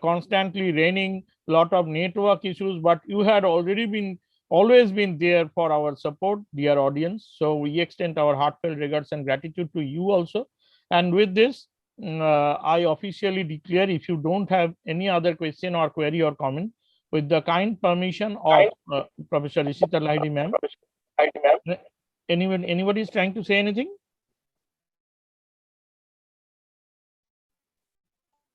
constantly raining, lot of network issues, but you had always been there for our support, dear audience. So we extend our heartfelt regards and gratitude to you also. And with this, I officially declare, if you don't have any other question or query or comment, with the kind permission of Professor Isita Lahiri ma'am. Anybody is trying to say anything?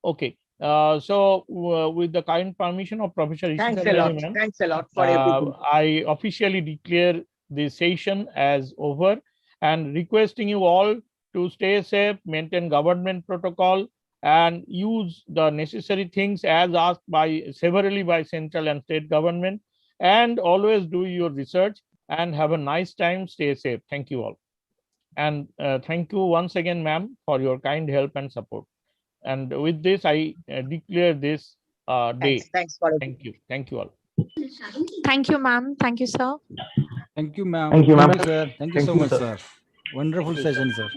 Okay. So with the kind permission of Professor Isita Lahiri ma'am, Thanks a lot for everything. I officially declare this session as over, and requesting you all to stay safe, maintain government protocol, and use the necessary things as asked severally by central and state government, and always do your research and have a nice time. Stay safe. Thank you all. And thank you once again, ma'am, for your kind help and support. And with this, I declare this day. Thanks for Thank you. Thank you all. Thank you, ma'am. Thank you, sir. Thank you, ma'am. Thank you, ma'am. Sir. Thank you so much, sir. Wonderful session, sir.